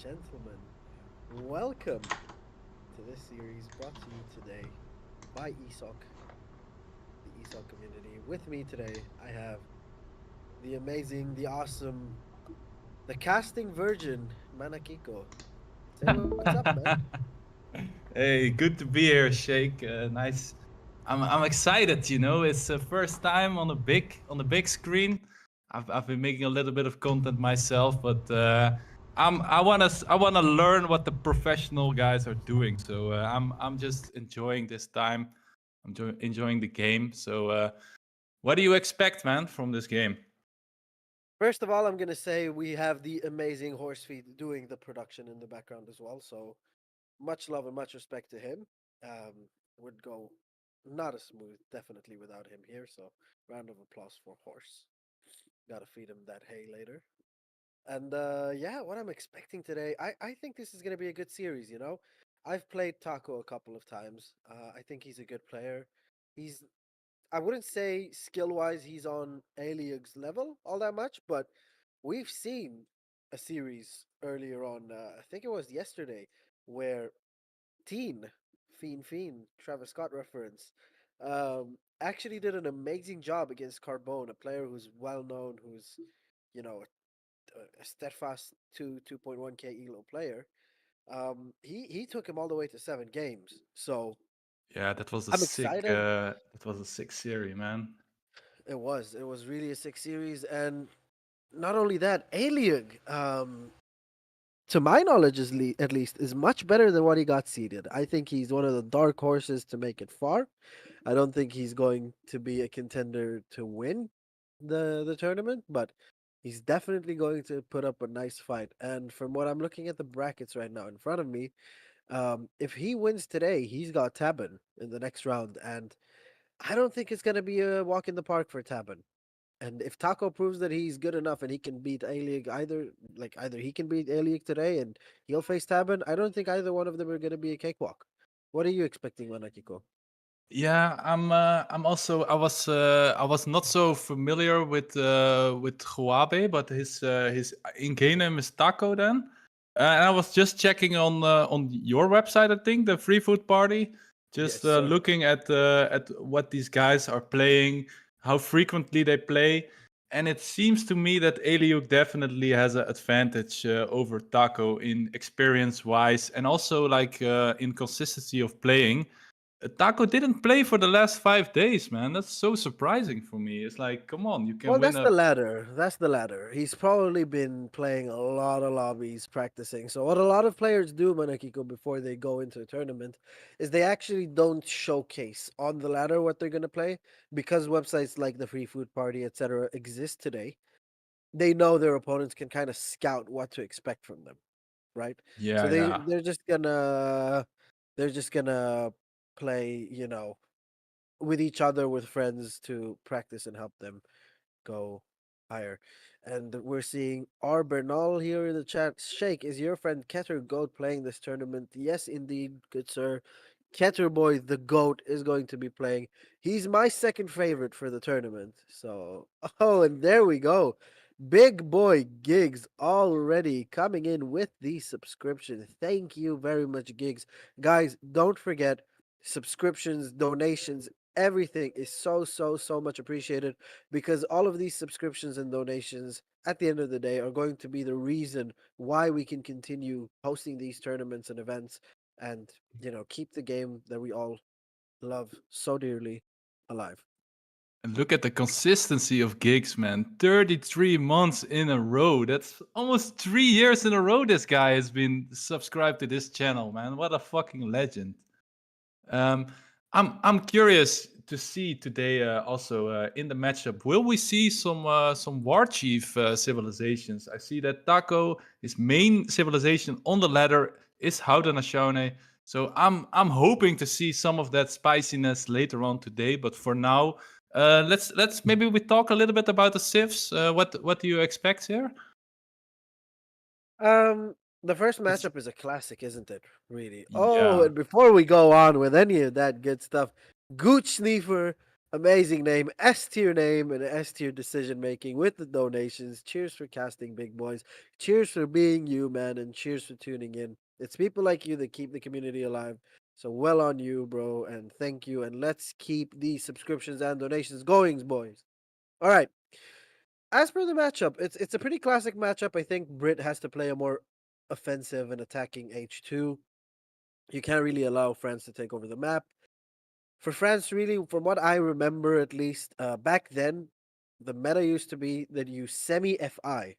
gentlemen, welcome to this series brought to you today by ESOC, the ESOC community. With me today, I have the amazing, the awesome, the casting virgin, Manakiko. Say what's up, man. Hey, good to be here, Shake. Nice. I'm excited. It's the first time on the big screen. I've been making a little bit of content myself, but I wanna learn what the professional guys are doing. So I'm just enjoying this time. I'm enjoying the game. So what do you expect, man, from this game? First of all, I'm going to say we have the amazing horse feed doing the production in the background as well. So much love and much respect to him. Would go not as smooth, definitely without him here. So round of applause for horse. Got to feed him that hay later. And yeah, what I'm expecting today, I think this is going to be a good series, you know? I've played Taco a couple of times. I think he's a good player. He's, I wouldn't say skill wise he's on Aileyugg's level all that much, but we've seen a series earlier on, I think it was yesterday, where Teen, Fiend, Travis Scott reference, actually did an amazing job against Carbone, a player who's well known, who's, you know, a steadfast 2.1k elo player. He took him all the way to 7 games. So Yeah, that was a I'm sick. excited. That was a sick series, man. It was really a sick series, and not only that, Aileyugg, to my knowledge, at least, is much better than what he got seeded. I think he's one of the dark horses to make it far. I don't think he's going to be a contender to win the tournament, but he's definitely going to put up a nice fight. And from what I'm looking at the brackets right now in front of me, if he wins today, he's got Tabin in the next round, and I don't think it's gonna be a walk in the park for Tabin. And if Taco proves that he's good enough and he can beat A-League either he can beat A-League today and he'll face Tabin, I don't think either one of them are gonna be a cakewalk. What are you expecting, Manakiko? Yeah, I'm also I was not so familiar with Joabe, but his in-game name is Taco then. And I was just checking on your website, I think, the Free Food Party, Yes, just sir. looking at what these guys are playing, how frequently they play, and it seems to me that Aileyugg definitely has an advantage over Taco in experience wise, and also like in consistency of playing. Taco didn't play for the last 5 days, man. That's so surprising for me. It's like, come on, you can Well, win that's the a. ladder. That's the ladder. He's probably been playing a lot of lobbies, practicing. So what a lot of players do, Manakiko, before they go into a tournament, is they actually don't showcase on the ladder what they're gonna play because websites like the Free Food Party, etc., exist today. They know their opponents can kind of scout what to expect from them, right? So Yeah, they yeah. they're just gonna play, with each other, with friends to practice and help them go higher. And we're seeing R. Bernal here in the chat. Shake, is your friend Keter Goat playing this tournament? Yes, indeed, good sir. Keter Boy, the GOAT, is going to be playing. He's my second favorite for the tournament. So, oh, and there we go. Big boy Gigs already coming in with the subscription. Thank you very much, Gigs. Guys, don't forget subscriptions, donations, everything is so much appreciated because all of these subscriptions and donations at the end of the day are going to be the reason why we can continue hosting these tournaments and events and keep the game that we all love so dearly alive. And look at the consistency of gigs, man. 33 months in a row. That's almost 3 years in a row this guy has been subscribed to this channel, man. What a fucking legend. Um, I'm curious to see today also in the matchup. Will we see some war chief civilizations? I see that Taco, his main civilization on the ladder is Haudenosaunee. So I'm hoping to see some of that spiciness later on today. But for now, let's maybe we talk a little bit about the civs. What do you expect here? Um, the first It's, matchup is a classic, isn't it? Really. Oh, yeah. and before we go on with any of that good stuff, Gooch Sneefer Amazing name, S tier name, and S tier decision making with the donations. Cheers for casting big boys. Cheers for being you, man, and cheers for tuning in. It's people like you that keep the community alive. So well on you, bro, and thank you. And let's keep these subscriptions and donations going, boys. All right. As per the matchup, it's a pretty classic matchup. I think Brit has to play a more offensive and attacking H2. You can't really allow France to take over the map. For France, really, from what I remember at least, back then, the meta used to be that you semi FI.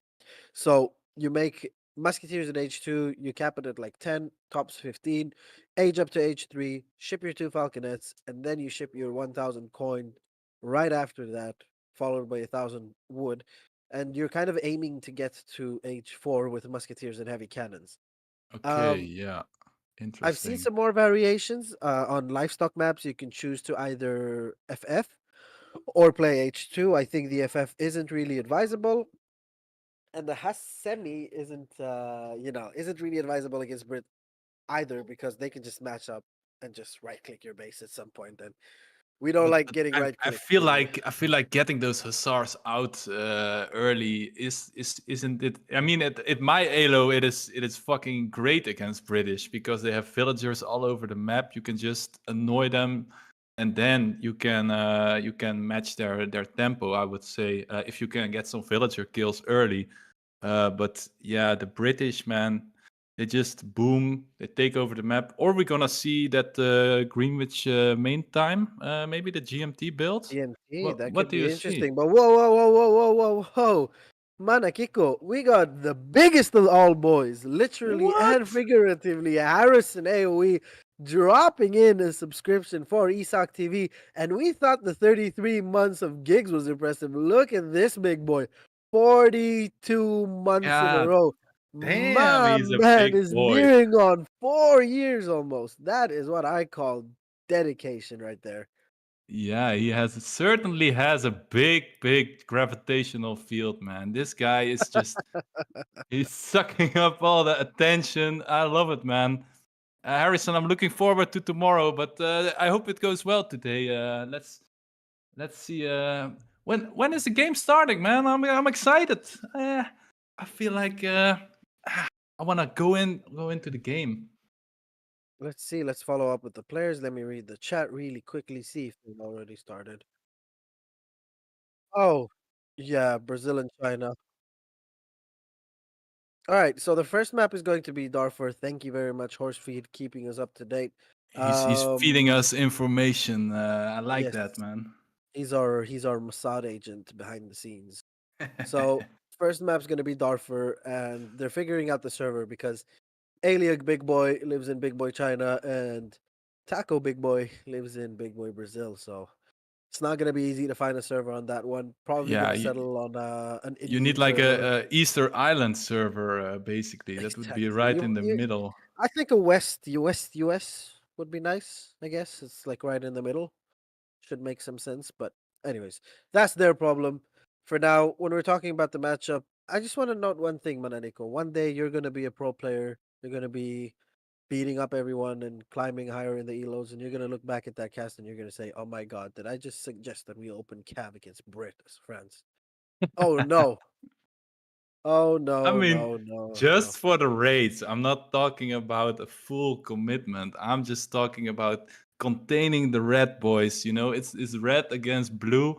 So you make Musketeers at H2, you cap it at like 10, tops 15, age up to H3, ship your 2 Falconets, and then you ship your 1000 coin right after that, followed by 1000 wood. And you're kind of aiming to get to H4 with Musketeers and heavy cannons. Okay, Um, yeah, I've seen interesting. some more variations on livestock maps. You can choose to either FF or play H2. I think the FF isn't really advisable, and the Has semi isn't really advisable against Brit either because they can just match up and just right click your base at some point, and we don't like But getting I, right I clicked. feel like I feel like getting those hussars out early isn't it? I mean, at my Elo, it is fucking great against British because they have villagers all over the map. You can just annoy them, and then you can match their tempo. I would say if you can get some villager kills early. But yeah, the British man, they just boom, they take over the map. Or we're gonna see that Greenwich main time, maybe the GMT build. TNT, What that what could do be you see? interesting. But whoa, whoa, whoa, whoa, whoa, whoa, whoa. Manakiko, we got the biggest of all boys, literally and What? figuratively. Harrison AOE dropping in a subscription for ESOC TV. And we thought the 33 months of gigs was impressive. Look at this big boy. 42 months in a God row. damn, My he's a man big is boy. nearing on 4 years almost. That is what I call dedication right there. Yeah, he certainly has a big gravitational field, man. This guy is just he's sucking up all the attention. I love it, man. Harrison, I'm looking forward to tomorrow, but I hope it goes well today. Let's see. When is the game starting, man? I'm excited. I feel like I wanna go into the game. Let's see. Let's follow up with the players. Let me read the chat really quickly, see if they've already started. Oh, yeah, Brazil and China. All right, so the first map is going to be Darfur. Thank you very much, Horsefeed, keeping us up to date. He's feeding Um, us information. I like yes, that, man. he's our Mossad agent behind the scenes. So first map's going to be Darfur, and they're figuring out the server because Aileyugg Big Boy lives in Big Boy China, and Taco Big Boy lives in Big Boy Brazil. So it's not gonna be easy to find a server on that one. Probably Yeah, gonna settle on an you need Indian like server. a Easter Island server, basically. That would be Exactly. right in the middle. I think a US would be nice. I guess it's like right in the middle. Should make some sense. But anyways, that's their problem. For now, when we're talking about the matchup, I just want to note one thing, Mananiko. One day you're gonna be a pro player. You're gonna be beating up everyone and climbing higher in the elos, and you're gonna look back at that cast and you're gonna say, "Oh my God, did I just suggest that we open Cav against Brit as friends?" Oh no! Oh I no! mean, No! No! No! just for the raids. I'm not talking about a full commitment. I'm just talking about containing the red boys. You know, it's red against blue.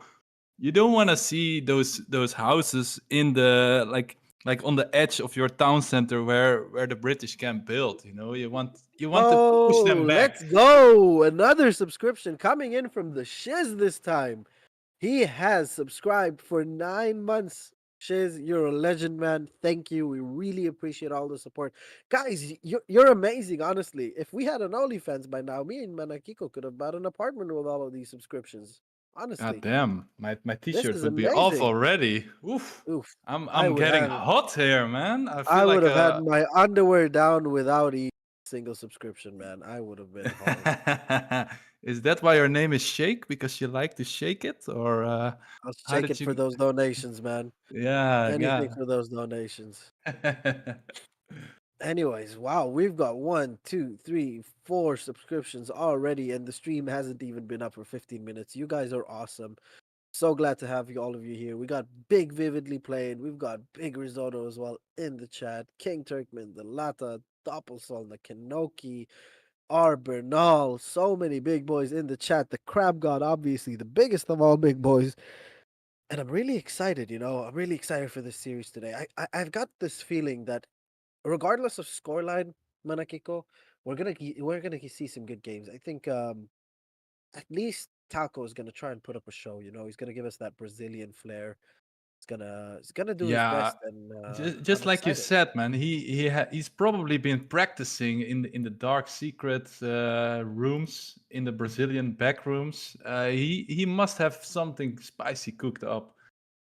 You don't want to see those houses in the like on the edge of your town center where the British can build. You know, you want to push Oh, them back. let's go! Another subscription coming in from the Shiz this time. He has subscribed for 9 months. Shiz, you're a legend, man. Thank you. We really appreciate all the support. Guys, you're amazing, honestly. If we had an OnlyFans by now, me and Manakiko could have bought an apartment with all of these subscriptions. God Honestly, damn, my this t-shirt is would be off amazing. already. Oof. Oof. I I'm would getting have hot here, man. I I feel would like have had a my underwear down without a single subscription, man. I would have been hard. Is that why your name is Shake? Because you like to shake it? Or I'll how shake did it for you those donations, man. Yeah, Anything yeah. for those donations. Anyways, wow, we've got one, two, three, four subscriptions already, and the stream hasn't even been up for 15 minutes. You guys are awesome. So glad to have you all of you here. We got Big Vividly playing. We've got Big Risotto as well in the chat. King Turkman, the Lata, Doppelson, the Kenoki, R. Bernal. So many big boys in the chat. The Crab God, obviously the biggest of all big boys. And I'm really excited, I'm really excited for this series today. I've got this feeling that regardless of scoreline, Manakiko, we're gonna see some good games. I think at least Taco is gonna try and put up a show. He's gonna give us that Brazilian flair. He's gonna do his Yeah, best, and I'm just like you excited. said, man, he's probably been practicing in the dark secret rooms in the Brazilian back rooms. He must have something spicy cooked up.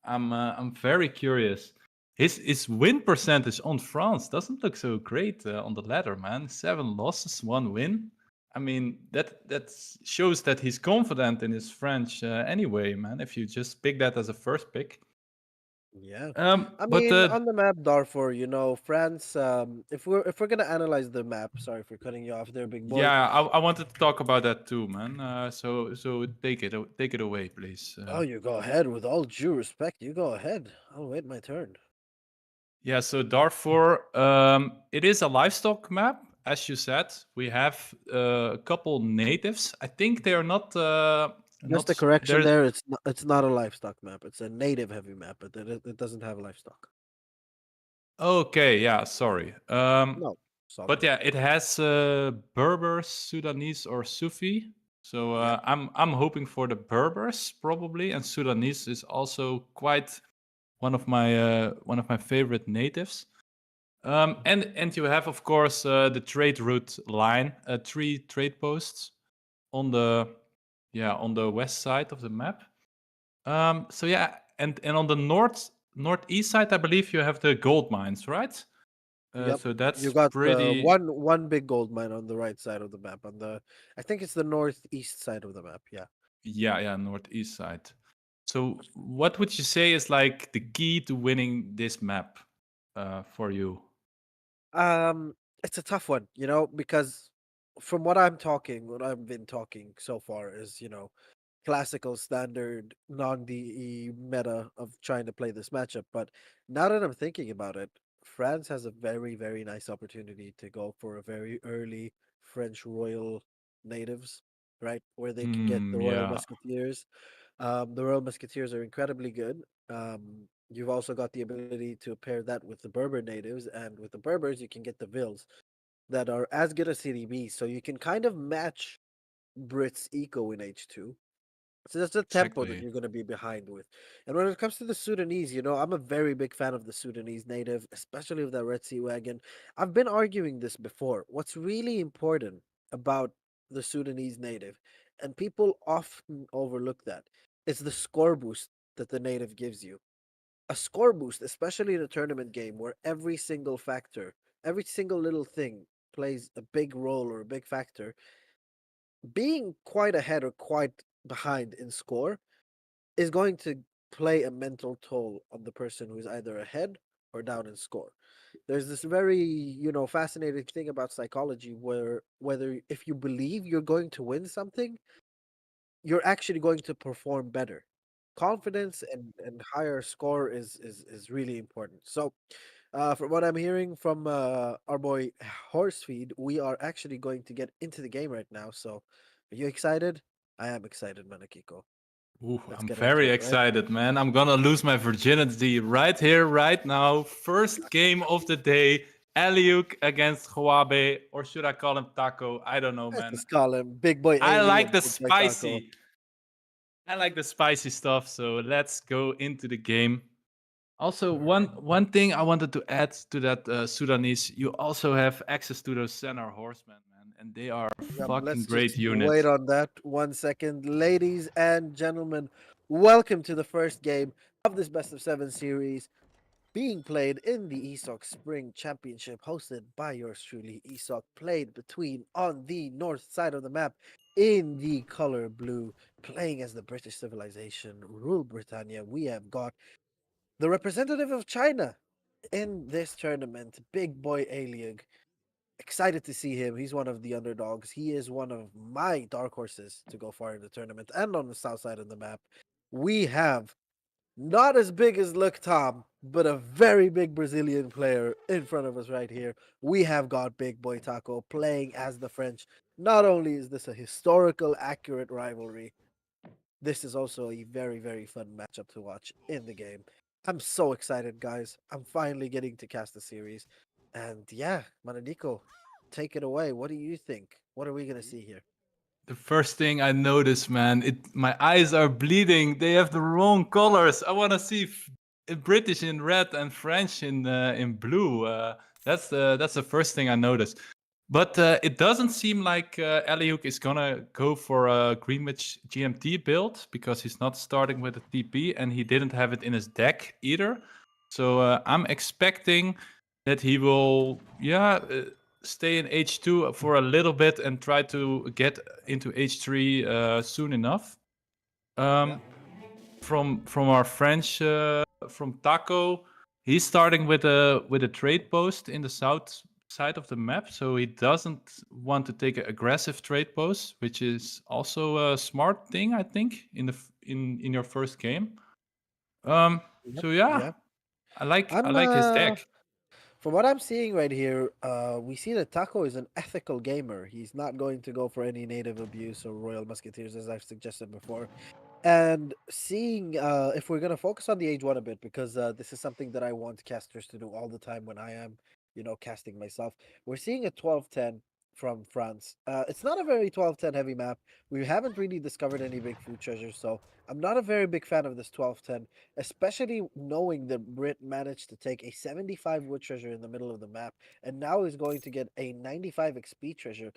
I'm very curious. His win percentage on France doesn't look so great on the ladder, man. 7 losses, 1 win. I mean that shows that he's confident in his French anyway, man. If you just pick that as a first pick. Yeah, I But mean on the map, Darfur, France. If we're gonna analyze the map, sorry for cutting you off there, big boy. yeah, I wanted to talk about that too, man. So take it away, please. Oh, you go ahead. With all due respect, you go ahead. I'll wait my turn. Yeah, so Darfur, it is a livestock map, as you said. We have a couple natives. I think they are Just a not correction there. there. It's not a livestock map. It's a native heavy map, but it doesn't have livestock. Okay, yeah, sorry. No, it's all But good. yeah, it has Berbers, Sudanese, or Sufi. So Yep. I'm hoping for the Berbers probably, and Sudanese is also quite one of my favorite natives. And you have, of course, the trade route line, 3 trade posts on the west side of the map. So yeah, and on the northeast side, I believe you have the gold mines, right? Yep. So You that's got pretty, one big gold mine on the right side of the map. I think it's the northeast side of the map. Yeah. yeah, northeast side. So what would you say is like the key to winning this map for you? Um, it's a tough one, because from what I've been talking so far is, classical standard non-DE meta of trying to play this matchup. But now that I'm thinking about it, France has a very, very nice opportunity to go for a very early French Royal natives, right? Where they can get the Royal Yeah, Musketeers. The Royal Musketeers are incredibly good. You've also got the ability to pair that with the Berber natives, and with the Berbers, you can get the Vils that are as good as CDB. So you can kind of match Brits eco in H2. So that's the tempo that exactly. you're going to be behind with. And when it comes to the Sudanese, I'm a very big fan of the Sudanese native, especially with that Red Sea wagon. I've been arguing this before. What's really important about the Sudanese native, and people often overlook that, is the score boost that the native gives you. A score boost, especially in a tournament game where every single little thing plays a big role or a big factor, being quite ahead or quite behind in score is going to play a mental toll on the person who's either ahead or down in score. There's this very, fascinating thing about psychology where whether if you believe you're going to win something, you're actually going to perform better. Confidence and higher score is really important. So, from what I'm hearing from our boy Horsefeed, we are actually going to get into the game right now. So, are you excited? I am excited, Manakiko. Ooh, Let's I'm get into very it, right? excited, man. I'm gonna lose my virginity right here, right now. First game of the day. Aileyugg against Joabe, or should I call him Taco? I don't know, Let's man. just call him Big Boy I Ailey like and the Big Boy Taco. spicy. I like the spicy stuff. So let's go into the game. Also, All right. one thing I wanted to add to that Sudanese, you also have access to those center horsemen, man, and they are Yep, fucking let's great just wait units. on that 1 second. Ladies and gentlemen, welcome to the first game of this best of 7 series being played in the ESOC Spring Championship, hosted by yours truly, ESOC, played between on the north side of the map in the color blue, playing as the British civilization, rule Britannia. We have got the representative of China in this tournament, big boy Aileyugg. Excited to see him. He's one of the underdogs. He is one of my dark horses to go far in the tournament and on the south side of the map. We have not as big as Luck Tom, but a very big Brazilian player in front of us right here. We have got Big Boy Taco playing as the French. Not only is this a historical, accurate rivalry, this is also a very, very fun matchup to watch in the game. I'm so excited, guys. I'm finally getting to cast the series. And yeah, Mananico, take it away. What do you think? What are we going to see here? The first thing I noticed, man, my eyes are bleeding. They have the wrong colors. I want to see British in red and French in blue. That's the first thing I noticed. But it doesn't seem like Aileyugg is gonna go for a Greenwich GMT build because he's not starting with a TP and he didn't have it in his deck either. So I'm expecting that he will, stay in H2 for a little bit and try to get into H3 soon enough. Yeah. From our French from Taco, he's starting with a trade post in the south side of the map, so he doesn't want to take an aggressive trade post, which is also a smart thing, I think, in your first game. Yep. So yeah, Yeah. I I'm like his deck. From what I'm seeing right here, we see that Taco is an ethical gamer. He's not going to go for any native abuse or Royal Musketeers, as I've suggested before. And seeing if we're gonna focus on the age one a bit, because this is something that I want casters to do all the time when I am, casting myself. We're seeing a 12-10 from France. It's not a very 12-10 heavy map. We haven't really discovered any big food treasures, so I'm not a very big fan of this 12-10, especially knowing that Brit managed to take a 75 wood treasure in the middle of the map, and now is going to get a 95 XP treasure.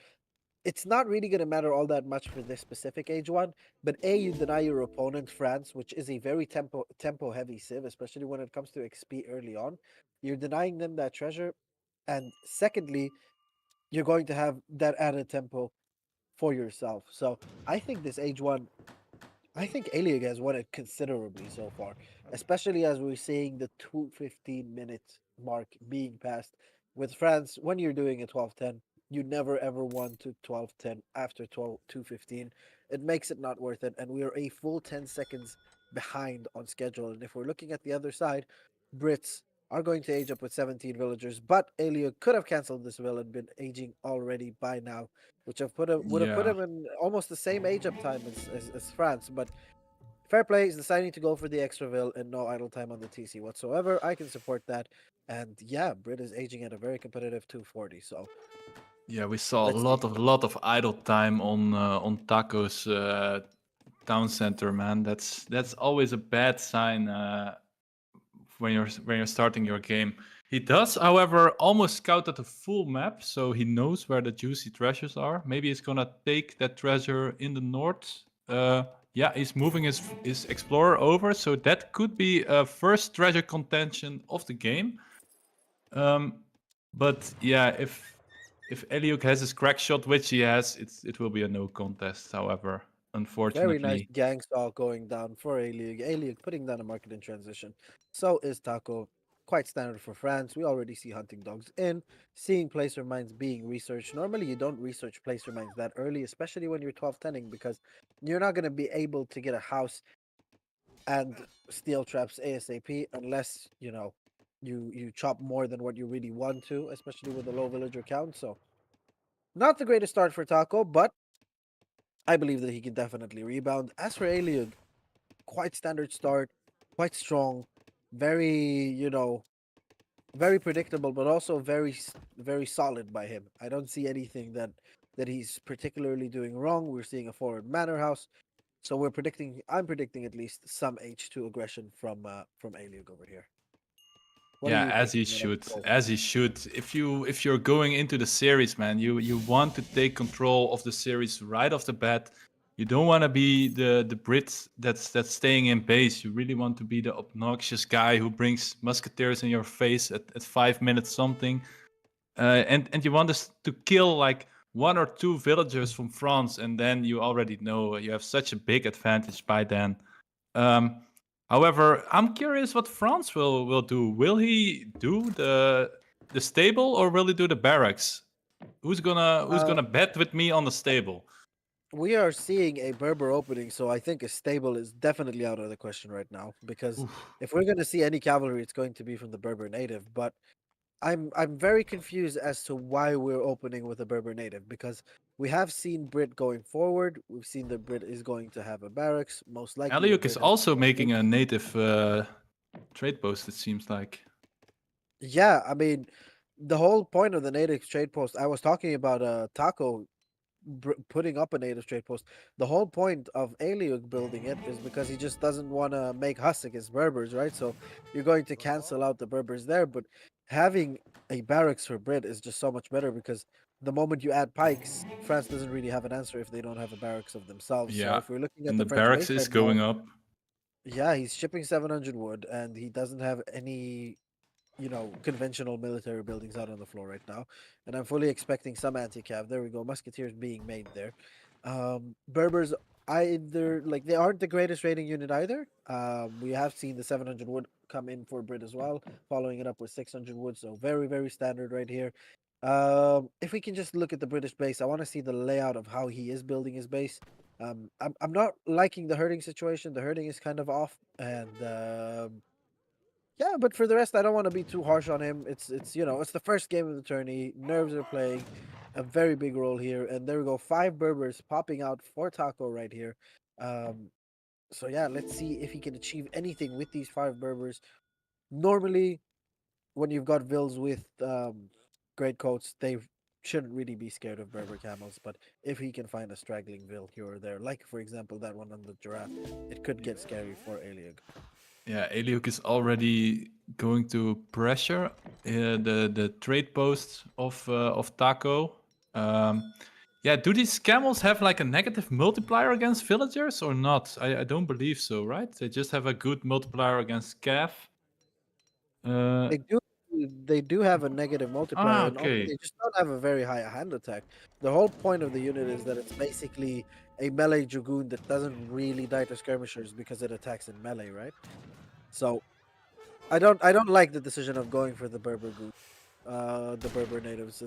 It's not really going to matter all that much for this specific age one, but you deny your opponent France, which is a very tempo heavy civ, especially when it comes to XP early on. You're denying them that treasure, and secondly, you're going to have that added tempo for yourself. So I think this age one, I think Aileyugg has won it considerably so far, especially as we're seeing the 2:15 minute mark being passed. With France, when you're doing a 12-10, you never ever want to 12-10 after 2:15. It makes it not worth it, and we are a full 10 seconds behind on schedule. And if we're looking at the other side, Brits are going to age up with 17 villagers, but Aileyugg could have cancelled this will and been aging already by now, which would have put Yeah. him in almost the same age up time as France. But fair play, he's deciding to go for the extra vil and no idle time on the TC whatsoever. I can support that. And yeah, Brit is aging at a very competitive 240. So Yeah, we saw a let's see. lot of idle time on Taco's town center, man. That's always a bad sign when you're starting your game. He does, however, almost scout out the full map, so he knows where the juicy treasures are. Maybe he's gonna take that treasure in the north. Yeah, he's moving his explorer over, so that could be a first treasure contention of the game. But yeah, if Aileyugg has his crack shot, which he has, it will be a no contest. However, Very nice unfortunately, gang stalk going down for Aileyugg. Aileyugg putting down a market in transition. So is Taco. Quite standard for France. We already see hunting dogs in, seeing placer mines being researched. Normally, you don't research placer mines that early, especially when you're 12-10ing, because you're not going to be able to get a house and steel traps ASAP unless you chop more than what you really want to, especially with a low villager count. So not the greatest start for Taco, but I believe that he can definitely rebound. As for Aileyugg, quite standard start, quite strong, very very predictable, but also very solid by him. I don't see anything that he's particularly doing wrong. We're seeing a forward manor house. So I'm predicting at least some H2 aggression from Aileyugg over here. What are yeah, you as he thinking, should, Maneko? as he should. If you're going into the series, man, you want to take control of the series right off the bat. You don't want to be the Brit that's staying in base. You really want to be the obnoxious guy who brings musketeers in your face at 5 minutes something. And you want us to kill like one or two villagers from France, and then you already know you have such a big advantage by then. Um, However, I'm curious what France will do. Will he do the stable or will he do the barracks? Who's Uh, gonna bet with me on the stable? we are seeing a Berber opening, so I think a stable is definitely out of the question right now. Because Oof. if we're going to see any cavalry, it's going to be from the Berber native. But I'm very confused as to why we're opening with a Berber native because we have seen Brit going forward. We've seen that Brit is going to have a barracks. Most likely, the Aileyugg is Brit has. also making a native trade post. It seems like. Yeah, I mean, the whole point of the native trade post. I was talking about Taco putting up a native trade post. The whole point of Aileyugg building it is because he just doesn't want to make Huss against Berbers, right? So you're going to cancel out the Berbers there, but having a barracks for Brit is just so much better because the moment you add pikes, France doesn't really have an answer if they don't have a barracks of themselves. So Yeah, if we're looking at and the the French barracks base is right now, going up. yeah, he's shipping 700 wood and he doesn't have any conventional military buildings out on the floor right now. And I'm fully expecting some anti-cav. There we go. Musketeers being made there. Berbers either like they aren't the greatest rating unit either. We have seen the 700 wood come in for Brit as well, following it up with 600 wood. So very, very standard right here. If we can just look at the British base, I want to see the layout of how he is building his base. I'm not liking the herding situation. The herding is kind of off, and yeah, but for the rest, I don't want to be too harsh on him. It's the first game of the tourney. Nerves are playing a very big role here, and there we go. 5 Berbers popping out for Taco right here. Um, so yeah, let's see if he can achieve anything with these 5 Berbers. Normally, when you've got Vils with great coats, they shouldn't really be scared of Berber camels. But if he can find a straggling Vil here or there, like for example that one on the giraffe, it could get scary for Aileyugg. Yeah, Aileyugg is already going to pressure the trade post of Taco. Yeah, do these camels have like a negative multiplier against villagers or not? I don't believe so, right? They just have a good multiplier against Cav. Uh, They do they do have a negative multiplier, and also okay. they just don't have a very high hand attack. The whole point of the unit is that it's basically a melee dragoon that doesn't really die to skirmishers because it attacks in melee, right? So I don't like the decision of going for the Berber natives.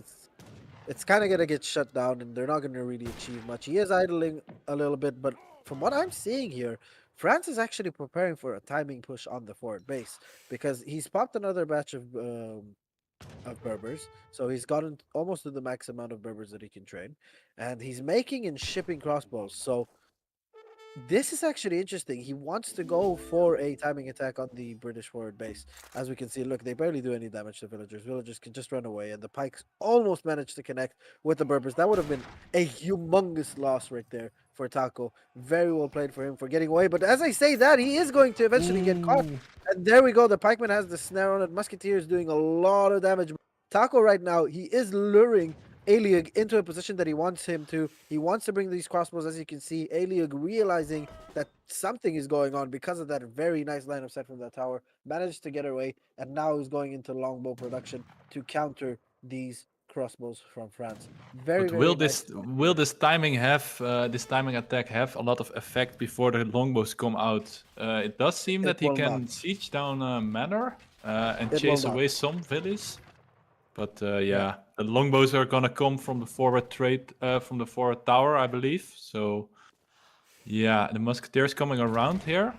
It's kind of gonna get shut down, and they're not gonna really achieve much. He is idling a little bit, but from what I'm seeing here, France is actually preparing for a timing push on the forward base because he's popped another batch of Berbers, so he's gotten almost to the max amount of Berbers that he can train, and he's making and shipping crossbows. So this is actually interesting. He wants to go for a timing attack on the British forward base. As we can see, look, they barely do any damage to villagers. Villagers can just run away, and the pikes almost managed to connect with the Berbers. That would have been a humongous loss right there for Taco. Very well played for him for getting away. But as I say that, he is going to eventually get caught. Ooh. And there we go. The pikeman has the snare on it. Musketeer is doing a lot of damage. Taco right now, he is luring Aileyugg into a position that he wants him to. He wants to bring these crossbows, as you can see. Aileyugg realizing that something is going on because of that very nice line of sight from that tower, managed to get away, and now he's going into longbow production to counter these crossbows from France. Very, But very will nice. this timing have this timing attack have a lot of effect before the longbows come out? It does seem It that he will not. can siege down a manor and It will chase not. away some villas. But Yeah. yeah, the longbows are gonna come from the forward from the forward tower, I believe. So yeah, the musketeers coming around here.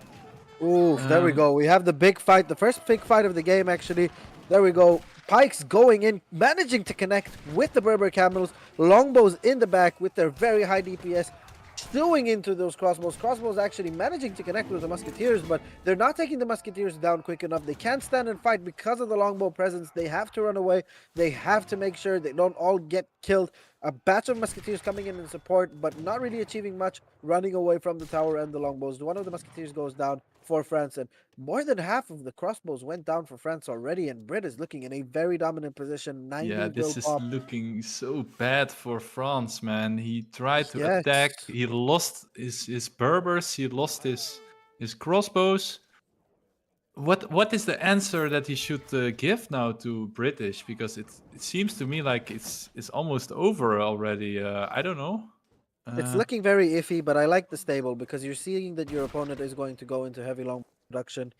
Oof, there we Um, go. We have the big fight, the first big fight of the game, actually. There we go. Pikes going in, managing to connect with the Berber camels. Longbows in the back with their very high DPS, stewing into those crossbows. Crossbows actually managing to connect with the musketeers, but they're not taking the musketeers down quick enough. They can't stand and fight because of the longbow presence. They have to run away. They have to make sure they don't all get killed. A batch of musketeers coming in support, but not really achieving much, running away from the tower and the longbows. One of the musketeers goes down for France, and more than half of the crossbows went down for France already, and Brit is looking in a very dominant position. yeah, 90 this bill is pop. looking so bad for France, man. He tried to attack. Yes. He lost his Berbers. He lost his crossbows. What is the answer that he should give now to British? Because it seems to me like it's almost over already. I don't know. It's Uh, looking very iffy, but I like the stable because you're seeing that your opponent is going to go into heavy long. production.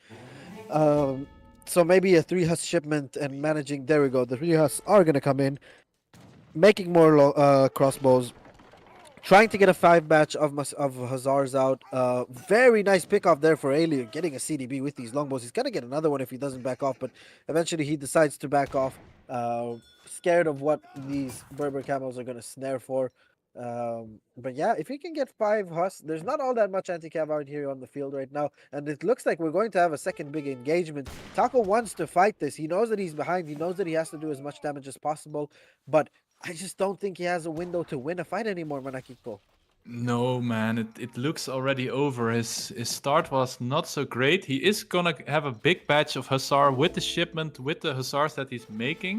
Um, so maybe a 3 Hus shipment and managing. There we go. The 3 Hus are gonna come in, making more crossbows, trying to get a 5 batch of Hazars out. Very nice pick off there for Aileyugg, getting a CDB with these longbows. He's gonna get another one if he doesn't back off, but eventually he decides to back off. Scared of what these Berber camels are gonna snare for. But yeah, if he can get 5 Hus, there's not all that much anti-cav out here on the field right now, and it looks like we're going to have a second big engagement. Taco wants to fight this. He knows that he's behind. He knows that he has to do as much damage as possible, but I just don't think he has a window to win a fight anymore, Manakiko. No, man, it looks already over. His start was not so great. He is gonna have a big batch of Hussar with the shipment, with the Hussars that he's making.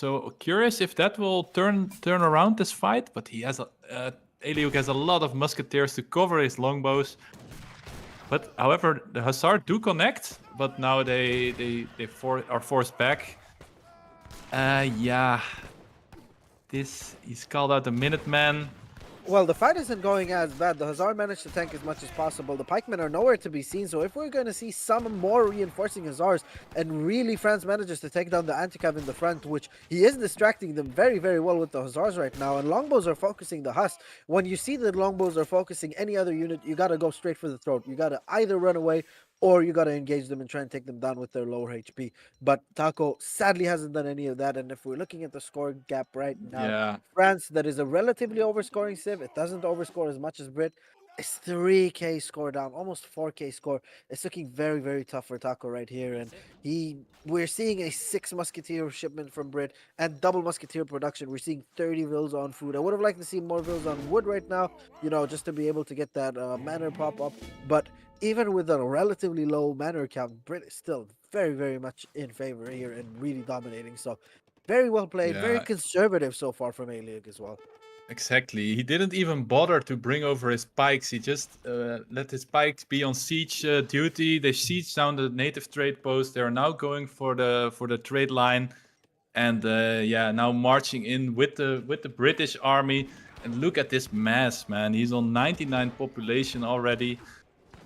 So curious if that will turn around this fight. But he has Aileyugg has a lot of musketeers to cover his longbows. But however, the Hussar do connect, but now are forced back. Yeah, he's called out the Minuteman. Well, the fight isn't going as bad. The Hazard managed to tank as much as possible. The pikemen are nowhere to be seen, so if we're going to see some more reinforcing Hazars, and really France manages to take down the anti-cav in the front, which he is distracting them very, very well with the Hazars right now, and longbows are focusing the Hus. When you see that longbows are focusing any other unit, you gotta go straight for the throat. You gotta either run away or you gotta engage them and try and take them down with their lower HP. But Taco sadly hasn't done any of that, and if we're looking at the score gap right now, Yeah, France, that is a relatively overscoring Civ. It doesn't overscore as much as Brit. It's 3K score down, almost 4K score. It's looking very, very tough for Taco right here. And we're seeing a 6 Musketeer shipment from Brit and double Musketeer production. We're seeing 30 vills on food. I would have liked to see more vills on wood right now, just to be able to get that manor pop up. But even with a relatively low manor count, Brit is still very, very much in favor here and really dominating. So very well played, very yeah, conservative so far from Aileyugg as well. exactly. He didn't even bother to bring over his pikes. He just let his pikes be on siege duty. They siege down the native trade post. They are now going for the trade line, and yeah, now marching in with the British army. And look at this mass, man. He's on 99 population already.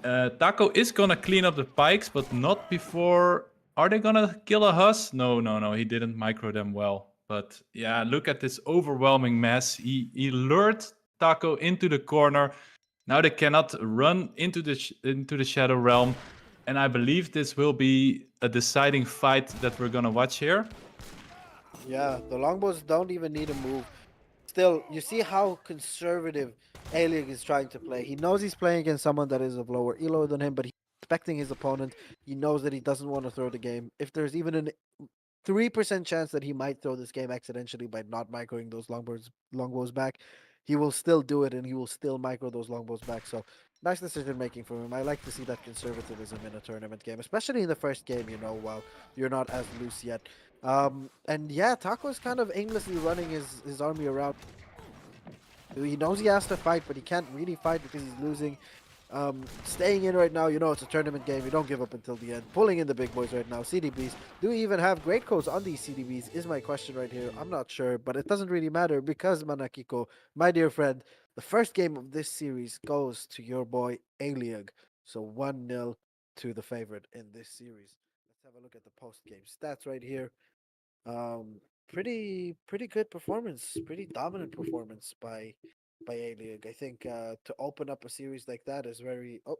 Taco is gonna clean up the pikes, but not before. Are they gonna kill a Hus? No, no, no. He didn't micro them well. But yeah, look at this overwhelming mess. He lured Taco into the corner. Now they cannot run into the Shadow Realm, and I believe this will be a deciding fight that we're gonna watch here. Yeah, the longbows don't even need to move. Still, you see how conservative Aileyugg is trying to play. He knows he's playing against someone that is of lower elo than him, but he's expecting his opponent. He knows that he doesn't want to throw the game. If there's even an 3% chance that he might throw this game accidentally by not microing those longbows back, he will still do it and he will still micro those longbows back. So nice decision making from him. I like to see that conservatism in a tournament game, especially in the first game, while you're not as loose yet. And yeah, Taco is kind of aimlessly running his army around. He knows he has to fight, but he can't really fight because he's losing. Staying in right now, it's a tournament game. You don't give up until the end. Pulling in the big boys right now. CDBs. Do we even have great codes on these CDBs is my question right here. I'm not sure, but it doesn't really matter because, Manakiko, my dear friend, the first game of this series goes to your boy Aileyugg. So 1-0 to the favorite in this series. Let's have a look at the post-game stats right here. Um, pretty good performance, pretty dominant performance by Aileyugg. I think to open up a series like that is very. Oh,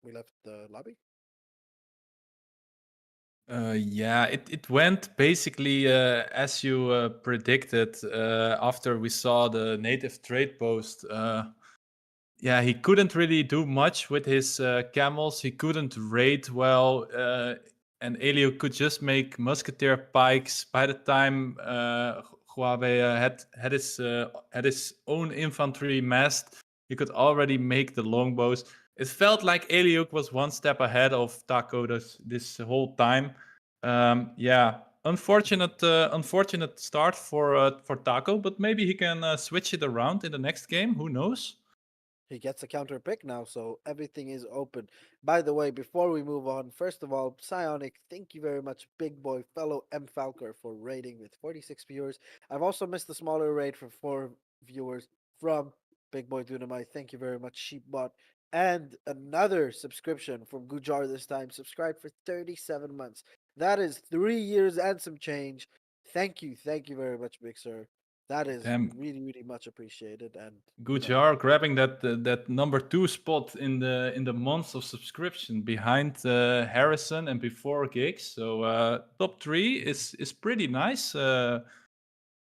we left the lobby. Yeah, it went basically as you predicted after we saw the native trade post. Yeah, he couldn't really do much with his camels. He couldn't raid well, and Elio could just make musketeer pikes. By the time Joabe had his own infantry massed, he could already make the longbows. It felt like Aileyugg was one step ahead of Taco this whole time. Yeah, unfortunate start for Taco, but maybe he can switch it around in the next game. Who knows? He gets a counter pick now, so everything is open. By the way, before we move on, first of all, Psionic, thank you very much, big boy, fellow M Falker, for raiding with 46 viewers. I've also missed the smaller raid for 4 viewers from Big Boy Dunamite. Thank you very much, Sheepbot. And another subscription from Gujar this time, subscribed for 37 months. That is 3 years and some change. Thank you very much, Big Sir. That is Damn, really, really much appreciated. And Gujar grabbing that number two spot in the months of subscription behind Harrison and before gigs. So top three is pretty nice.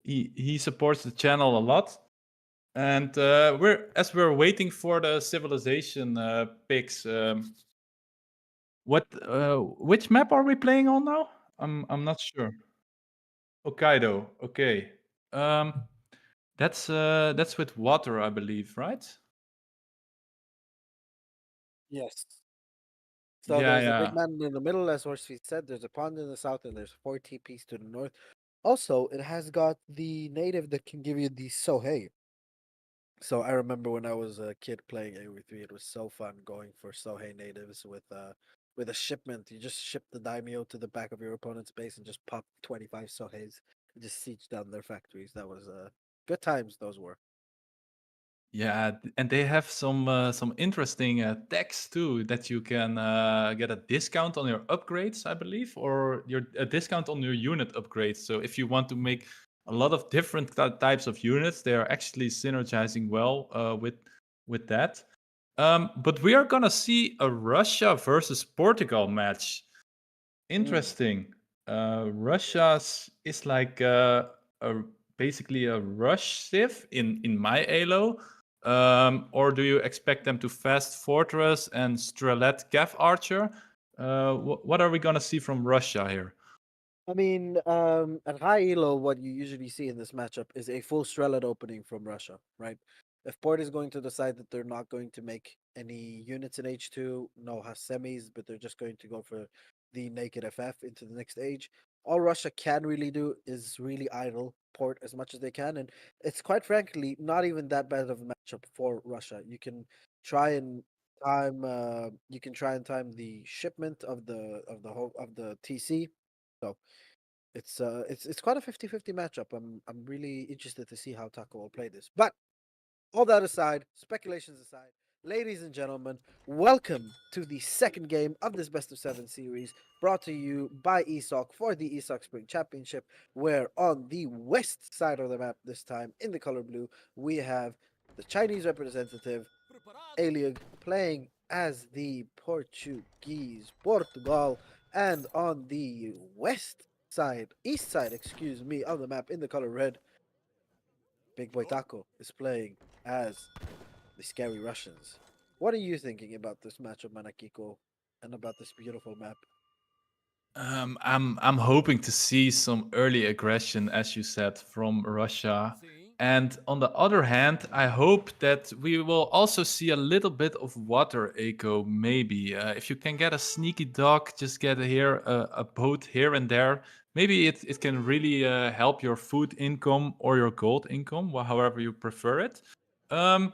He supports the channel a lot, and we're waiting for the civilization picks. Which map are we playing on now? I'm not sure. Hokkaido. Okay. Um, that's with water, I believe, right? yes. So Yeah, there's a big yeah. mountain in the middle, as Horsefeet said. There's a pond in the south, and there's four TPs to the north. Also, it has got the native that can give you the Sohei. So I remember when I was a kid playing AoE3, it was so fun going for Sohei natives with a shipment. You just ship the daimyo to the back of your opponent's base and just pop 25 Soheis and just siege down their factories. That was good times those were. Yeah, and they have some interesting techs too that you can get a discount on your upgrades, I believe, or a discount on your unit upgrades. So if you want to make a lot of different types of units, they are actually synergizing well with that. But we are gonna see a Russia versus Portugal match. Mm. Interesting. Russia's is like a basically a rush civ in my Elo. Or do you expect them to fast fortress and strelet cav archer? What are we gonna see from Russia here? I mean, at high elo, what you usually see in this matchup is a full Strelad opening from Russia, right? If Port is going to decide that they're not going to make any units in H2, no semis, but they're just going to go for the naked FF into the next age, all Russia can really do is really idle Port as much as they can, and it's quite frankly not even that bad of a matchup for Russia. Try and you can try and time the shipment of the TC. So it's quite a 50-50 matchup. I'm really interested to see how Taco will play this. But all that aside, speculations aside, ladies and gentlemen, welcome to the second game of this best of 7 series brought to you by ESOC for the ESOC Spring Championship, where on the west side of the map this time in the color blue, we have the Chinese representative Aileyugg playing as the Portuguese Portugal, and on the east side, excuse me, of the map in the color red, Big Boy Taco is playing as the scary Russians. What are you thinking about this matchup, Manakiko, and about this beautiful map? I'm hoping to see some early aggression, as you said, from Russia. And on the other hand, I hope that we will also see a little bit of water echo. Maybe if you can get a sneaky dock, just get a boat here and there. Maybe it can really help your food income or your gold income, however you prefer it. Um,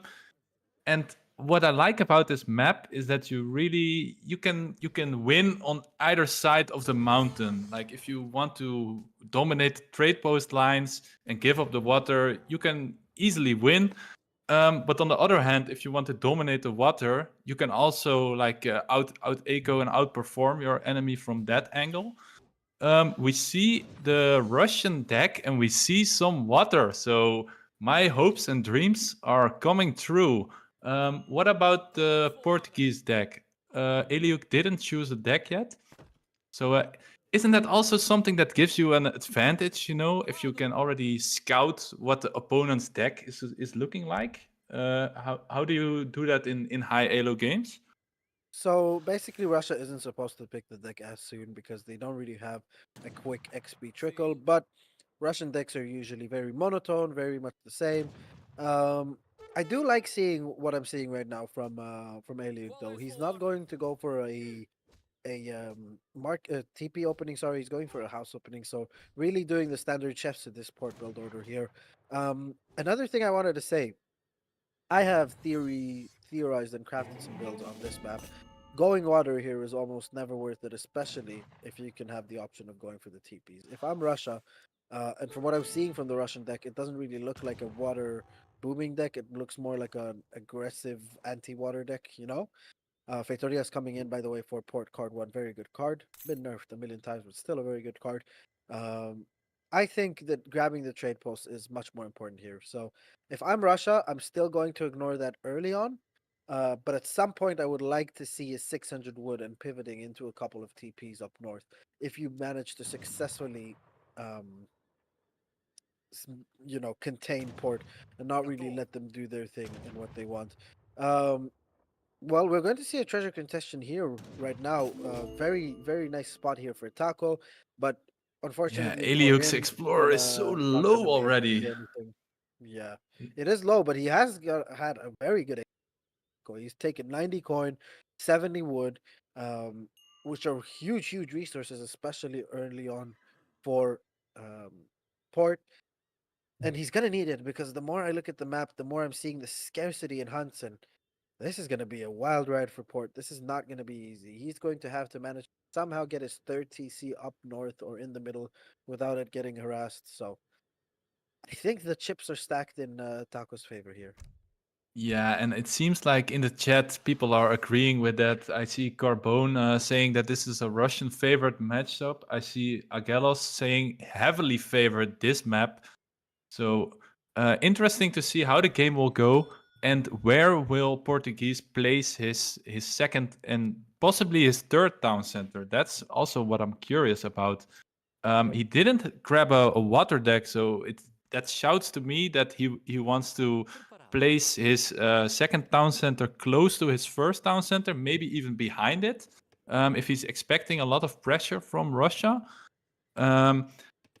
and what I like about this map is that you can win on either side of the mountain. Like if you want to dominate trade post lines and give up the water, you can easily win. But on the other hand, if you want to dominate the water, you can also like out echo and outperform your enemy from that angle. We see the Russian deck and we see some water. So my hopes and dreams are coming true. What about the Portuguese deck? Aileyugg didn't choose a deck yet. So isn't that also something that gives you an advantage, if you can already scout what the opponent's deck is looking like? How do you do that in high Elo games? So basically, Russia isn't supposed to pick the deck as soon because they don't really have a quick XP trickle. But Russian decks are usually very monotone, very much the same. Um, I do like seeing what I'm seeing right now from Aileyugg, though. He's not going to go for a TP opening. Sorry, he's going for a house opening. So really doing the standard chefs to this port build order here. Another thing I wanted to say, I have theorized and crafted some builds on this map. Going water here is almost never worth it, especially if you can have the option of going for the TPs. If I'm Russia, and from what I'm seeing from the Russian deck, it doesn't really look like a water booming deck. It looks more like an aggressive anti-water deck, you know? Feitoria coming in, by the way, for Port card one. Very good card. Been nerfed a million times, but still a very good card. Um, I think that grabbing the trade post is much more important here. So if I'm Russia, I'm still going to ignore that early on. But at some point, I would like to see a 600 wood and pivoting into a couple of TPs up north. If you manage to successfully, um, contain port and not really let them do their thing and what they want. Um, well, we're going to see a treasure contestation here right now. Very, very nice spot here for Taco, but Yeah, unfortunately for Aileyugg's him, Explorer is so not low gonna be able to already. do anything. Yeah, it is low, but he has had a very good Taco. He's taken 90 coin, 70 wood, um, which are huge, huge resources, especially early on for um, port. And he's gonna need it because the more I look at the map, the more I'm seeing the scarcity in hunts, and this is gonna be a wild ride for Port. This is not gonna be easy. He's going to have to manage somehow get his third TC up north or in the middle without it getting harassed. So I think the chips are stacked in Taco's favor here. Yeah, and it seems like in the chat people are agreeing with that. I see Carbone saying that this is a Russian favorite matchup. I see Agelos saying heavily favored this map. So interesting to see how the game will go and where will Portuguese place his second and possibly his third town center. That's also what I'm curious about. He didn't grab a water deck, so that shouts to me that he wants to place his second town center close to his first town center, maybe even behind it, if he's expecting a lot of pressure from Russia.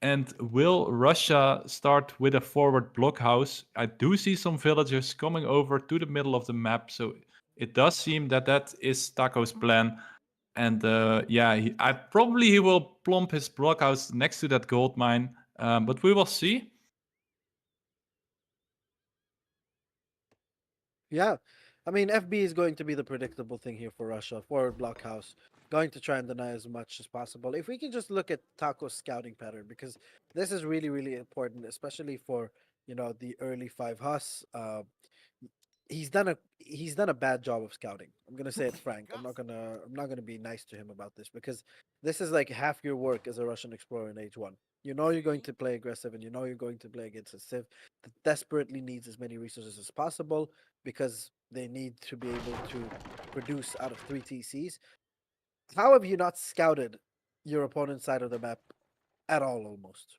And will Russia start with a forward blockhouse? I do see some villagers coming over to the middle of the map, so it does seem that that is Taco's plan. And yeah, he will plump his blockhouse next to that gold mine, but we will see. Yeah. I mean, FB is going to be the predictable thing here for Russia. Forward blockhouse. Going to try and deny as much as possible. If we can just look at Taco's scouting pattern, because this is really, really important, especially for, the early five Hus. He's done a bad job of scouting. I'm gonna say it frank. I'm not gonna be nice to him about this because this is like half your work as a Russian explorer in Age 1. You know you're going to play aggressive and you know you're going to play against a civ that desperately needs as many resources as possible because they need to be able to produce out of 3 TCs. How have you not scouted your opponent's side of the map at all almost?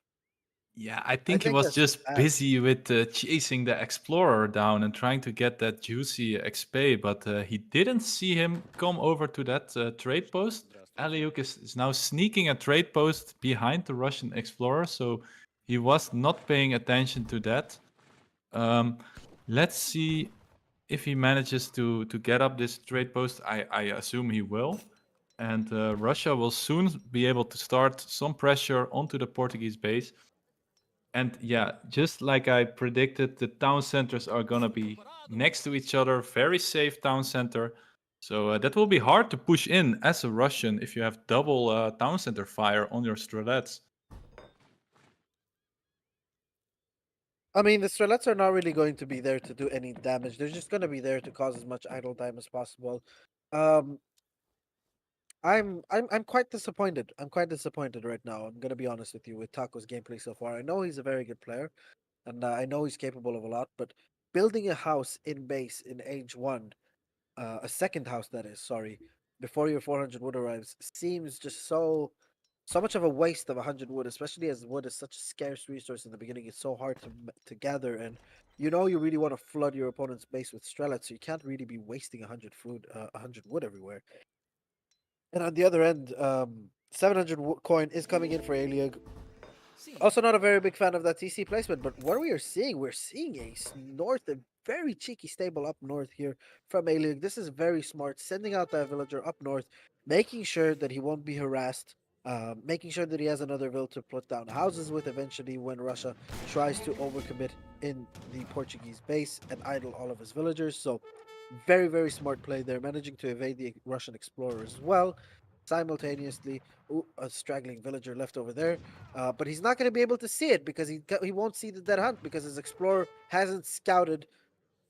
Yeah, I I think he think was that's just just bad. busy with chasing the explorer down and trying to get that juicy XP, but he didn't see him come over to that trade post. Aileyugg is now sneaking a trade post behind the Russian explorer, so he was not paying attention to that. Um, let's see if he manages to get up this trade post. I assume he will. And Russia will soon be able to start some pressure onto the Portuguese base. And yeah, just like I predicted, the town centers are gonna be next to each other, very safe town center. So that will be hard to push in as a Russian if you have double town center fire on your strelets. I mean, the Strelets are not really going to be there to do any damage. They're just going to be there to cause as much idle time as possible. Um, I'm quite disappointed. I'm quite disappointed right now. I'm gonna be honest with you with Taco's gameplay so far. I know he's a very good player, and I know he's capable of a lot. But building a house in base in Age 1, a second house that is, sorry, before your 400 wood arrives, seems just so much of a waste of 100 wood, especially as wood is such a scarce resource in the beginning. It's so hard to gather, and you really want to flood your opponent's base with strelets, so you can't really be wasting 100 wood everywhere. And on the other end, 700 coin is coming in for Aileyugg. Also, not a very big fan of that TC placement, but what we are seeing, we're seeing north, a very cheeky stable up north here from Aileyugg. This is very smart, sending out that villager up north, making sure that he won't be harassed, making sure that he has another villager to put down houses with eventually when Russia tries to overcommit in the Portuguese base and idle all of his villagers. So, very, very smart play there, managing to evade the Russian explorer as well. simultaneously. Ooh, a straggling villager left over there, but he's not going to be able to see it because he won't see the dead hunt because his explorer hasn't scouted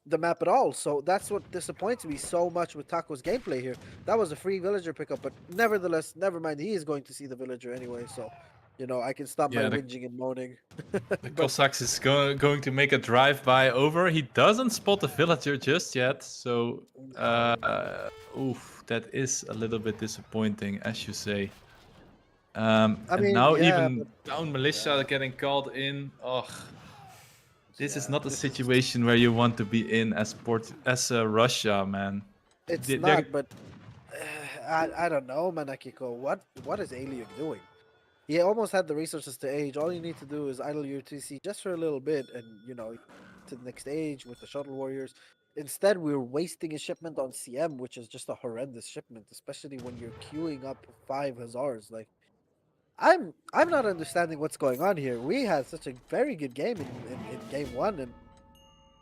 the map at all. So that's what disappoints me so much with Taco's gameplay here. That was a free villager pickup, but nevertheless, never mind. He is going to see the villager anyway, so I can stop my Yeah, whinging and moaning. the But Cossacks is going to make a drive-by over. He doesn't spot the villager just yet, so oof, that is a little bit disappointing, as you say. I And mean, now yeah, even but down militia yeah, getting called in. Ugh, this is yeah, not a this is situation where you want to be in as Russia, man. it's They're not. But I don't know, Manakiko. What is Aileyugg doing? He almost had the resources to age. All you need to do is idle your TC just for a little bit, and to the next age with the shuttle warriors. Instead, we're wasting a shipment on CM, which is just a horrendous shipment, especially when you're queuing up 5 Hussars. Like I'm not understanding what's going on here. We had such a very good game in game one, and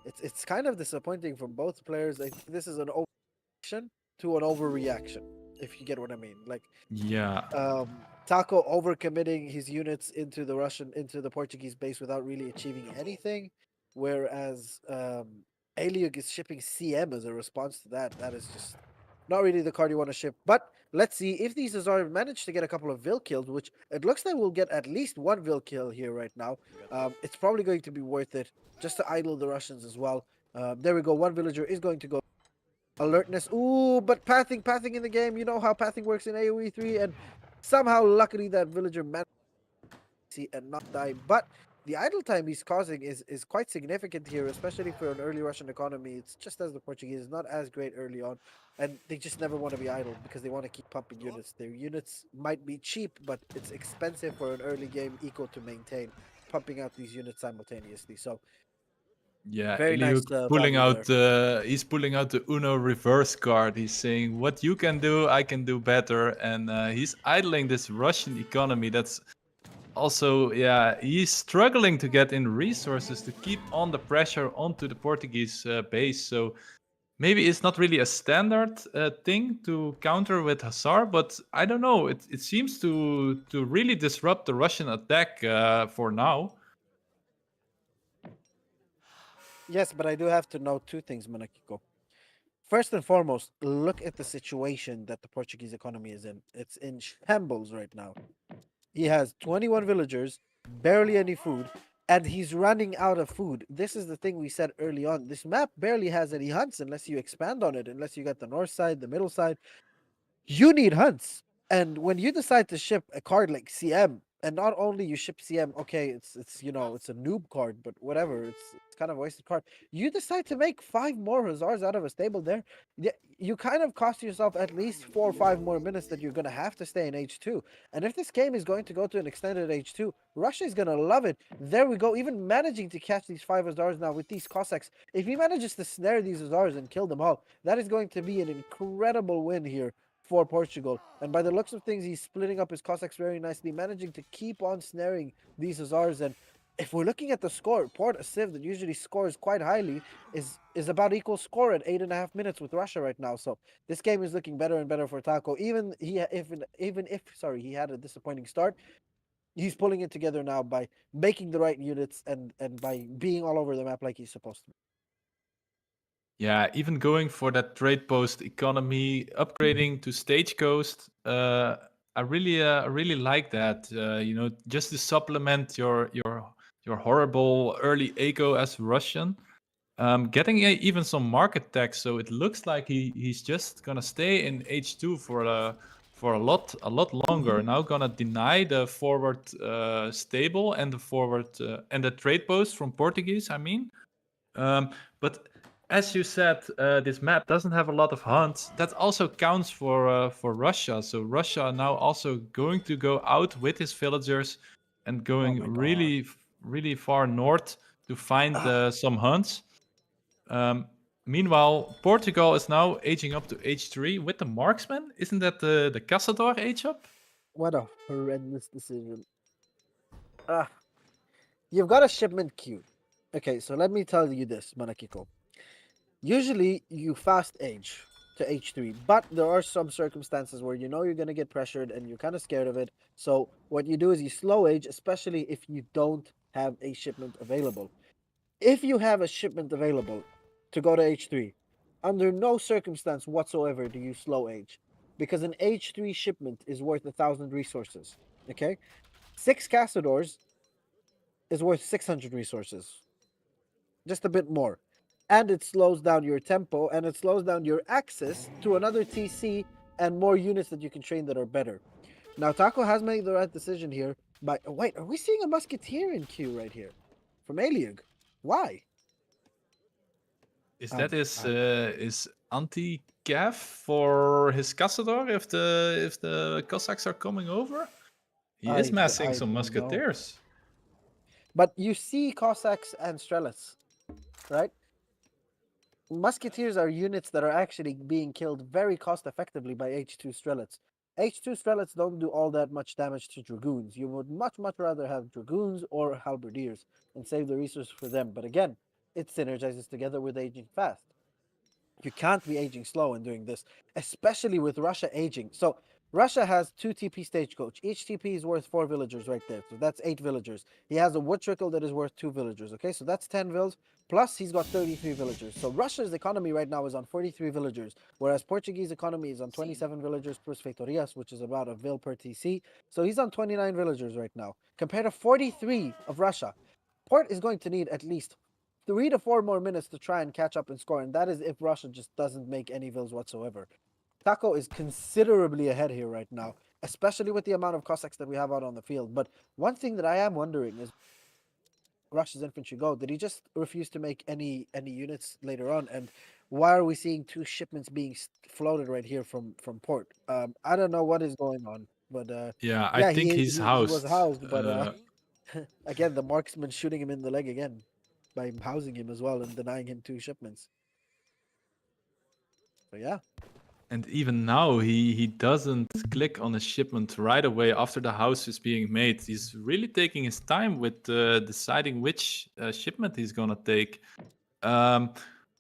it's kind of disappointing from both players. I think this is an overreaction to an overreaction, if you get what I mean. Like yeah, Taco overcommitting his units into the Portuguese base without really achieving anything, whereas Aileyugg is shipping CM as a response to that. That is just not really the card you want to ship. But let's see if these Azar manage to get a couple of Vil kills, which it looks like we'll get at least one Vil kill here right now. It's probably going to be worth it just to idle the Russians as well. There we go. One villager is going to go. Alertness. Ooh, but pathing in the game. You know how pathing works in AoE 3, and somehow, luckily, that villager managed to see and not die. But the idle time he's causing is quite significant here, especially for an early Russian economy. It's just as the Portuguese, not as great early on, and they just never want to be idle because they want to keep pumping units. Their units might be cheap, but it's expensive for an early game eco to maintain, pumping out these units simultaneously. So yeah. very nice Aileyugg value there. he's pulling out the Uno reverse card. He's saying, "What you can do, I can do better," and he's idling this Russian economy. That's also, yeah, he's struggling to get in resources to keep on the pressure onto the Portuguese base. So maybe it's not really a standard thing to counter with Hussar, but I don't know. It seems to really disrupt the Russian attack for now. Yes, but I do have to note two things, Manakiko. First and foremost, look at the situation that the Portuguese economy is in. It's in shambles right now. He has 21 villagers, barely any food, and he's running out of food. This is the thing we said early on. This map barely has any hunts unless you expand on it, unless you got the north side, the middle side. You need hunts. And when you decide to ship a card like CM, and not only you ship CM, okay, it's a noob card, but whatever, it's kind of a wasted card. You decide to make 5 more Hussars out of a stable there. You kind of cost yourself at least 4 or 5 more minutes that you're gonna have to stay in H2. And if this game is going to go to an extended H2, Russia is gonna love it. There we go, even managing to catch these 5 Hussars now with these Cossacks. If he manages to snare these Hussars and kill them all, that is going to be an incredible win here for Portugal. And by the looks of things, he's splitting up his Cossacks very nicely, managing to keep on snaring these Hussars. And if we're looking at the score, Port, a civ that usually scores quite highly, is about equal score at 8.5 minutes with Russia right now. So this game is looking better and better for Taco. Even if he had a disappointing start, he's pulling it together now by making the right units and by being all over the map like he's supposed to be. Yeah, even going for that trade post economy, upgrading to stage coast. I really like that. Just to supplement your horrible early eco as Russian. Getting even some market tax, so it looks like he's just gonna stay in H2 for a lot longer. Now gonna deny the forward stable and the forward and the trade post from Portuguese. I mean, but as you said, this map doesn't have a lot of hunts. That also counts for Russia. So Russia now also going to go out with his villagers and Oh going my god. really far north to find some hunts. Meanwhile, Portugal is now aging up to H3 with the marksman. Isn't that the Caçador age up? What a horrendous decision. Ah, you've got a shipment queue. Okay, so let me tell you this, Manakiko. Usually you fast age. to h3. But there are some circumstances where you know you're going to get pressured and you're kind of scared of it. So what you do is you slow age, especially if you don't have a shipment available. If you have a shipment available to go to h3, under no circumstance whatsoever do you slow age, because an h3 shipment is worth 1,000 resources. Okay, 6 Cassadors is worth 600 resources, just a bit more. And it slows down your tempo and it slows down your access to another TC and more units that you can train that are better. Now, Taco has made the right decision here. But wait, are we seeing a musketeer in queue right here from Aileyugg? Why? Is Um, that his um, anti-cav for his Cazador if the Cossacks are coming over? He is massing I some don't know. musketeers. But you see Cossacks and Strelets, right? Musketeers are units that are actually being killed very cost effectively by H2 Strelets. H2 Strelets don't do all that much damage to Dragoons. You would much rather have Dragoons or Halberdiers and save the resource for them. But again, it synergizes together with aging fast. You can't be aging slow in doing this, especially with Russia aging. So Russia has 2 TP stagecoach. Each TP is worth 4 villagers right there. So that's 8 villagers. He has a wood trickle that is worth 2 villagers. Okay, so that's 10 vills. Plus, he's got 33 villagers. So Russia's economy right now is on 43 villagers, whereas Portuguese economy is on 27 villagers plus Feitorias, which is about a vill per TC. So he's on 29 villagers right now, compared to 43 of Russia. Port is going to need at least 3 to 4 more minutes to try and catch up and score, and that is if Russia just doesn't make any vills whatsoever. Taco is considerably ahead here right now, especially with the amount of Cossacks that we have out on the field. But one thing that I am wondering is Russia's infantry go? Did he just refuse to make any units later on? And why are we seeing 2 shipments being floated right here from port? I don't know what is going on, but Yeah, I yeah, think he's he was housed. housed, but again, the marksman shooting him in the leg again by housing him as well and denying him 2 shipments. So yeah, And even now, he doesn't click on a shipment right away after the house is being made. He's really taking his time with deciding which shipment he's gonna take. Um,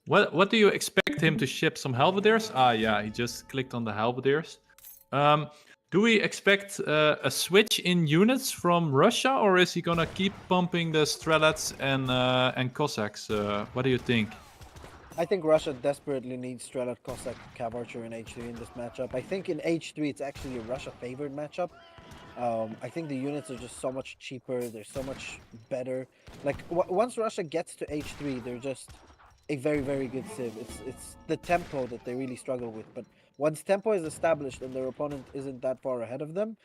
what do you expect him to ship? Some halberdiers? Ah, yeah, he just clicked on the halberdiers. Um, do we expect a switch in units from Russia, or is he gonna keep pumping the Strelets and Cossacks? What do you think? I think Russia desperately needs Strelat Cossack Cav Archer in H3 in this matchup. I think in H3 it's actually a Russia favored matchup. I think the units are just so much cheaper. They're so much better. Like once Russia gets to H3, they're just a very good civ. It's the tempo that they really struggle with. But once tempo is established and their opponent isn't that far ahead of them,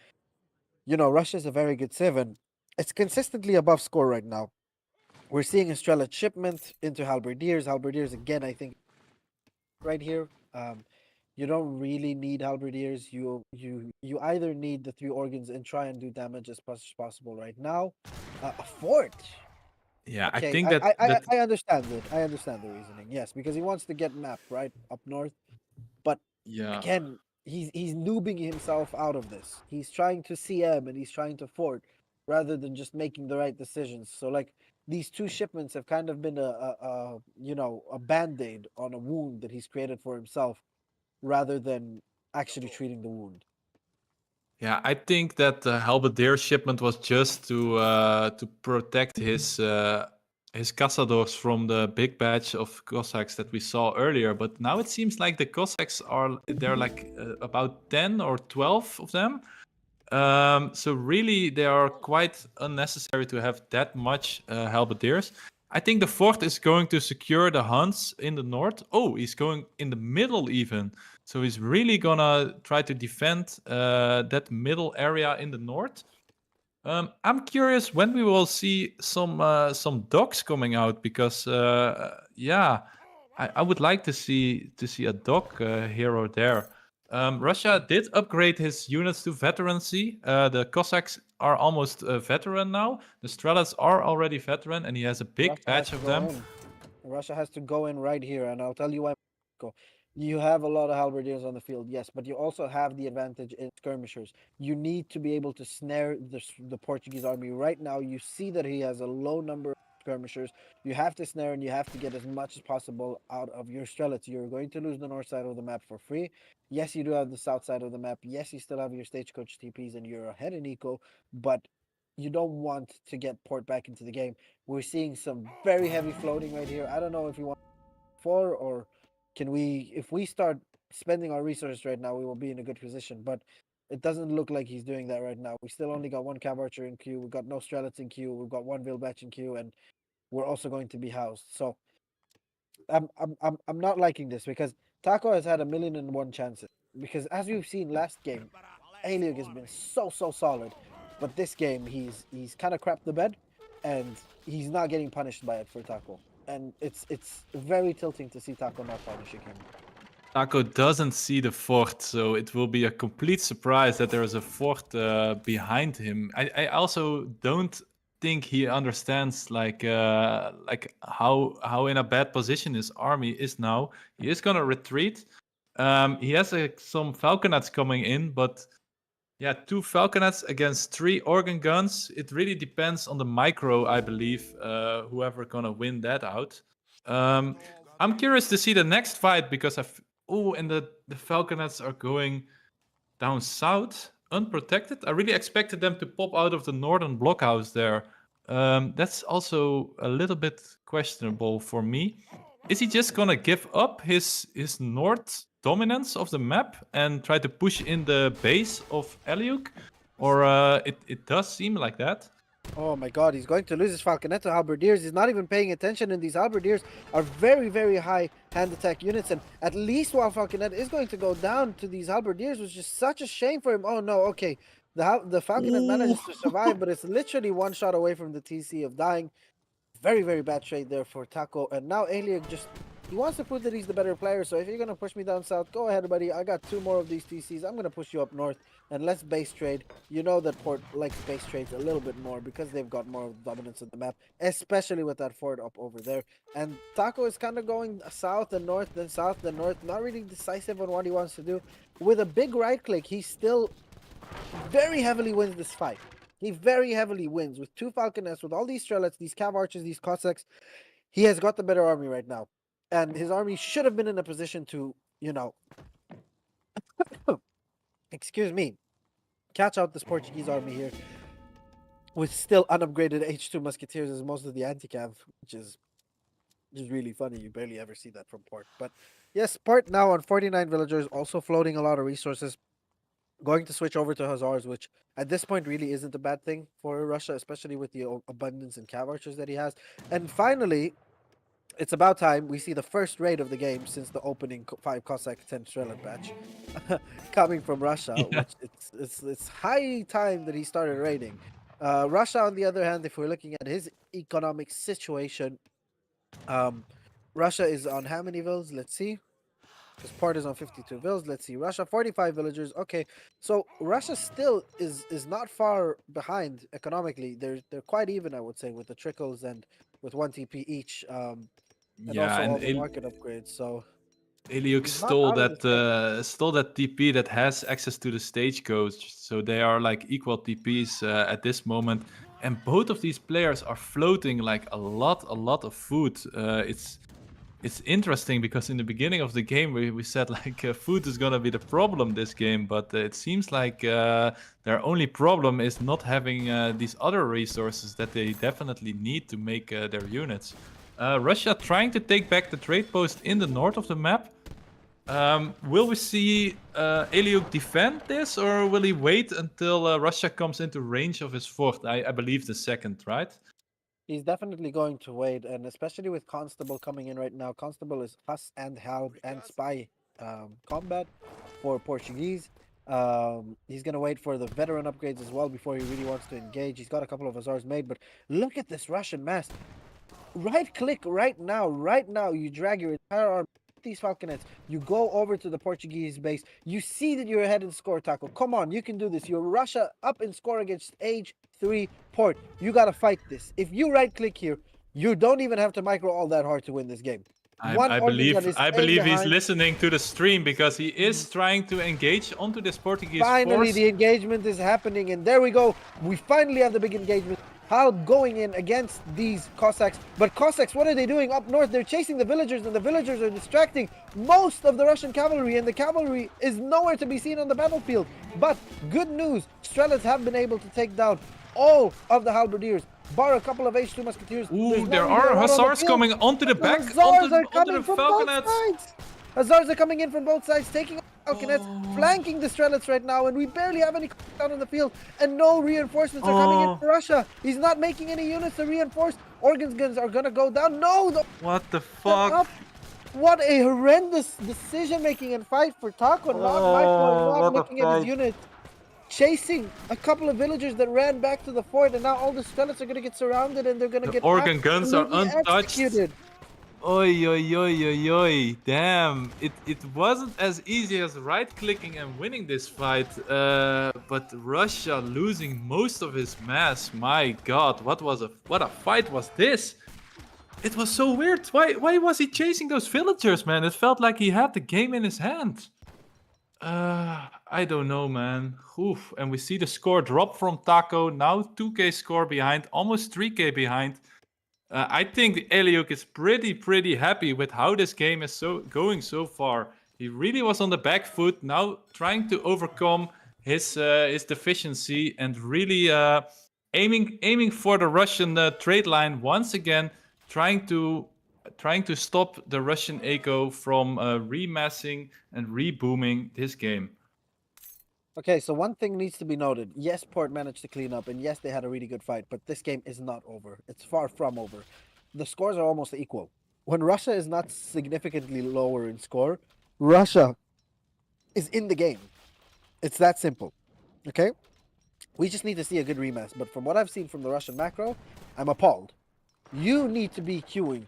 you know Russia's a very good civ and it's consistently above score right now. We're seeing a Strelet shipment into Halberdiers. Halberdiers again, I think right here. You don't really need halberdiers. You either need the 3 organs and try and do damage as much as possible right now. A fort. Yeah, I Okay, think that I understand it. I understand the reasoning. Yes, because he wants to get map right up north. But yeah. again, he's noobing himself out of this. He's trying to CM and he's trying to fort rather than just making the right decisions. So like these 2 shipments have kind of been a you know a band-aid on a wound that he's created for himself rather than actually treating the wound. Yeah, I think that the halberdier shipment was just to protect his cazadors from the big batch of Cossacks that we saw earlier. But now it seems like the Cossacks are they're like about 10 or 12 of them. So really, they are quite unnecessary to have that much halberdiers. I think the fort is going to secure the Huns in the north. Oh, he's going in the middle even. So he's really gonna try to defend that middle area in the north. I'm curious when we will see some dogs coming out because yeah, I would like to see a dog here or there. Russia did upgrade his units to veterancy. The Cossacks are almost a veteran now. The Strelets are already veteran, and he has a big Russia has batch to of go them. in. Russia has to go in right here, and I'll tell you why. You have a lot of halberdiers on the field, yes, but you also have the advantage in skirmishers. You need to be able to snare the Portuguese army right now. You see that he has a low number of skirmishers. You have to snare and you have to get as much as possible out of your strelets. You're going to lose the north side of the map for free. Yes, you do have the south side of the map. Yes, you still have your stagecoach TPs and you're ahead in eco, but you don't want to get port back into the game. We're seeing some very heavy floating right here. I don't know if you want 4 or can we, if we start spending our resources right now, we will be in a good position. But it doesn't look like he's doing that right now. We still only got 1 Cav Archer in queue. We've got no Strelets in queue. We've got 1 Vilbatch in queue, and we're also going to be housed. So I'm not liking this because Taco has had 1,000,001 chances. Because as we've seen last game, Aileyugg has been so solid, but this game he's kind of crapped the bed, and he's not getting punished by it for Taco. And it's very tilting to see Taco not punishing him. Taco doesn't see the fort, so it will be a complete surprise that there is a fort behind him. I also don't think he understands like how in a bad position his army is now. He is gonna retreat. He has some falconets coming in, but yeah, 2 falconets against 3 organ guns. It really depends on the micro, I believe, whoever gonna win that out. I'm curious to see the next fight because and the falconets are going down south, unprotected. I really expected them to pop out of the northern blockhouse there. That's also a little bit questionable for me. Is he just gonna give up his north dominance of the map and try to push in the base of Aileyugg? Or it does seem like that. Oh my god, he's going to lose his Falconet to Halberdiers. He's not even paying attention, and these Halberdiers are very high hand attack units. And at least while Falconet is going to go down to these Halberdiers, which is such a shame for him. Oh no, okay. The Falconet manages to survive, but it's literally 1 shot away from the TC of dying. Very bad trade there for Taco. And now Aileyugg he wants to prove that he's the better player. So if you're going to push me down south, go ahead, buddy. I got 2 more of these TCs. I'm going to push you up north. And let's base trade. You know that Port likes base trades a little bit more because they've got more dominance of the map, especially with that fort up over there. And Taco is kind of going south and north, then south, then north. Not really decisive on what he wants to do. With a big right click, he still very heavily wins this fight. He very heavily wins with 2 Falconets, with all these Strelets, these Cav Archers, these Cossacks. He has got the better army right now. And his army should have been in a position to, you know, excuse me, catch out this Portuguese army here with still unupgraded H2 Musketeers as most of the anti-cav, which is really funny. You barely ever see that from Port. But yes, Port now on 49 villagers, also floating a lot of resources. Going to switch over to Hussars, which at this point really isn't a bad thing for Russia, especially with the abundance in Cav Archers that he has. And finally, it's about time we see the first raid of the game since the opening 5 Cossack 10 Strelet batch coming from Russia, Yeah. which it's high time that he started raiding. Russia, on the other hand, if we're looking at his economic situation, Russia is on how many villas? Let's see. Because Port is on 52 villas. Let's see. Russia, 45 villagers. Okay, so Russia still is not far behind economically. They're quite even, I would say, with the trickles and with 1 TP each. And also all the market upgrades. So Aileyugg stole that TP that has access to the stagecoach, so they are like equal TPs at this moment. And both of these players are floating like a lot of food. It's interesting because in the beginning of the game we said like food is gonna be the problem this game, but it seems like their only problem is not having these other resources that they definitely need to make their units. Russia trying to take back the trade post in the north of the map. Will we see Aileyugg defend this, or will he wait until Russia comes into range of his fort? I believe the second, right? he's definitely going to wait, and especially with Constable coming in right now. Constable is Huss and Hound and Spy combat for Portuguese. He's going to wait for the veteran upgrades as well before he really wants to engage. He's got a couple of Hussars made, but look at this Russian mass. Right click right now, you drag your entire army, these Falconets, you go over to the Portuguese base, you see that you're ahead in score, Taco. Come on, you can do this. You're Russia up in score against age 3 Port. You gotta fight this. If you right click here, you don't even have to micro all that hard to win this game. I believe he's listening to the stream because he is trying to engage onto this Portuguese Finally, force. the engagement is happening, and there we go. We finally have the big engagement. Hal going in against these Cossacks. But Cossacks, what are they doing up north? They're chasing the villagers, and the villagers are distracting most of the Russian cavalry, and the cavalry is nowhere to be seen on the battlefield. But good news, Strelets have been able to take down all of the halberdiers, bar a couple of H2 musketeers. Ooh, there are hussars coming onto the back, Hussars are onto coming the from both falconets. sides. Hussars are coming in from both sides, taking out falconets, flanking the Strelets right now, and we barely have any down on the field, and no reinforcements are coming in for Russia. He's not making any units to reinforce. Organs guns are gonna go down. No, What the fuck? What a horrendous decision-making and fight for Taco. Not Michael, not looking at his unit. Chasing a couple of villagers that ran back to the fort, and now all the Strelets are going to get surrounded, and they're going to get organ guns are untouched. Executed. Oi, oi, oi, oi, oi. Damn. It wasn't as easy as right-clicking and winning this fight, but Russia losing most of his mass. My god, what a fight was this? It was so weird. Why was he chasing those villagers, man? It felt like he had the game in his hand. I don't know, man. Oof. And we see the score drop from Taco. Now 2k score behind, almost 3k behind. I think Aileyugg is pretty happy with how this game is going so far. He really was on the back foot, now trying to overcome his deficiency and really aiming for the Russian trade line once again, trying to stop the Russian echo from remassing and rebooming this game. Okay, so one thing needs to be noted. Yes, Port managed to clean up, and yes, they had a really good fight, but this game is not over. It's far from over. The scores are almost equal. When Russia is not significantly lower in score, Russia is in the game. It's that simple. Okay? We just need to see a good remass, but from what I've seen from the Russian macro, I'm appalled. You need to be queuing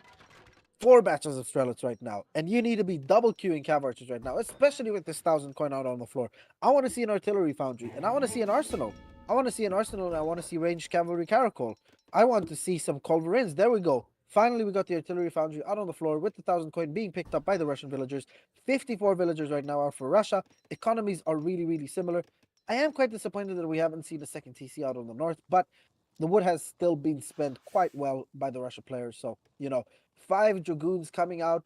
4 batches of Strelets right now, and you need to be double queuing cav archers right now, especially with this 1,000 coin out on the floor. I want to see an artillery foundry, and I want to see an arsenal. I want to see an arsenal, and I want to see ranged cavalry caracol. I want to see some culverins. There we go. Finally, we got the artillery foundry out on the floor with the 1,000 coin being picked up by the Russian villagers. 54 villagers right now are for Russia. Economies are really similar. I am quite disappointed that we haven't seen a second TC out on the north, but the wood has still been spent quite well by the Russia players. So, 5 Dragoons coming out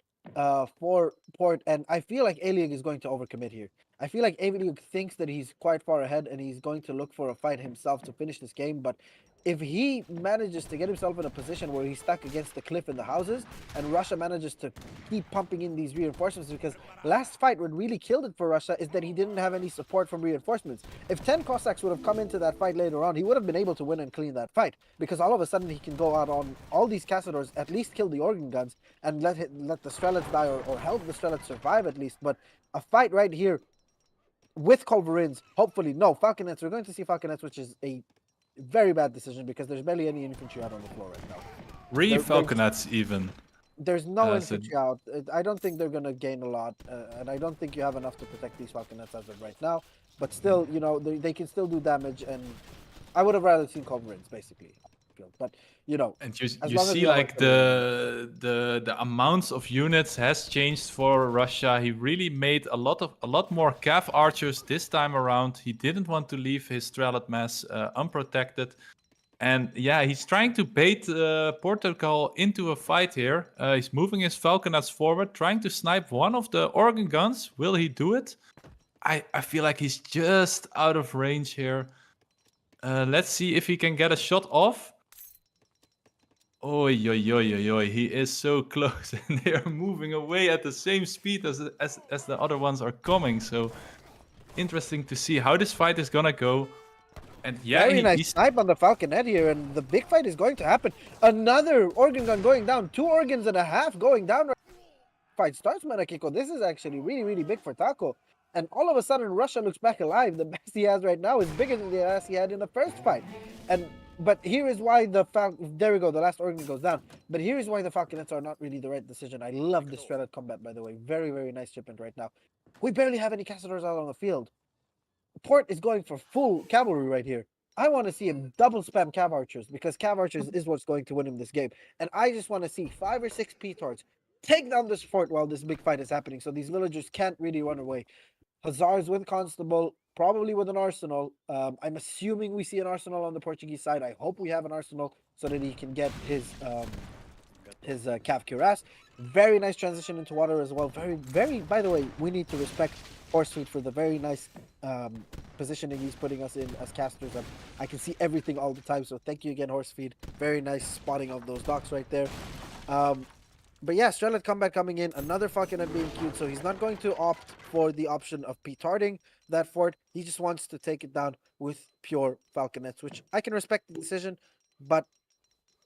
for Port, and I feel like Aileyugg is going to overcommit here. I feel like Aileyugg thinks that he's quite far ahead, and he's going to look for a fight himself to finish this game, but if he manages to get himself in a position where he's stuck against the cliff in the houses, and Russia manages to keep pumping in these reinforcements, because last fight what really killed it for Russia is that he didn't have any support from reinforcements. If 10 Cossacks would have come into that fight later on, he would have been able to win and clean that fight, because all of a sudden he can go out on all these Castadors, at least kill the organ guns, and let the Strelets die, or help the Strelets survive at least. But a fight right here with culverins, hopefully, no, falconets, we're going to see falconets, which is a very bad decision because there's barely any infantry out on the floor right now. Falconets even. There's no infantry out. I don't think they're going to gain a lot, and I don't think you have enough to protect these falconets as of right now. But still, they can still do damage, and I would have rather seen culverins, basically. But and you see like the amounts of units has changed for Russia. He really made a lot more cav archers this time around. He didn't want to leave his Strelet mass unprotected, and yeah, he's trying to bait Portugal into a fight here. He's moving his falconets forward, trying to snipe one of the organ guns. Will he do it? I feel like he's just out of range here. Let's see if he can get a shot off. Oi, oi, oi, oi, oi, he is so close, and they are moving away at the same speed as the other ones are coming. So interesting to see how this fight is gonna go. And yeah, very nice snipe on the falconet here, and the big fight is going to happen. Another organ gun going down, 2 organs and a half going down. Fight starts, Manakiko. This is actually really big for Taco. And all of a sudden, Russia looks back alive. The mass he has right now is bigger than the mass he had in the first fight. But here is why there we go, the last organ goes down. But here is why the falconets are not really the right decision. I love this Strelet combat, by the way. Very nice shipment right now. We barely have any Castadors out on the field. Port is going for full cavalry right here. I want to see him double spam cav archers, because cav archers is what's going to win him this game. And I just want to see 5 or 6 P-Torts take down this fort while this big fight is happening, so these villagers can't really run away. Hussars with Constable, probably with an Arsenal. I'm assuming we see an Arsenal on the Portuguese side. I hope we have an Arsenal so that he can get his Cav Cuirass. Very nice transition into water as well. Very. By the way, we need to respect Horsefeed for the very nice positioning he's putting us in as casters. And I can see everything all the time. So thank you again, Horsefeed. Very nice spotting of those docks right there. But yeah, Strellet Combat coming in, another Falconet being queued, so he's not going to opt for the option of petarding that fort. He just wants to take it down with pure Falconets, which I can respect the decision, but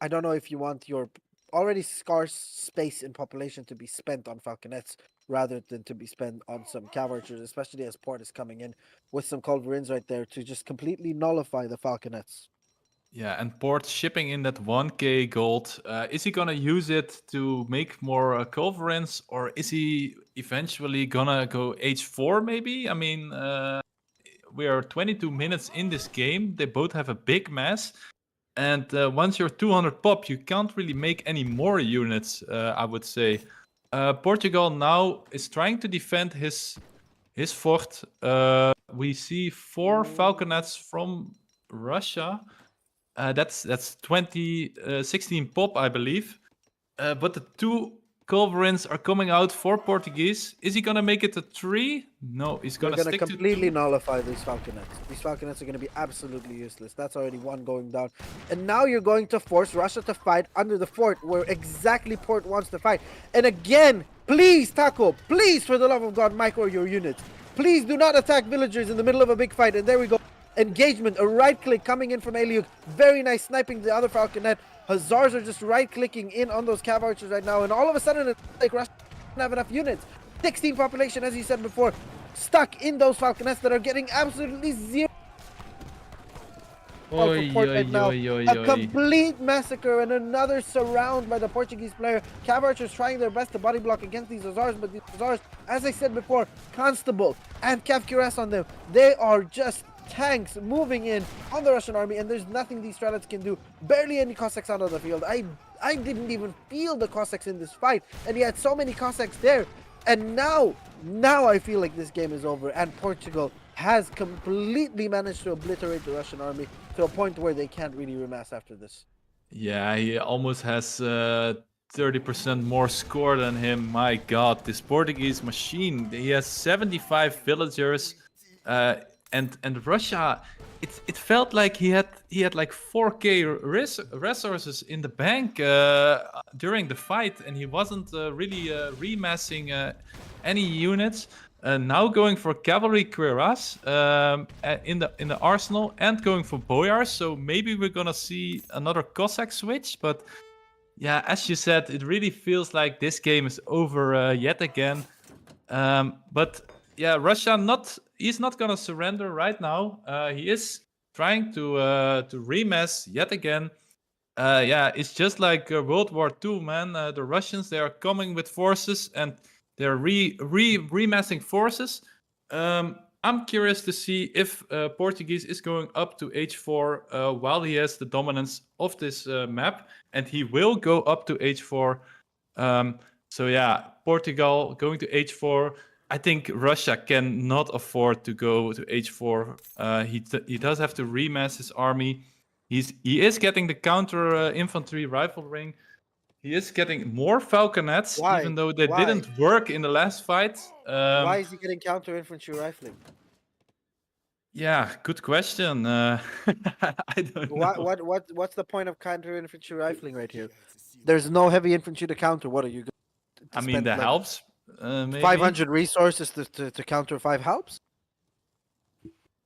I don't know if you want your already scarce space in population to be spent on Falconets rather than to be spent on some Cav Archers, especially as Port is coming in with some Culverins right there to just completely nullify the Falconets. Yeah, and Port shipping in that 1k gold. Is he gonna use it to make more culverins, or is he eventually gonna go H4 maybe? I mean, we are 22 minutes in this game. They both have a big mass. And once you're 200 pop, you can't really make any more units, I would say. Portugal now is trying to defend his fort. We see 4 Falconets from Russia. That's 16 pop, I believe. But the 2 Culverins are coming out for Portuguese. Is he gonna make it a 3? No, he's They're gonna going to stick to completely 2. nullify these Falconets. These Falconets are going to be absolutely useless. That's already one going down. And now you're going to force Russia to fight under the fort where exactly Port wants to fight. And again, please, Taco, please, for the love of God, micro your units. Please do not attack villagers in the middle of a big fight. And there we go. Engagement, a right click coming in from Aileyugg. Very nice sniping the other Falconet. Hussars are just right clicking in on those Cav Archers right now. And all of a sudden, it's like Russia doesn't have enough units. 16 population, as you said before, stuck in those Falconets that are getting absolutely zero. Oi, For Port oi, right now. oi, oi, A oi. complete massacre and another surround by the Portuguese player. Cav Archers trying their best to body block against these Hussars, but these Hussars, as I said before, Constable and Cav Cuirass on them. They are just tanks moving in on the Russian army, and there's nothing these Strelets can do. Barely any Cossacks out on the field. I didn't even feel the Cossacks in this fight, and he had so many Cossacks there. And now I feel like this game is over, and Portugal has completely managed to obliterate the Russian army to a point where they can't really remass after this. Yeah, he almost has 30% more score than him. My God, this Portuguese machine. He has 75 villagers, and Russia. It felt like he had like 4k resources in the bank during the fight, and he wasn't really remassing any units. Now going for cavalry cuirass in the arsenal, and going for boyars. So maybe we're gonna see another Cossack switch. But yeah, as you said, it really feels like this game is over yet again. But yeah, Russia he's not gonna surrender right now. He is trying to remass yet again. Yeah, it's just like World War II, man. The Russians, they are coming with forces, and they're remassing forces. I'm curious to see if Portuguese is going up to H4 while he has the dominance of this map, and he will go up to H4. So yeah, Portugal going to H4. I think Russia cannot afford to go to H4. He does have to remass his army. He is getting the counter infantry rifle ring. He is getting more falconets, Why? even though they Why? didn't work in the last fight. Why is he getting counter infantry rifling? Yeah, good question. I don't know. What's the point of counter infantry rifling right here? There's no heavy infantry to counter. What are you going to I mean, spend that like helps. Maybe 500 resources to counter 5 helps?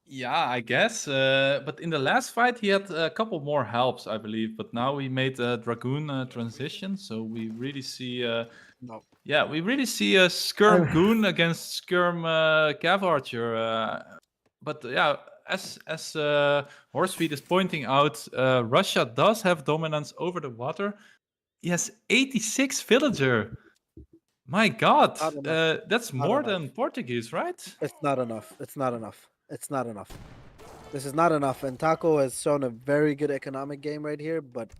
Yeah, I guess. But in the last fight, he had a couple more helps, I believe. But now he made a Dragoon transition, so we really see. No. Yeah, we really see a Skirm Goon against Skirm Cav Archer. But yeah, as Horsefeed is pointing out, Russia does have dominance over the water. He has 86 villager. My God, Not enough. that's Not more enough. than Portuguese, right? It's not enough. It's not enough. It's not enough. This is not enough. And Taco has shown a very good economic game right here, but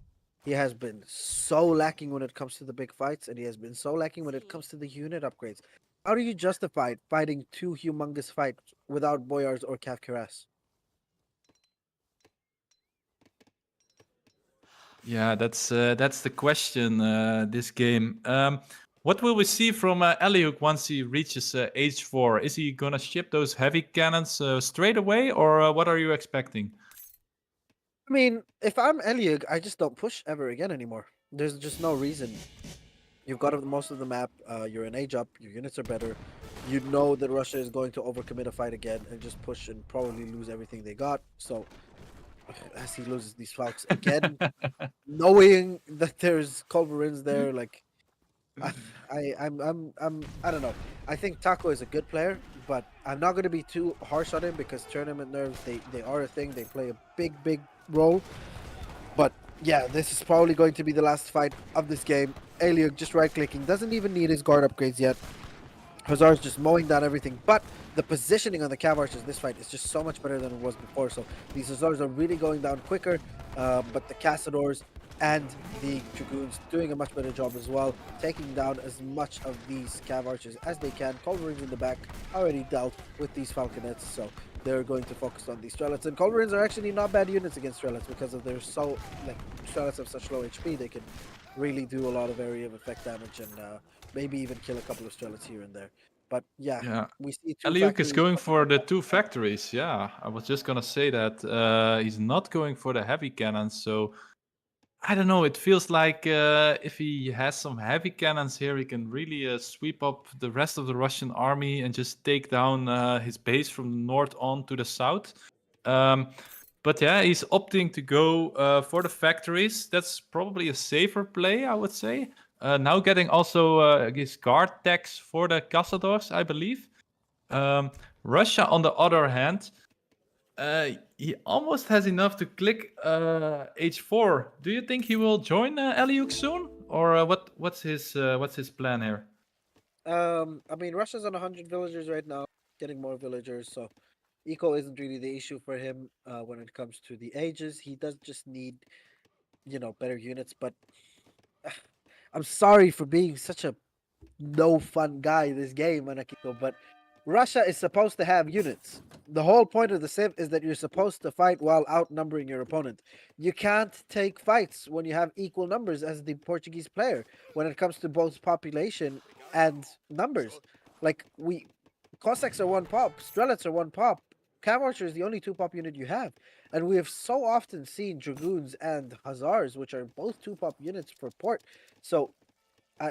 he has been so lacking when it comes to the big fights, and he has been so lacking when it comes to the unit upgrades. How do you justify fighting 2 humongous fights without Boyars or Kafkaras? Yeah, that's the question. This game. What will we see from Aileyugg once he reaches age 4? Is he gonna ship those heavy cannons straight away, or what are you expecting? I mean, if I'm Aileyugg, I just don't push ever again anymore. There's just no reason. You've got most of the map. You're in age up. Your units are better. You know that Russia is going to overcommit a fight again and just push and probably lose everything they got. So as he loses these Falcons again, knowing that there's culverins there, like I don't know. I think Taco is a good player, but I'm not going to be too harsh on him because tournament nerves they are a thing. They play a big role. But yeah, this is probably going to be the last fight of this game. Aileyugg just right clicking, doesn't even need his guard upgrades yet. Hazard's just mowing down everything, but the positioning on the Cav Archers this fight is just so much better than it was before. So these Hazards are really going down quicker, but the Cassadors and the Dragoons doing a much better job as well, taking down as much of these Cav Archers as they can. Culverins in the back already dealt with these Falconets, so they're going to focus on these Strelets. And Culverins are actually not bad units against Strelets because of their Strelets have such low HP, they can really do a lot of area of effect damage and maybe even kill a couple of Strelets here and there. But yeah, Yeah, we see 2 Aileyugg is factories. going for the 2 factories. Yeah, I was just gonna say that he's not going for the heavy cannons. So I don't know. It feels like if he has some heavy cannons here, he can really sweep up the rest of the Russian army and just take down his base from the north on to the south. Um, but yeah, he's opting to go for the factories. That's probably a safer play, I would say. Now getting also his guard tax for the Cazadors, I believe. Russia, on the other hand, he almost has enough to click H4. Do you think he will join Aileyugg soon, or what's his plan here? I mean, Russia's on 100 villagers right now, getting more villagers, so eco isn't really the issue for him when it comes to the ages. He does just need, better units, but I'm sorry for being such a no fun guy this game, Anakiko, but Russia is supposed to have units. The whole point of the Civ is that you're supposed to fight while outnumbering your opponent. You can't take fights when you have equal numbers as the Portuguese player when it comes to both population and numbers. Like Cossacks are 1 pop, Strelets are 1 pop. Cav Archer is the only 2 pop unit you have. And we have so often seen Dragoons and Hazars, which are both 2 pop units for port. So I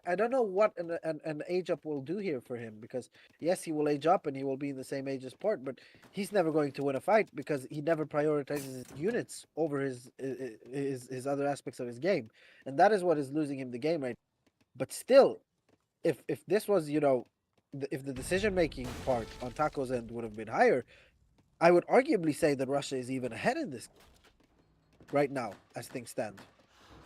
I don't know what an age up will do here for him because yes, he will age up and he will be in the same age as Port, but he's never going to win a fight because he never prioritizes his units over his other aspects of his game, and that is what is losing him the game right. But still, if this was if the decision making part on Taco's end would have been higher, I would arguably say that Russia is even ahead in this right now as things stand.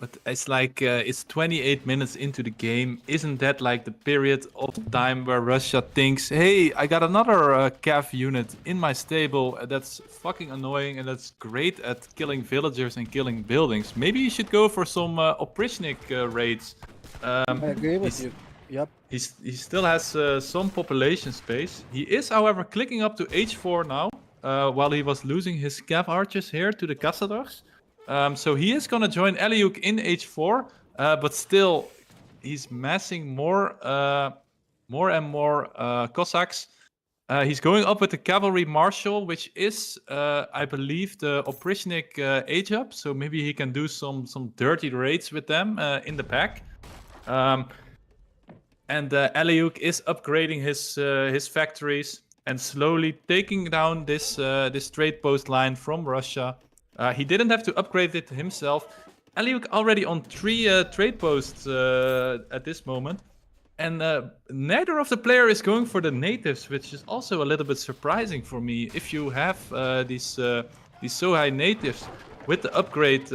But it's like it's 28 minutes into the game. Isn't that like the period of time where Russia thinks, "Hey, I got another Cav unit in my stable that's fucking annoying and that's great at killing villagers and killing buildings. Maybe you should go for some Oprishnik raids." I agree with he's- you. Yep. he still has some population space. He is, however, clicking up to H4 now, while he was losing his Cav archers here to the Cazadors. So he is gonna join Aileyugg in H4, but still, he's massing more and more Cossacks. He's going up with the cavalry marshal, which is, I believe, the Oprishnik age up. So maybe he can do some dirty raids with them in the back. And Aileyugg is upgrading his factories and slowly taking down this trade post line from Russia. He didn't have to upgrade it himself. Aileyugg already on 3 trade posts at this moment. And neither of the player is going for the natives, which is also a little bit surprising for me. If you have these so high natives with the upgrade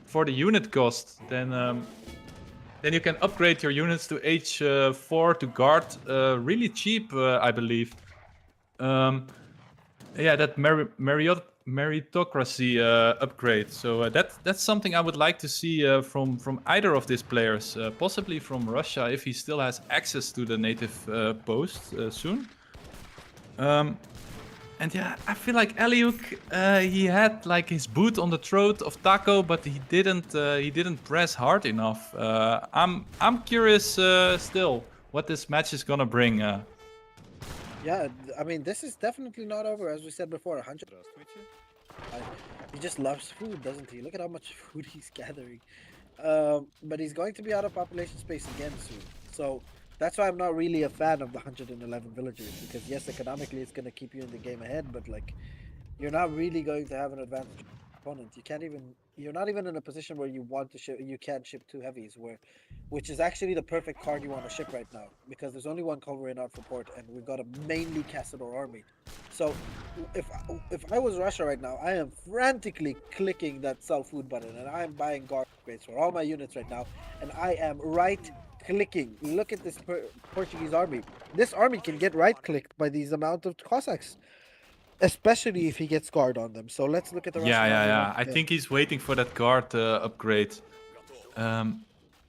for the unit cost, then you can upgrade your units to H4 to guard really cheap, I believe. Yeah, that meritocracy upgrade. So that's something I would like to see from either of these players, possibly from Russia if he still has access to the native post soon. And yeah, I feel like Aileyugg, he had like his boot on the throat of Taco, but he didn't press hard enough. I'm curious still what this match is gonna bring. Yeah, I mean, this is definitely not over, as we said before. 100. He just loves food, doesn't he? Look at how much food he's gathering. But he's going to be out of population space again soon. So that's why I'm not really a fan of the 111 villagers, because yes, economically it's going to keep you in the game ahead, but like you're not really going to have an advantage opponent. You're not even in a position where you want to ship, you can ship two heavies, which is actually the perfect card you want to ship right now, because there's only one covering out for port and we've got a mainly Castador army. So if I was Russia right now, I am frantically clicking that sell food button and I am buying guard space for all my units right now, and I am right clicking. Look at this Portuguese army. This army can get right clicked by these amount of Cossacks, especially if he gets guard on them. So let's look at the Russian army. Yeah. I think he's waiting for that guard upgrade.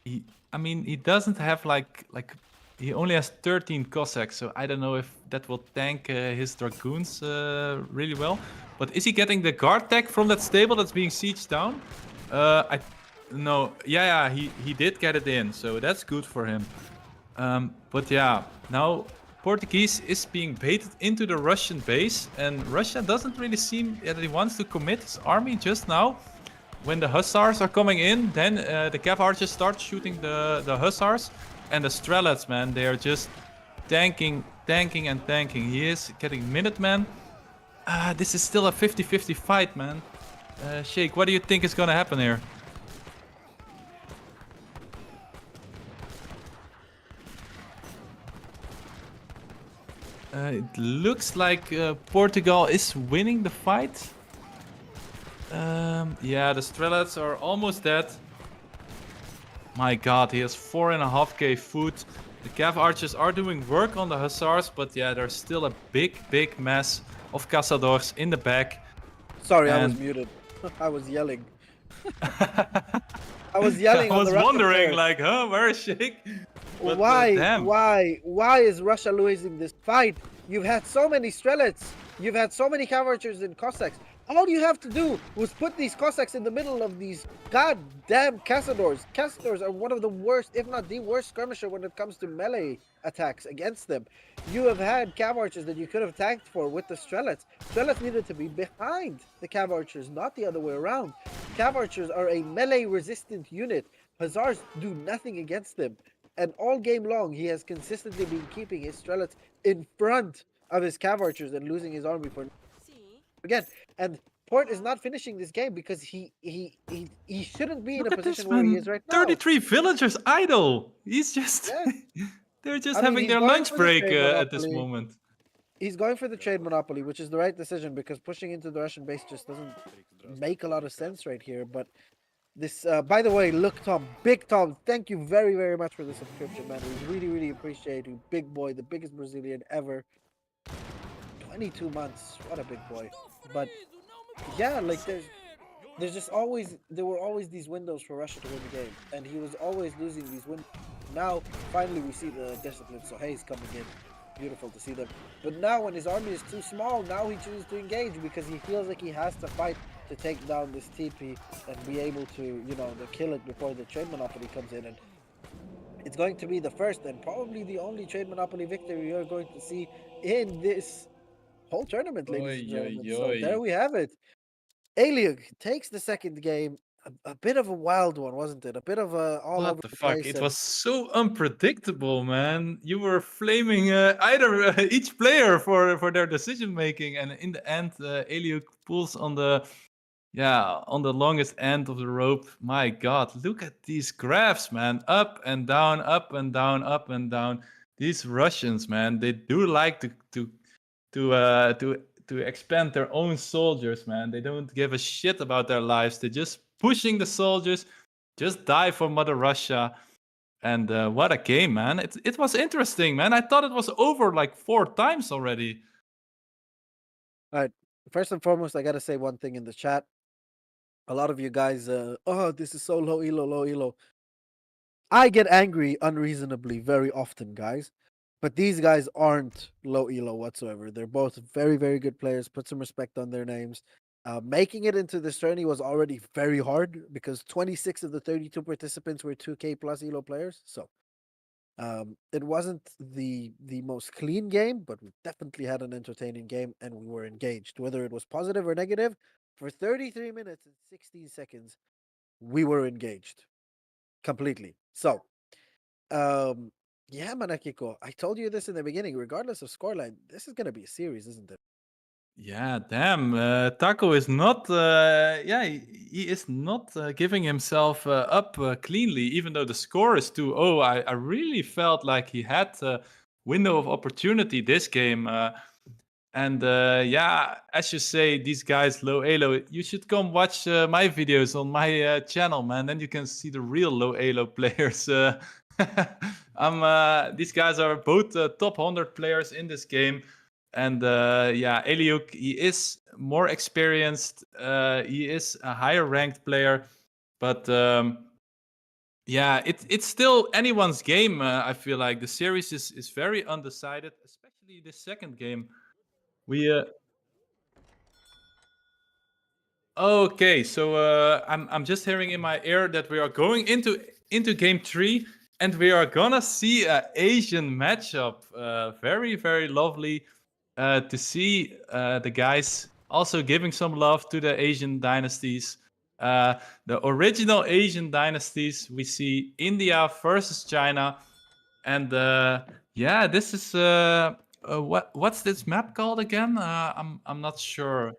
He doesn't have like he only has 13 Cossacks, so I don't know if that will tank his dragoons really well. But is he getting the guard tech from that stable that's being sieged down? He did get it in, so that's good for him. But yeah, now Portuguese is being baited into the Russian base, and Russia doesn't really seem that he wants to commit his army just now. When the hussars are coming in, then the cav archers start shooting the hussars, and the strelets, man, they are just tanking. He is getting Minutemen. This is still a 50-50 fight, man. Shake, what do you think is gonna happen here? It looks like Portugal is winning the fight. Yeah, the strelets are almost dead. My god, he has 4.5k food. The cav archers are doing work on the hussars, but yeah, there's still a big mess of cazadors in the back. Sorry, I was muted. I was yelling. I was yelling. I was on the wondering, like, where is Shake? But, why is Russia losing this fight? You've had so many strelets. You've had so many cav archers and Cossacks. All you have to do was put these Cossacks in the middle of these goddamn Cazadors. Cazadors are one of the worst, if not the worst skirmisher when it comes to melee attacks against them. You have had cav archers that you could have tanked for with the strelets. Strelets needed to be behind the cav archers, not the other way around. Cav archers are a melee resistant unit. Hussars do nothing against them. And all game long, he has consistently been keeping his strelets in front of his cav archers and losing his army for again. And Port is not finishing this game because he shouldn't be in a position where he is right now. 33 villagers idle. He's just they're just having their lunch break at this moment. He's going for the trade monopoly, which is the right decision because pushing into the Russian base just doesn't make a lot of sense right here. But this, by the way, look, Tom, big Tom, thank you very much for the subscription, man. We really appreciate you, big boy, the biggest Brazilian ever. 22 months, what a big boy. But yeah, like there's just always, there were always these windows for Russia to win the game, and he was always losing these windows. Now finally we see the discipline. So Hayes coming in, beautiful to see them. But now when his army is too small, now he chooses to engage because he feels like he has to fight to take down this TP and be able to, you know, to kill it before the trade monopoly comes in. And it's going to be the first and probably the only trade monopoly victory you're going to see in this whole tournament, ladies and gentlemen. So there we have it. Aileyugg takes the second game. A bit of a wild one, wasn't it? A bit of a all over the fuck? place. It was so unpredictable, man. You were flaming either each player for their decision making, and in the end, Aileyugg pulls on the longest end of the rope. My God, look at these graphs, man. Up and down, up and down, up and down. These Russians, man, they do like to expand their own soldiers, man. They don't give a shit about their lives. They're just pushing the soldiers, just die for Mother Russia. And what a game, man. It was interesting, man. I thought it was over like 4 times already. All right. First and foremost, I gotta say one thing in the chat. A lot of you guys, oh, this is so low elo, low elo. I get angry unreasonably very often, guys. But these guys aren't low elo whatsoever. They're both very, very good players. Put some respect on their names. Making it into this tourney was already very hard because 26 of the 32 participants were 2K plus elo players. So it wasn't the most clean game, but we definitely had an entertaining game and we were engaged. Whether it was positive or negative, for 33 minutes and 16 seconds, we were engaged completely. So, yeah, Manakiko, I told you this in the beginning. Regardless of scoreline, this is gonna be a series, isn't it? Yeah, damn. Taco is not. Yeah, he is not giving himself up cleanly, even though the score is 2-0. I really felt like he had a window of opportunity this game. And yeah, as you say, these guys low elo. You should come watch my videos on my channel, man. Then you can see the real low elo players. These guys are both top 100 players in this game. And yeah, Aileyugg, he is more experienced. He is a higher ranked player, but yeah, it's still anyone's game. I feel like the series is very undecided, especially the second game. We Okay, so I'm just hearing in my ear that we are going into game 3, and we are gonna see an Asian matchup. Very very lovely to see the guys also giving some love to the Asian dynasties. The original Asian dynasties. We see India versus China, and yeah, this is what's this map called again? I'm not sure.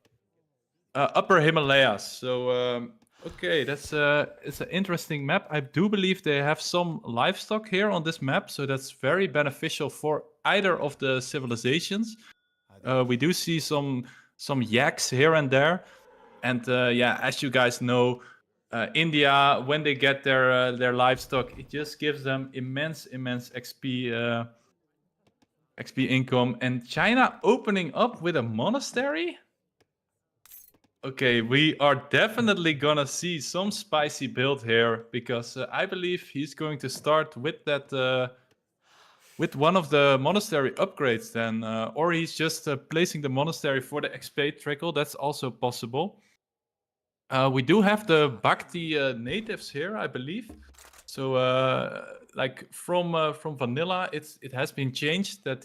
Upper Himalayas. So okay, that's it's an interesting map. I do believe they have some livestock here on this map, so that's very beneficial for either of the civilizations. We do see some yaks here and there, and yeah, as you guys know, India, when they get their livestock, it just gives them immense XP income. And China opening up with a monastery. Okay, we are definitely gonna see some spicy build here because I believe he's going to start with that with one of the monastery upgrades then, or he's just placing the monastery for the XP trickle. That's also possible. We do have the Bhakti natives here, I believe. So like from vanilla, it has been changed that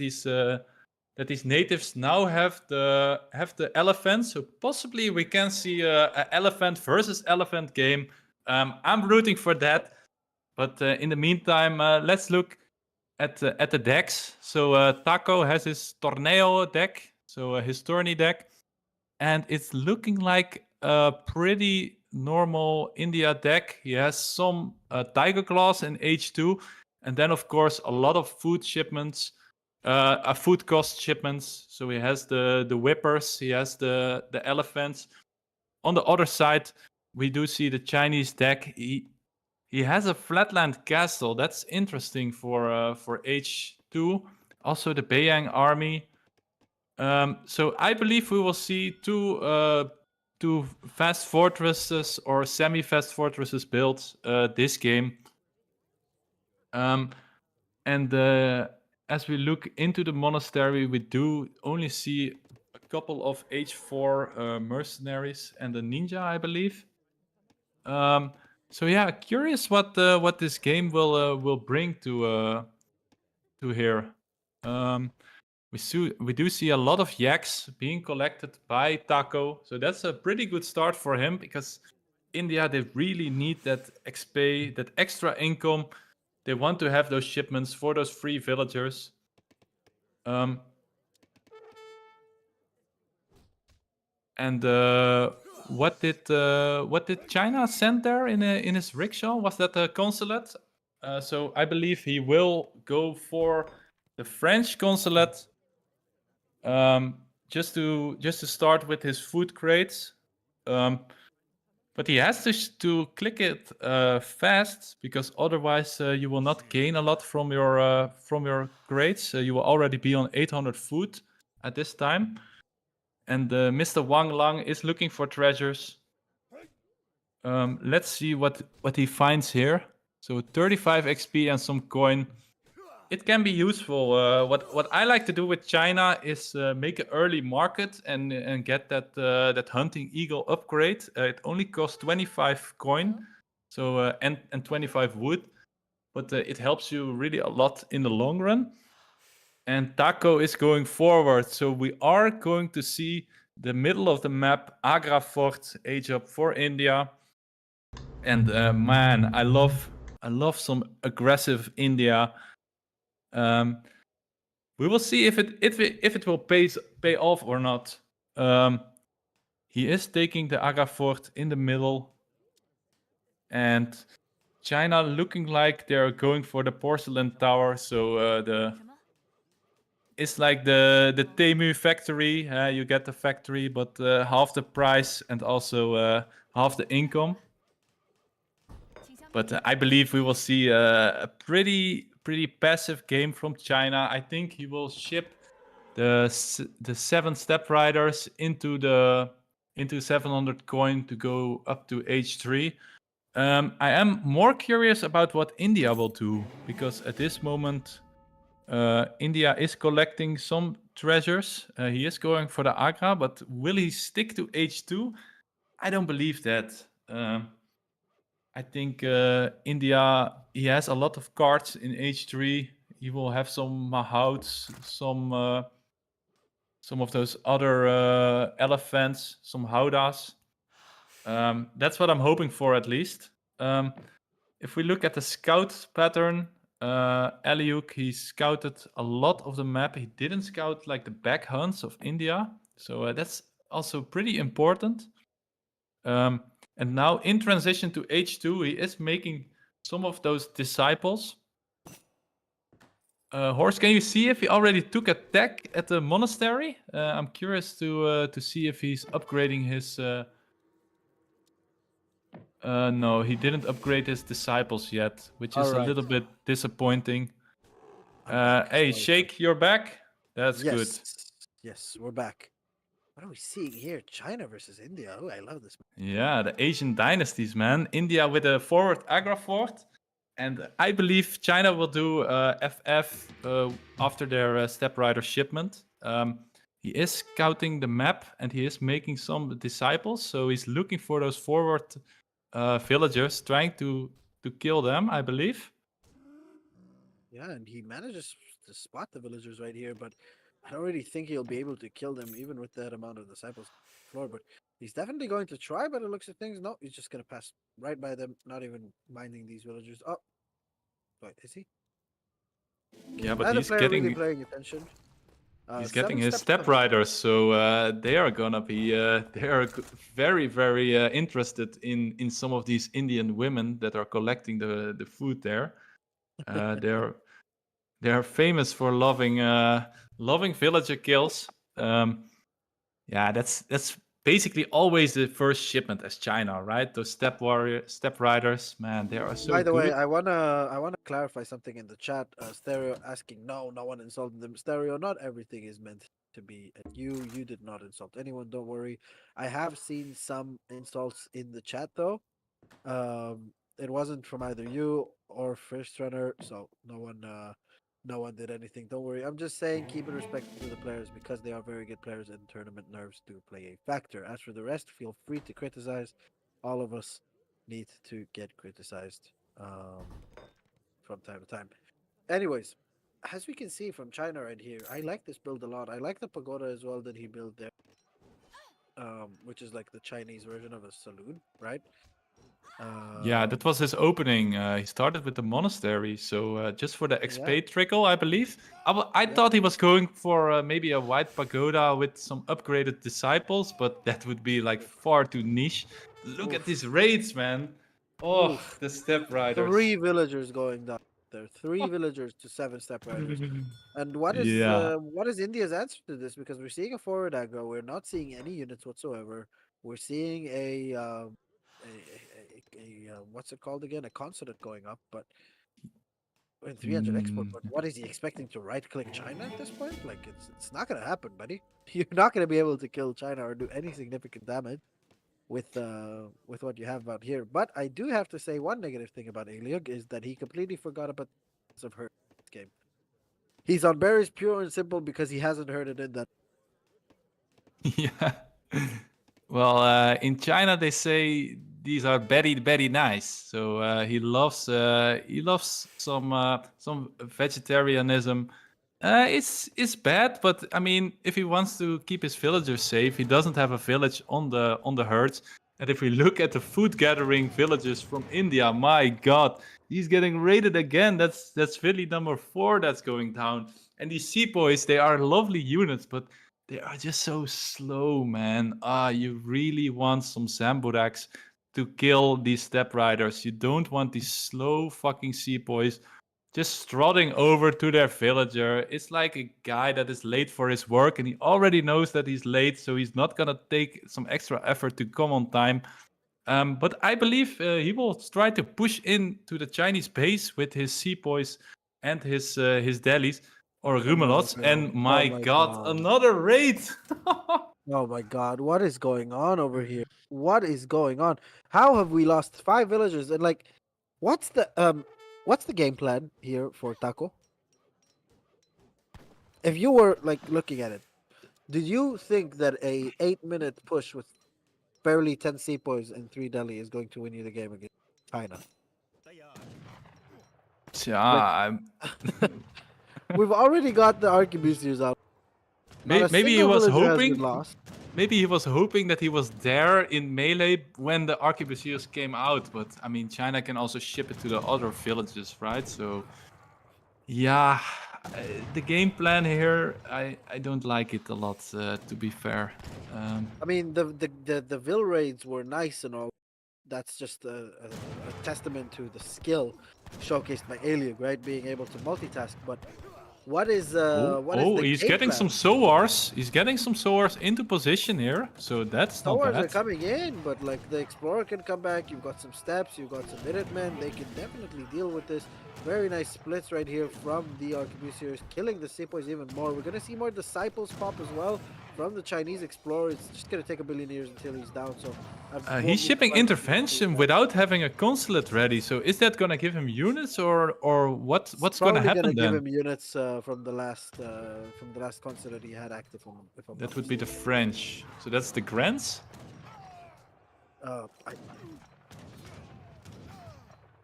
these natives now have the elephant. So possibly we can see an elephant versus elephant game. I'm rooting for that. But in the meantime, let's look at the decks. So Taco has his Torneo deck, so his tourney deck, and it's looking like a pretty normal India deck. He has some Tiger Claws in H2, and then of course a lot of food shipments, food cost shipments. So he has the whippers, he has the elephants. On the other side, we do see the Chinese deck. He has a flatland castle. That's interesting for H2. Also the Beiyang army. So I believe we will see two fast fortresses or semi-fast fortresses built this game. And as we look into the monastery, we do only see a couple of H4 mercenaries and a ninja, I believe. So yeah, curious what this game will bring to here. We do see a lot of yaks being collected by Taco, so that's a pretty good start for him because India, they really need that XP, that extra income. They want to have those shipments for those free villagers. And what did China send there in his rickshaw? Was that a consulate? So I believe he will go for the French consulate. Just to start with his food crates. But he has to click it fast because otherwise you will not gain a lot from your crates. You will already be on 800 food at this time. And Mr. Wang Lang is looking for treasures. Let's see what he finds here. So 35 XP and some coin. It can be useful. What I like to do with China is make an early market and get that hunting eagle upgrade. It only costs 25 coin, so and 25 wood, but it helps you really a lot in the long run. And Taco is going forward, so we are going to see the middle of the map, Agra Fort, age up for India. And man, I love some aggressive India. We will see if it will pay off or not. He is taking the Agra Fort in the middle, and China looking like they're going for the porcelain tower. So it's like the Temu factory. You get the factory, but half the price and also half the income. But I believe we will see a pretty passive game from China. I think he will ship the 7 step riders into 700 coin to go up to H3. I am more curious about what India will do, because at this moment India is collecting some treasures. He is going for the Agra, but will he stick to H2? I don't believe that. I think India, he has a lot of cards in H3. He will have some Mahouts, some of those other elephants, some Howdas. That's what I'm hoping for, at least. If we look at the scout pattern, Aileyugg, he scouted a lot of the map. He didn't scout like the back hunts of India, so that's also pretty important. And now in transition to H2, he is making some of those disciples. Horse, can you see if he already took a tech at the monastery? I'm curious to see if he's upgrading his. No, he didn't upgrade his disciples yet, which is a little bit disappointing. Hey, Shake, you're back. That's good. Yes, we're back. What are we seeing here? China versus India. Oh, I love this. Yeah, the Asian dynasties, man. India with a forward Agra fort. And I believe China will do FF after their step rider shipment. He is scouting the map and he is making some disciples. So he's looking for those forward villagers, trying to kill them, I believe. Yeah, and he manages to spot the villagers right here, but I don't really think he'll be able to kill them even with that amount of disciples on the floor. But he's definitely going to try, but it looks at things. No, he's just going to pass right by them, not even minding these villagers. Oh, wait, is he? Yeah, but Neither he's player getting... really paying attention. He's getting his step riders, so they are gonna be they are very interested in some of these Indian women that are collecting the food there. They're famous for loving villager kills. Yeah, that's basically always the first shipment as China, right? Those step riders, man, they are so By the good. way, I wanna clarify something in the chat. Stereo asking, no one insulted them. Stereo, not everything is meant to be at you. You did not insult anyone. Don't worry. I have seen some insults in the chat though. It wasn't from either you or First Runner, so no one did anything. Don't worry. I'm just saying, keep it respectful to the players because they are very good players, and tournament nerves do play a factor. As for the rest, feel free to criticize. All of us need to get criticized from time to time. Anyways, as we can see from China right here, I like this build a lot. I like the pagoda as well that he built there, which is like the Chinese version of a saloon, right? Yeah, that was his opening. He started with the monastery, so just for the XP trickle, I believe. I thought he was going for maybe a white pagoda with some upgraded disciples, but that would be like far too niche. Look at these raids, man. Oh, the step riders. 3 villagers going down there. 3 villagers to 7 step riders. And what is India's answer to this? Because we're seeing a forward aggro. We're not seeing any units whatsoever. We're seeing a what's it called again? A consonant going up, but in 300 export, Mm, but what is he expecting to right-click China at this point? Like, it's not gonna happen, buddy. You're not gonna be able to kill China or do any significant damage with what you have out here. But I do have to say one negative thing about Aileyugg is that he completely forgot about of her game. He's on berries pure and simple because he hasn't heard it in that. yeah. Well, in China they say these are very very nice. So he loves some vegetarianism. It's bad, but I mean, if he wants to keep his villagers safe, he doesn't have a village on the herds. And if we look at the food gathering villages from India, my God, he's getting raided again. That's village number 4 that's going down. And these sepoys, they are lovely units, but they are just so slow, man. You really want some Zamburaks to kill these step riders. You don't want these slow fucking sepoys just strutting over to their villager. It's like a guy that is late for his work and he already knows that he's late, so he's not gonna take some extra effort to come on time. But I believe he will try to push into the Chinese base with his sepoys and his delis or Oh my Rumelots. And god! Oh my my God, god! another raid! Oh my god! What is going on over here? What is going on? How have we lost 5 villagers? And like, what's the game plan here for Taco? If you were like looking at it, did you think that a 8-minute push with barely 10 sepoys and 3 deli is going to win you the game against China? Like, Yeah, we've already got the arquebusiers out. Not a maybe he single was villager has been hoping. lost. Maybe he was hoping that he was there in melee when the arquebusiers came out, but I mean, China can also ship it to the other villages, right? So, yeah, the game plan here, I don't like it a lot, to be fair. I mean, the Vil raids were nice and all. That's just a testament to the skill showcased by Aileyugg, right? Being able to multitask. But what is Oh, the he's game getting some plan? SOARs. He's getting some SOARs into position here, so that's not Towers are bad. coming in, but like the Explorer can come back. You've got some steps. You've got some Minutemen. They can definitely deal with this. Very nice splits right here from the Arquebusiers, killing the Sepoys even more. We're gonna see more Disciples pop as well from the Chinese Explorer. It's just gonna take a billion years until he's down. So I He's won't be shipping surprised if we see intervention that. without having a consulate ready. So is that gonna give him units, or It's what's gonna probably gonna happen give then? him units from the last consulate he had active, if I'm That not would be the mistaken. French. So that's the Grants. Uh, I,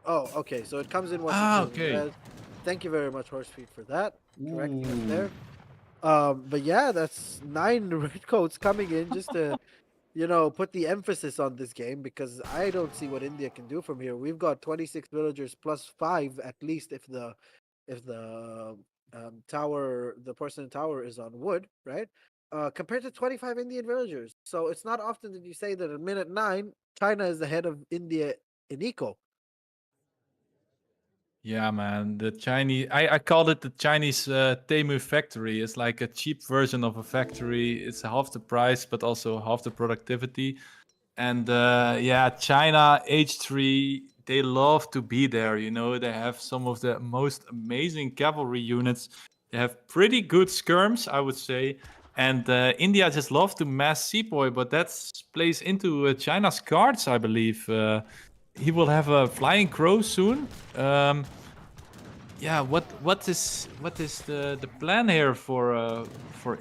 oh, okay. So it comes in once it Ah, kills okay. res. Thank you very much, Horsefeet, for that. Correcting us Ooh. there. But yeah, that's 9 redcoats coming in just to, put the emphasis on this game because I don't see what India can do from here. We've got 26 villagers plus 5 at least if the tower, the person in tower is on wood, right? Compared to 25 Indian villagers. So it's not often that you say that at minute 9, China is ahead of India in eco. Yeah, man. The Chinese, I called it the Chinese Temu factory. It's like a cheap version of a factory. It's half the price, but also half the productivity. And yeah, China H3, they love to be there. You know, they have some of the most amazing cavalry units. They have pretty good skirms, I would say. And India just loves to mass sepoy, but that plays into China's cards, I believe. He will have a flying crow soon. Yeah, what is the plan here for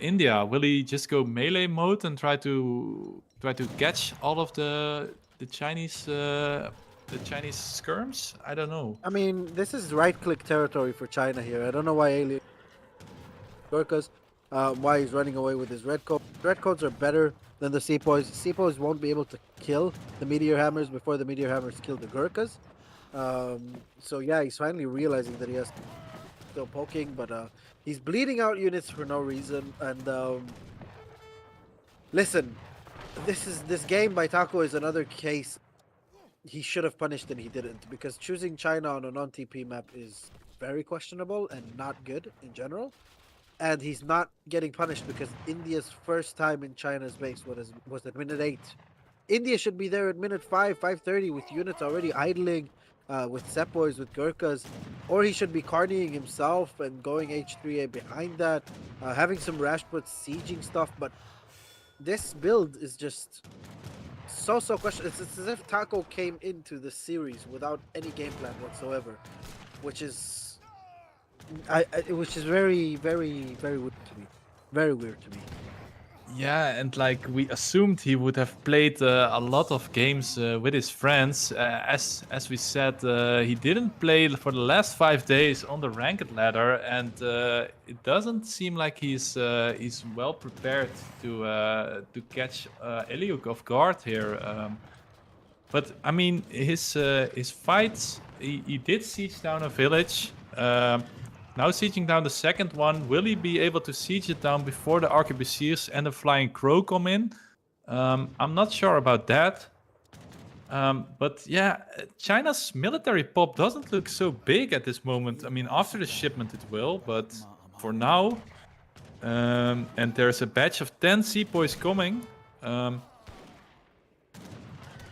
India? Will he just go melee mode and try to catch all of the Chinese skirms? I don't know. I mean, this is right-click territory for China here. I don't know why Alien Gurkhas, why he's running away with his red coat. Red coats are better than the sepoys. Sepoys won't be able to kill the meteor hammers before the meteor hammers kill the Gurkhas. So yeah, he's finally realizing that he has still poking, but he's bleeding out units for no reason. And listen, this game by Taco is another case he should have punished and he didn't, because choosing China on a non-TP map is very questionable and not good in general. And he's not getting punished because India's first time in China's base was at minute 8. India should be there at minute 5, 5:30 with units already idling, with Sepoys, with Gurkhas, or he should be carnying himself and going H3A behind that, having some Rashput sieging stuff. But this build is just so question. It's as if Taco came into the series without any game plan whatsoever, which is which is very weird to me. Very weird to me. Yeah, and like we assumed he would have played a lot of games with his friends. As we said, he didn't play for the last 5 days on the ranked ladder, and it doesn't seem like he's well prepared to catch Aileyugg off guard here. But I mean, his fights, he did siege down a village. Now sieging down the second one. Will he be able to siege it down before the arquebusiers and the flying crow come in? I'm not sure about that. But yeah, China's military pop doesn't look so big at this moment. I mean, after the shipment it will, but for now... and there's a batch of 10 sepoys coming.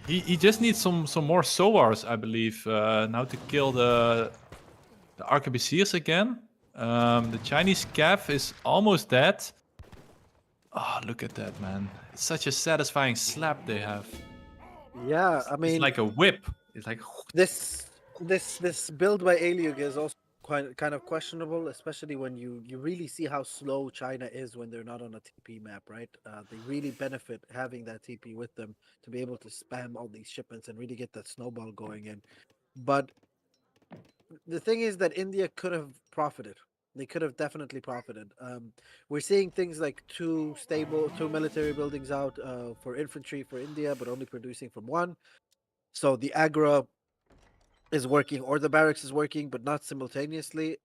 He just needs some more sowars, I believe, now to kill the arquebusiers again. The Chinese cav is almost dead. Oh, look at that, man. It's such a satisfying slap they have. Yeah, I mean, it's like a whip. It's like... this build by Aileyugg is also kind of questionable, especially when you really see how slow China is when they're not on a TP map, right? They really benefit having that TP with them to be able to spam all these shipments and really get that snowball going in. But the thing is that India could have profited. They could have definitely profited. We're seeing things like two military buildings out for infantry for India, but only producing from one. So the aggro is working, or the barracks is working, but not simultaneously,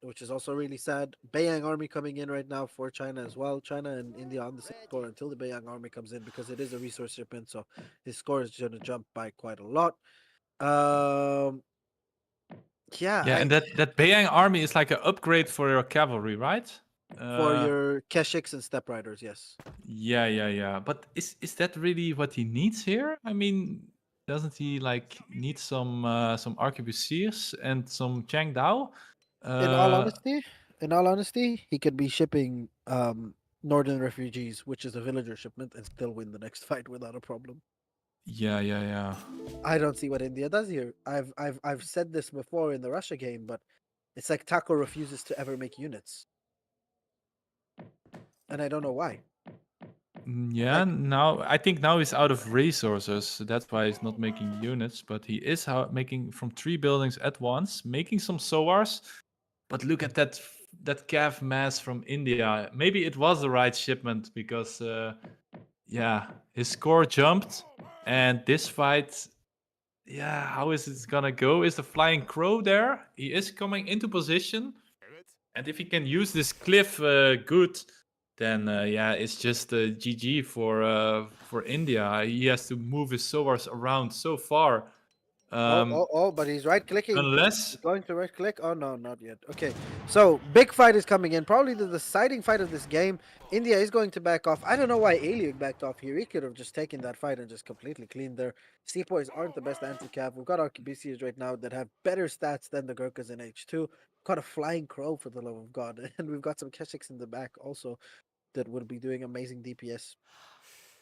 which is also really sad. Beiyang army coming in right now for China as well. China and India on the same score until the Beiyang army comes in, because it is a resource shipment, so his score is going to jump by quite a lot. Yeah, and that Beiyang army is like an upgrade for your cavalry, right? For your Keshiks and Step Riders, yes. Yeah. But is that really what he needs here? I mean, doesn't he like need some arquebusiers and some Chang Dao? In all honesty, he could be shipping Northern Refugees, which is a villager shipment, and still win the next fight without a problem. Yeah. I don't see what India does here. I've said this before in the Russia game, but it's like Taco refuses to ever make units, and I don't know why. Yeah, now I think now he's out of resources, so that's why he's not making units. But he is making from 3 buildings at once, making some sowars. But look at that cav mass from India. Maybe it was the right shipment because, yeah, his score jumped, and this fight, yeah, how is it gonna go? Is the flying crow there? He is coming into position, and if he can use this cliff good, then yeah, it's just GG for India. He has to move his sowars around so far. But he's right clicking. Unless He's going to right click. Oh no, not yet. Okay, so big fight is coming in. Probably the deciding fight of this game. India is going to back off. I don't know why Aileyugg backed off here. He could have just taken that fight and just completely cleaned their Sepoys aren't the best anti-cav. We've got arquebusiers right now that have better stats than the Gurkhas in H2. Got a flying crow, for the love of God, and we've got some Keshiks in the back also that would be doing amazing DPS.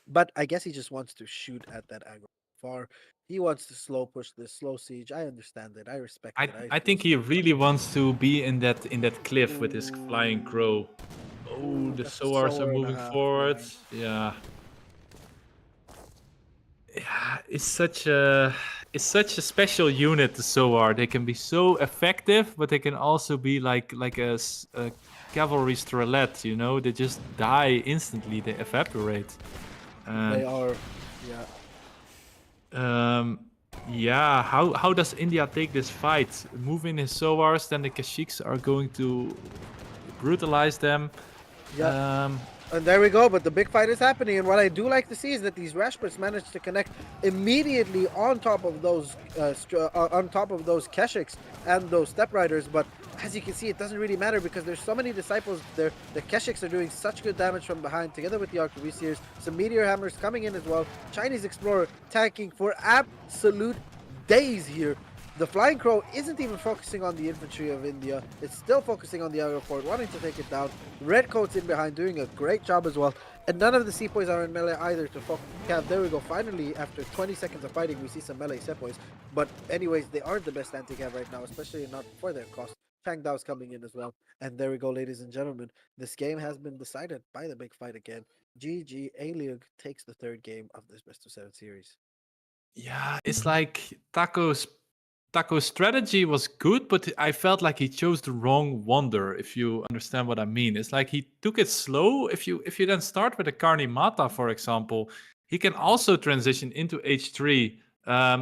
But I guess he just wants to shoot at that aggro far. He wants to slow push this, slow siege. I understand it. I respect it. I think he really wants to be in that cliff with his flying crow. Oh, the sowars are moving forward. Yeah. Yeah, it's such a special unit, the sowar. They can be so effective, but they can also be like a cavalry strelette, you know? They just die instantly. They evaporate. They are, yeah. Yeah, how does India take this fight? Move in his sowars, then the Keshiks are going to brutalize them. Yeah. And there we go, but the big fight is happening, and what I do like to see is that these Rashputs managed to connect immediately on top of those Keshiks and those Step Riders, but as you can see, it doesn't really matter because there's so many disciples there. The Keshiks are doing such good damage from behind, together with the arquebusiers. Some meteor hammers coming in as well. Chinese Explorer tanking for absolute days here. The Flying Crow isn't even focusing on the infantry of India. It's still focusing on the outer fort, wanting to take it down. Redcoat's in behind, doing a great job as well. And none of the Sepoys are in melee either to focus. There we go. Finally, after 20 seconds of fighting, we see some melee Sepoys. But anyways, they aren't the best anti-cav right now, especially not for their cost. Fang Dao's coming in as well. And there we go, ladies and gentlemen. This game has been decided by the big fight again. GG, Aileyugg takes the third game of this best of 7 series. Yeah, it's like Taco's strategy was good, but I felt like he chose the wrong wonder, if you understand what I mean. It's like he took it slow. If you then start with a Karni Mata, for example, he can also transition into H3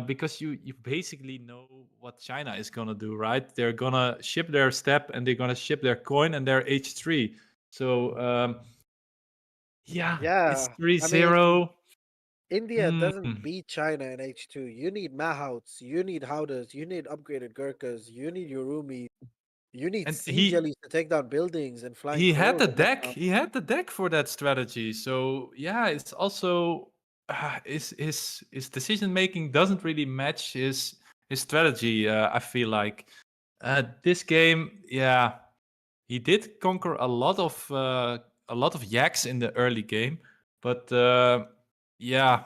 because you basically know what China is gonna do, right? They're gonna ship their step and they're gonna ship their coin and their H3. So yeah, it's Yeah, I mean, 3-0. India doesn't Mm. beat China in H2. You need Mahouts, you need Howdahs, you need upgraded Gurkhas, you need Yorumi, you need And siege jellies to take down buildings and flying he had crows the and deck. whatnot. He had the deck for that strategy. So yeah, it's also his decision making doesn't really match his strategy. I feel like this game, yeah, he did conquer a lot of yaks in the early game, but yeah,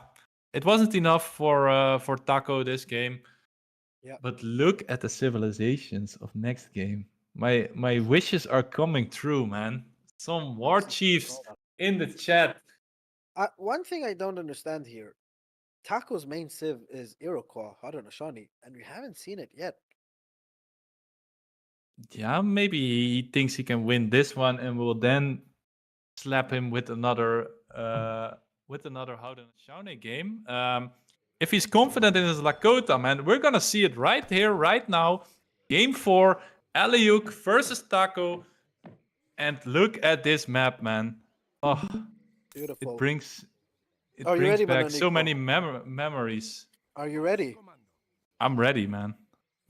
it wasn't enough for Taco this game. Yeah, But look at the civilizations of next game. My wishes are coming true, man. Some war this is chiefs Lakota. in the chat. One thing I don't understand here, Taco's main civ is Iroquois, Haudenosaunee, and we haven't seen it yet. Yeah, maybe he thinks he can win this one and will then slap him with another Haudenosaunee game. If he's confident in his Lakota, man, we're gonna see it right here, right now. Game 4, Aileyugg versus Taco. And look at this map, man. Oh, it Beautiful. brings it Are you brings ready, back so Mananico? many memories. Are you ready? I'm ready, man.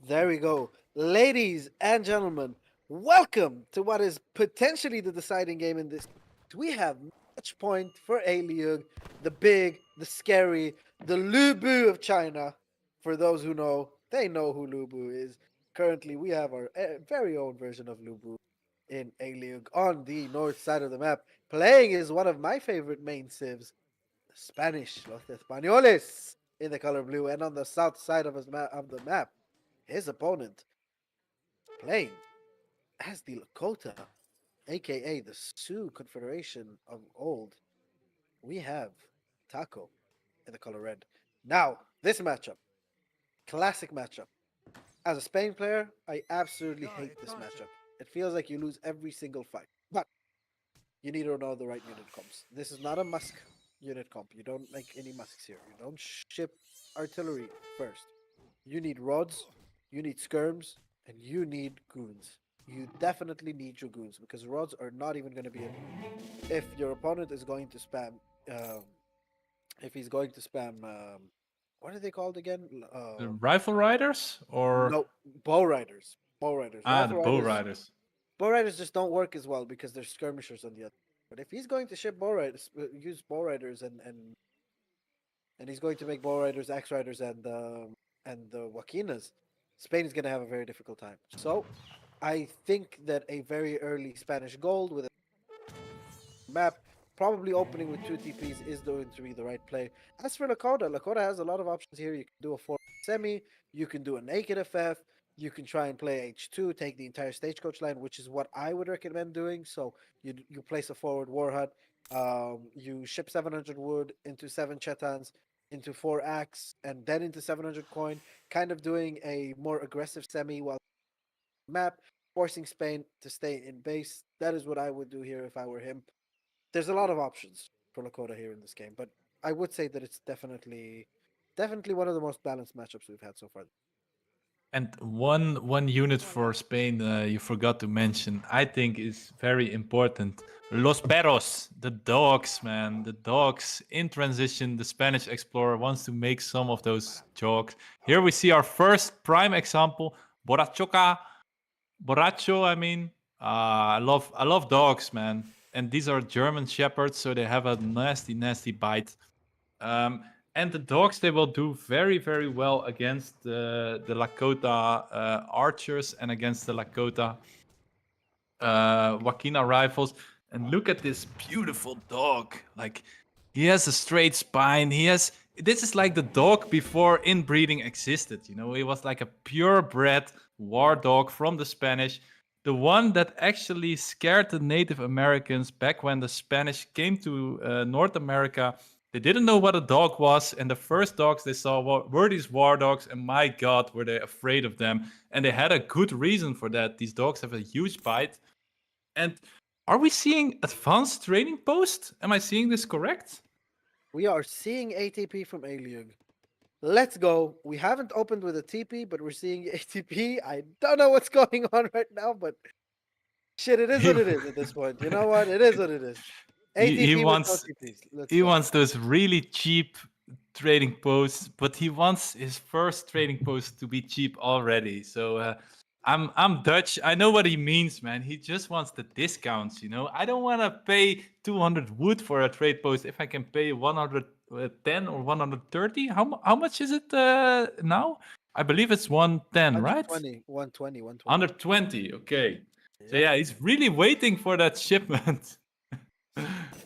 There we go. Ladies and gentlemen, welcome to what is potentially the deciding game in this. We have match point for Aileyugg, the big, the scary, the Lubu of China. For those who know, they know who Lubu is. Currently, we have our very own version of Lubu in Aileyugg on the north side of the map. Playing is one of my favorite main civs, the Spanish, Los Españoles, in the color blue, and on the south side of the map. His opponent playing as the Lakota, aka the Sioux Confederation of old. We have Taco in the color red. Now, this matchup, classic matchup. As a Spain player, I absolutely hate this matchup. It feels like you lose every single fight. But you need to know the right unit comps. This is not a Musk unit comp. You don't make any Musks here. You don't ship artillery first. You need rods, you need skirms, and you need goons. You definitely need your goons because rods are not even going to be enough. If your opponent is going to spam, um, if he's going to spam, what are they called again? The rifle riders or No, bow riders. Bow riders. the Rifle bow riders. riders. Bow riders just don't work as well because they're skirmishers on the other. But if he's going to ship bow riders, use bow riders, and he's going to make bow riders, axe riders, and the Wakinas, Spain is going to have a very difficult time. So, I think that a very early Spanish gold with a map, probably opening with 2 TPs, is going to be the right play. As for Lakota, Lakota has a lot of options here. You can do a 4 semi, you can do a naked FF, you can try and play H2, take the entire stagecoach line, which is what I would recommend doing. So you place a forward war hut, you ship 700 wood into 7 chetans, into 4 axe, and then into 700 coin, kind of doing a more aggressive semi while map, forcing Spain to stay in base. That is what I would do here if I were him. There's a lot of options for Lakota here in this game, but I would say that it's definitely one of the most balanced matchups we've had so far. And one unit for Spain you forgot to mention, I think is very important. Los Perros, the dogs, man. The dogs in transition. The Spanish explorer wants to make some of those jokes. Here we see our first prime example. Borracho, I mean. I love dogs, man. And these are German shepherds, so they have a nasty, nasty bite. Um, And the dogs, they will do very, very well against the Lakota archers and against the Lakota Wakina rifles. And look at this beautiful dog. Like, he has a straight spine. This is like the dog before inbreeding existed. You know, he was like a purebred war dog from the Spanish. The one that actually scared the Native Americans back when the Spanish came to North America. They didn't know what a dog was, and the first dogs they saw were these war dogs, and my God, were they afraid of them. And they had a good reason for that. These dogs have a huge bite. And are we seeing advanced training post? Am I seeing this correct? We are seeing ATP from Aileyugg. Let's go. We haven't opened with a TP, but we're seeing ATP. I don't know what's going on right now, but shit, it is what it is at this point. You know what? It is what it is. ATP He with wants TPs. Let's he go. wants those really cheap trading posts, but he wants his first trading post to be cheap already. So I'm Dutch. I know what he means, man. He just wants the discounts, you know. I don't want to pay 200 wood for a trade post if I can pay 110 or 130. How much is it now? I believe it's 110, right? 120, 120, 120. 120. Okay. So Yep. yeah, he's really waiting for that shipment.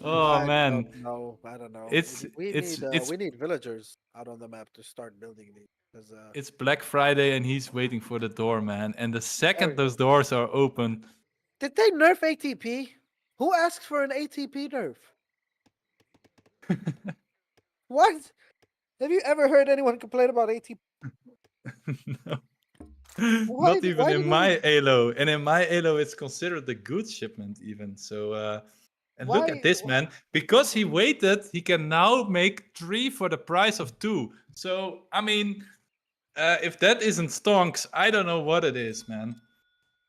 Oh I man, don't know. I don't know. it's We it's need it's we need villagers out on the map to start building these. Because it's Black Friday and he's waiting for the door, man. And the second those everyone. doors are open, Did they nerf ATP? Who asked for an ATP nerf? What? Have you ever heard anyone complain about ATP? no, Why? not even Why in did they? my Elo. And in my Elo, it's considered a good shipment even. So and look at Why? this, man. Because he waited, he can now make 3 for the price of 2. So I mean, if that isn't stonks, I don't know what it is, man.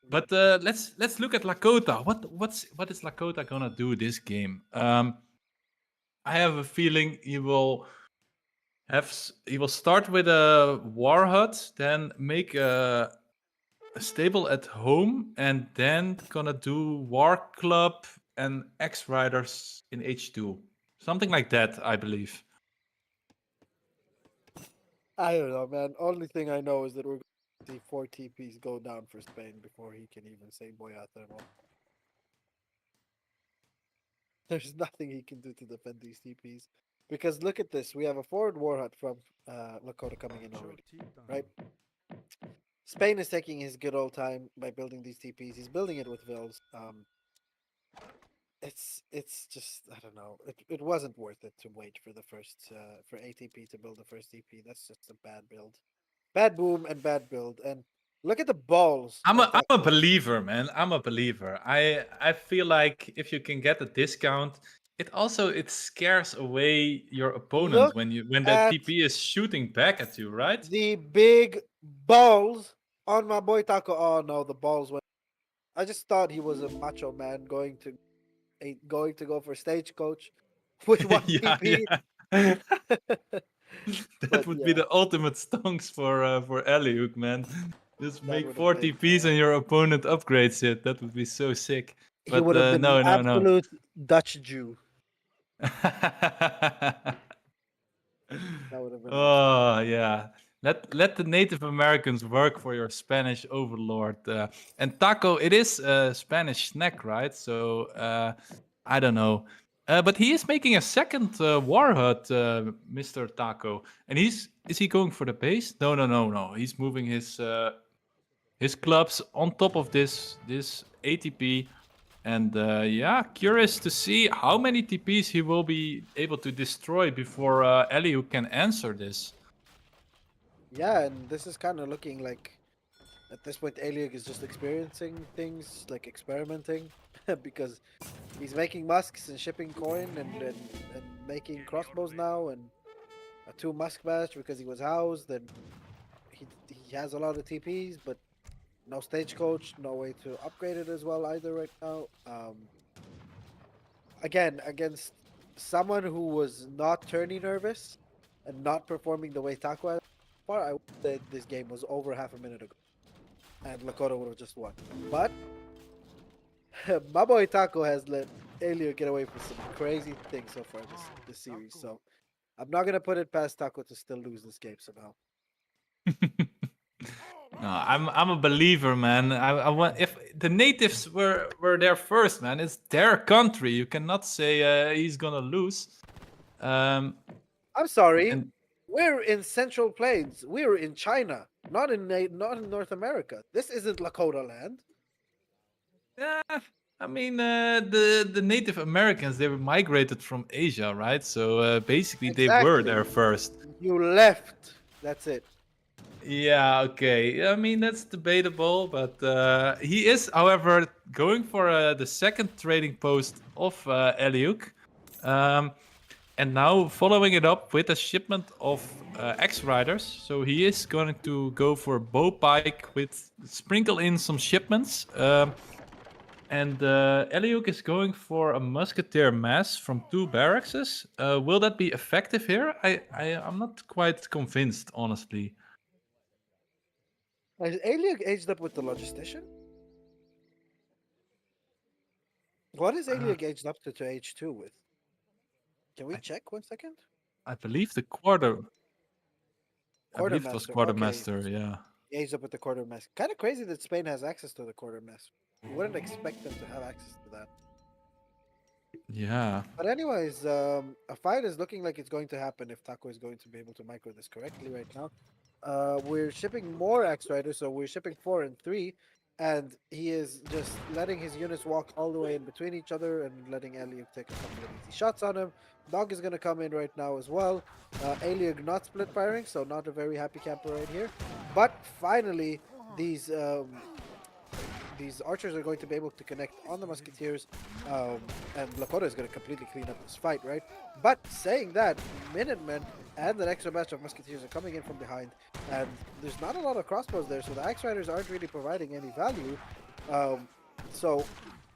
But let's look at Lakota. What is Lakota gonna do this game? I have a feeling he will start with a war hut, then make a stable at home, and then gonna do war club and X riders in H2, something like that, I believe. I don't know, man. Only thing I know is that we're going to see 4 TPs go down for Spain before he can even say Boyata at all. There's nothing he can do to defend these TPs. Because look at this. We have a forward war hut from Lakota coming in already. Right? Spain is taking his good old time by building these TPs. He's building it with Vils. It's just I don't know. It wasn't worth it to wait for the first for ATP to build the first TP. That's just a bad build. Bad boom and bad build. And look at the balls I'm of a that. believer, man. I'm a believer. I feel like if you can get a discount, it scares away your opponent Look when that at TP is shooting back at you, right? the big balls on my boy Taco. Oh no, the balls went. I just thought he was a macho man going to go for stagecoach with one Yeah, TP. yeah. That But would be yeah, the ultimate stonks for Aileyugg, man. Just that make would have 4 been. TPs and your opponent upgrades it. That would be so sick. He But would have been an no, no, no. absolute Dutch Jew. That would have been awesome. Oh yeah. Let the Native Americans work for your Spanish overlord. And taco, it is a Spanish snack, right? So I don't know. But he is making a second war hut, Mr. Taco. And is he going for the base? No, no, no, no. He's moving his clubs on top of this ATP. And yeah, curious to see how many TPs he will be able to destroy before Aileyugg can answer this. Yeah, and this is kind of looking like at this point Aileyugg is just experiencing things, like experimenting, because he's making musks and shipping coin and making crossbows now and a 2 musk badge because he was housed and he has a lot of TPs, but no stagecoach, no way to upgrade it as well either right now. Again, against someone who was not turning nervous and not performing the way Taco has far, I would say this game was over half a minute ago, and Lakota would have just won. But my boy Taco has let Aileyugg get away with some crazy things so far this series. So I'm not gonna put it past Taco to still lose this game somehow. No, I'm a believer, man. I want if the natives were there first, man. It's their country. You cannot say he's gonna lose. Um, I'm sorry. and We're in Central Plains. We're in China, not in North America. This isn't Lakota land. yeah, I mean the Native Americans they were migrated from Asia, right? So basically they were Exactly. there first. You left. That's it. Yeah, okay. I mean that's debatable, but he is, however, going for the second trading post of Aileyugg. And now following it up with a shipment of X-Riders. So he is going to go for bow pike with sprinkle in some shipments. And Aileyugg is going for a musketeer mass from 2 barracks. Will that be effective here? I'm not quite convinced, honestly. Is Aileyugg aged up with the logistician? What is Uh, Aileyugg aged up to H2 with? Can we I, check 1 second? I believe the quarter. I believe it was Quartermaster. Okay. quartermaster. Yeah. He aged up with the quartermaster. Kind of crazy that Spain has access to the quartermaster. You wouldn't expect them to have access to that. Yeah. But anyways, a fight is looking like it's going to happen if Taco is going to be able to micro this correctly right now. We're shipping more X Riders, so we're shipping 4 and 3, and he is just letting his units walk all the way in between each other and letting Aileyugg take a couple of easy shots on him. Dog is gonna come in right now as well. Aileyugg not split firing, so not a very happy camper right here. But finally, these archers are going to be able to connect on the musketeers, and Lakota is going to completely clean up this fight, right? But saying that, Minutemen and the extra batch of musketeers are coming in from behind, and there's not a lot of crossbows there, so the axe riders aren't really providing any value. So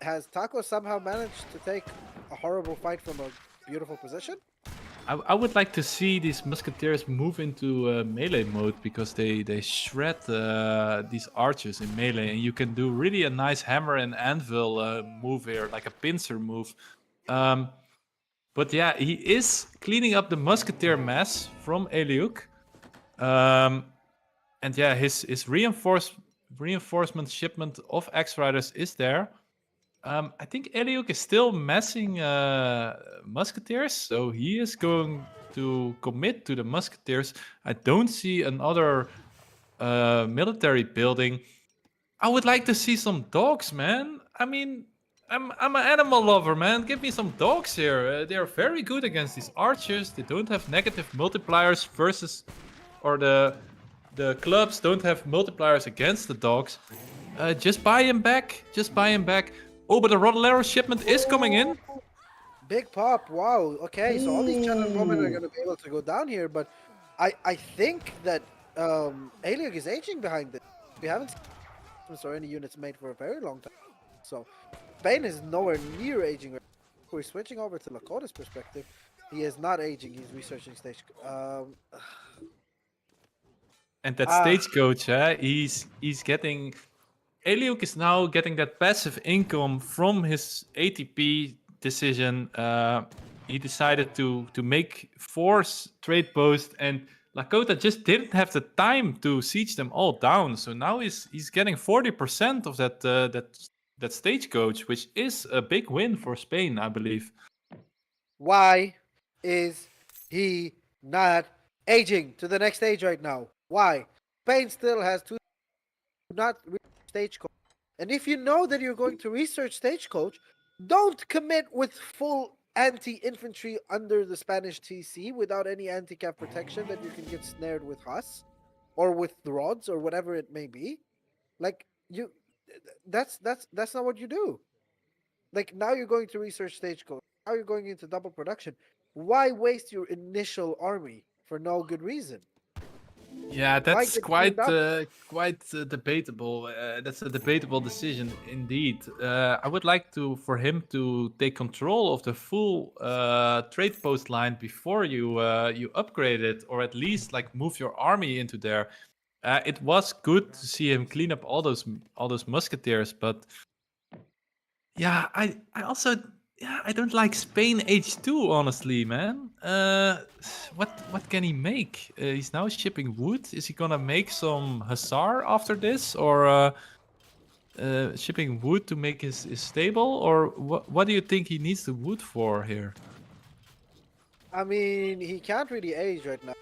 has Taco somehow managed to take a horrible fight from a beautiful position? I would like to see these musketeers move into melee mode because they shred these archers in melee, and you can do really a nice hammer and anvil move here, like a pincer move. But yeah, he is cleaning up the musketeer mass from Aileyugg. And yeah, his reinforcement shipment of X-Riders is there. I think Aileyugg is still massing musketeers, so he is going to commit to the musketeers. I don't see another military building. I would like to see some dogs, man. I mean, I'm an animal lover, man. Give me some dogs here. They are very good against these archers. They don't have negative multipliers versus, or the clubs don't have multipliers against the dogs. Just buy him back. Just buy him back. Oh, but the Rodolero shipment is coming in. Big pop, wow. Okay, so all these channel women are going to be able to go down here, but I think that Aileyugg is aging behind this. We haven't seen or any units made for a very long time. So Spain is nowhere near aging. We're switching over to Lakota's perspective. He is not aging. He's researching stage. And that stagecoach, he's getting. Aileyugg is now getting that passive income from his ATP decision. He decided to make 4 trade posts, and Lakota just didn't have the time to siege them all down. So now he's getting 40% of that stagecoach, which is a big win for Spain, I believe. Why is he not aging to the next stage right now? Why? Spain still has to not reach stagecoach. And if you know that you're going to research stagecoach, don't commit with full anti-infantry under the Spanish TC without any anti-cap protection that you can get snared with Huss or with the rods or whatever it may be. Like that's not what you do. Like now you're going to research stagecoach. Now you're going into double production. Why waste your initial army for no good reason? Yeah, that's quite debatable. That's a debatable decision indeed. I would like for him to take control of the full trade post line before you upgrade it, or at least like move your army into there. It was good to see him clean up all those musketeers, but yeah, I also yeah, I don't like Spain H2 honestly, man. What can he make? He's now shipping wood. Is he gonna make some hussar after this, or shipping wood to make his stable, or what do you think he needs the wood for here? I mean, he can't really age right now.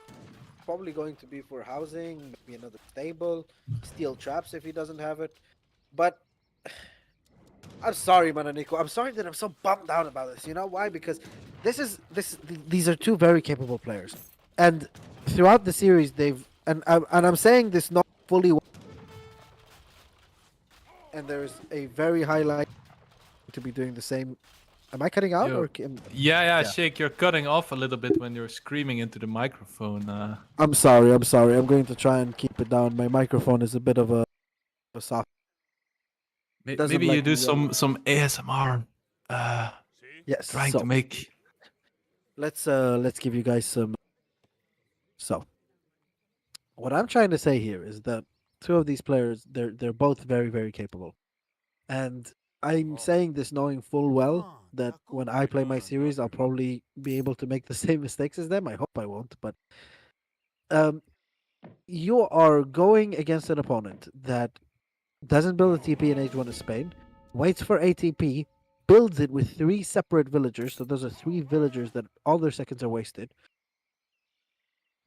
Probably going to be for housing, maybe another stable, steel traps if he doesn't have it. But I'm sorry, Mananico. I'm sorry that I'm so bummed out about this. You know why? Because these are two very capable players, and throughout the series I'm saying this not fully, and there's a very high likelihood to be doing the same. Am I cutting out Yo. or? Yeah, Yeah. Shake, you're cutting off a little bit when you're screaming into the microphone. I'm sorry. I'm sorry. I'm going to try and keep it down. My microphone is a bit of a soft. Doesn't Maybe you like do me. some ASMR. Yes. Trying So to make. let's give you guys some. So what I'm trying to say here is that two of these players, they're both very very capable, and I'm saying this knowing full well that when I play my series, I'll probably be able to make the same mistakes as them. I hope I won't, but um, you are going against an opponent that doesn't build a TP in Age 1 of Spain, waits for ATP, builds it with three separate villagers. So those are three villagers that all their seconds are wasted.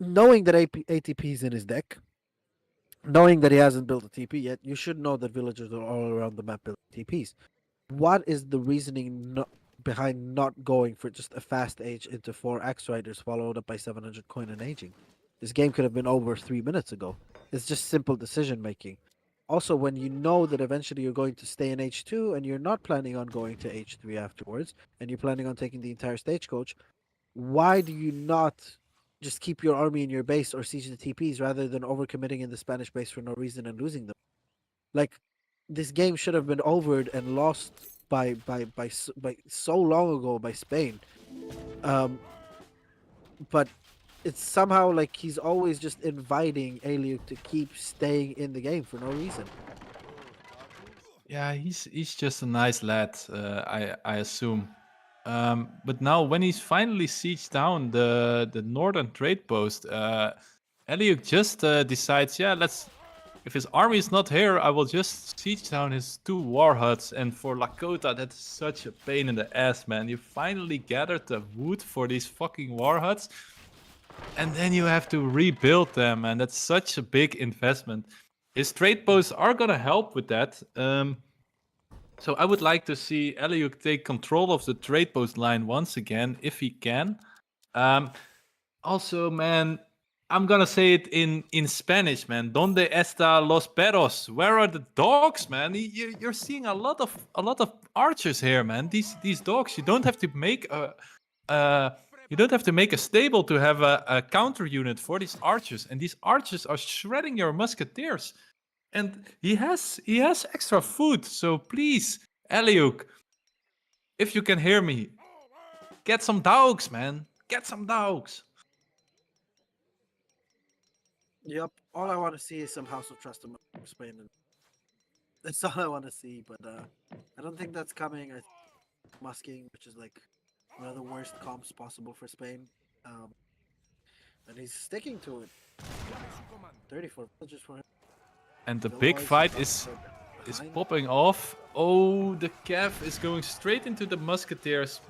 Knowing that ATP is in his deck, knowing that he hasn't built a TP yet, you should know that villagers are all around the map building TPs. What is the reasoning behind not going for just a fast age into 4 Axe Riders followed up by 700 coin and aging? This game could have been over 3 minutes ago. It's just simple decision making. Also, when you know that eventually you're going to stay in H2 and you're not planning on going to H3 afterwards, and you're planning on taking the entire stagecoach, why do you not just keep your army in your base or siege the TPs rather than overcommitting in the Spanish base for no reason and losing them? Like, this game should have been overed and lost by so long ago by Spain. Um, but it's somehow like he's always just inviting Aileyugg to keep staying in the game for no reason. Yeah, he's just a nice lad. I assume. But now when he's finally sieged down the northern trade post, Aileyugg just decides, yeah, let's. If his army is not here, I will just siege down his 2 war huts. And for Lakota, that's such a pain in the ass, man. You finally gathered the wood for these fucking war huts, and then you have to rebuild them, and that's such a big investment. His trade posts are gonna help with that. So I would like to see Aileyugg take control of the trade post line once again, if he can. Also, man, I'm gonna say it in Spanish, man. ¿Dónde está los perros? Where are the dogs, man? You're seeing a lot of archers here, man. These dogs. You don't have to make a stable to have a counter unit for these archers, and these archers are shredding your musketeers. And he has extra food, so please, Aileyugg, if you can hear me, get some dogs, man. Get some dogs. Yep. All I want to see is some House of Trust in Spain, and that's all I want to see. But I don't think that's coming. Musking, which is like one of the worst comps possible for Spain, and he's sticking to it. 34 villages for him. And the No big archers fight are is behind. popping off. Oh, the Cav is going straight into the musketeers.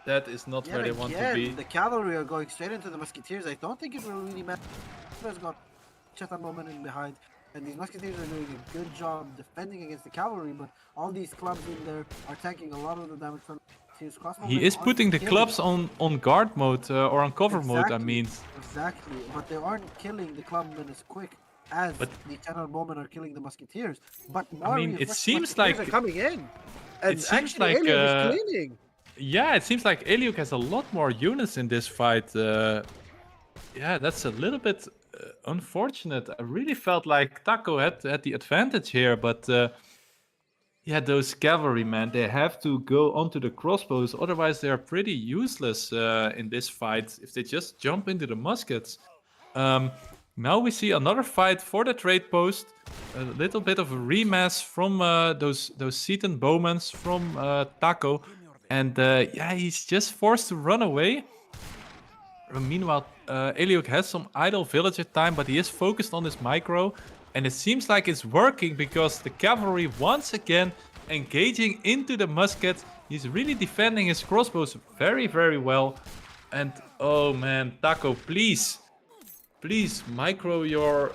That is not Yet where they want to again, be. the cavalry are going straight into the musketeers. I don't think it will really matter. Has got Cheta moment in behind, and these musketeers are doing a good job defending against the cavalry. But all these clubs in there are tanking a lot of the damage from his crossbowmen. He is putting the clubs on guard mode or on cover mode, I mean. Exactly, but they aren't killing the clubmen as quick as the channel bowmen are killing the musketeers. But more it seems musketeers like are coming in, and it seems actually like Aileyugg is cleaning. yeah, it seems like Aileyugg has a lot more units in this fight. Yeah, that's a little bit unfortunate. I really felt like Taco had the advantage here, but yeah, those cavalry, man, they have to go onto the crossbows, otherwise they are pretty useless in this fight if they just jump into the muskets. Now we see another fight for the trade post. A little bit of a remass from those Seaton bowmans from Taco. And yeah, he's just forced to run away. Meanwhile, Aileyugg has some idle villager time, but he is focused on his micro. And it seems like it's working because the cavalry once again engaging into the musket. He's really defending his crossbows very, very well. And oh man, Taco, please micro your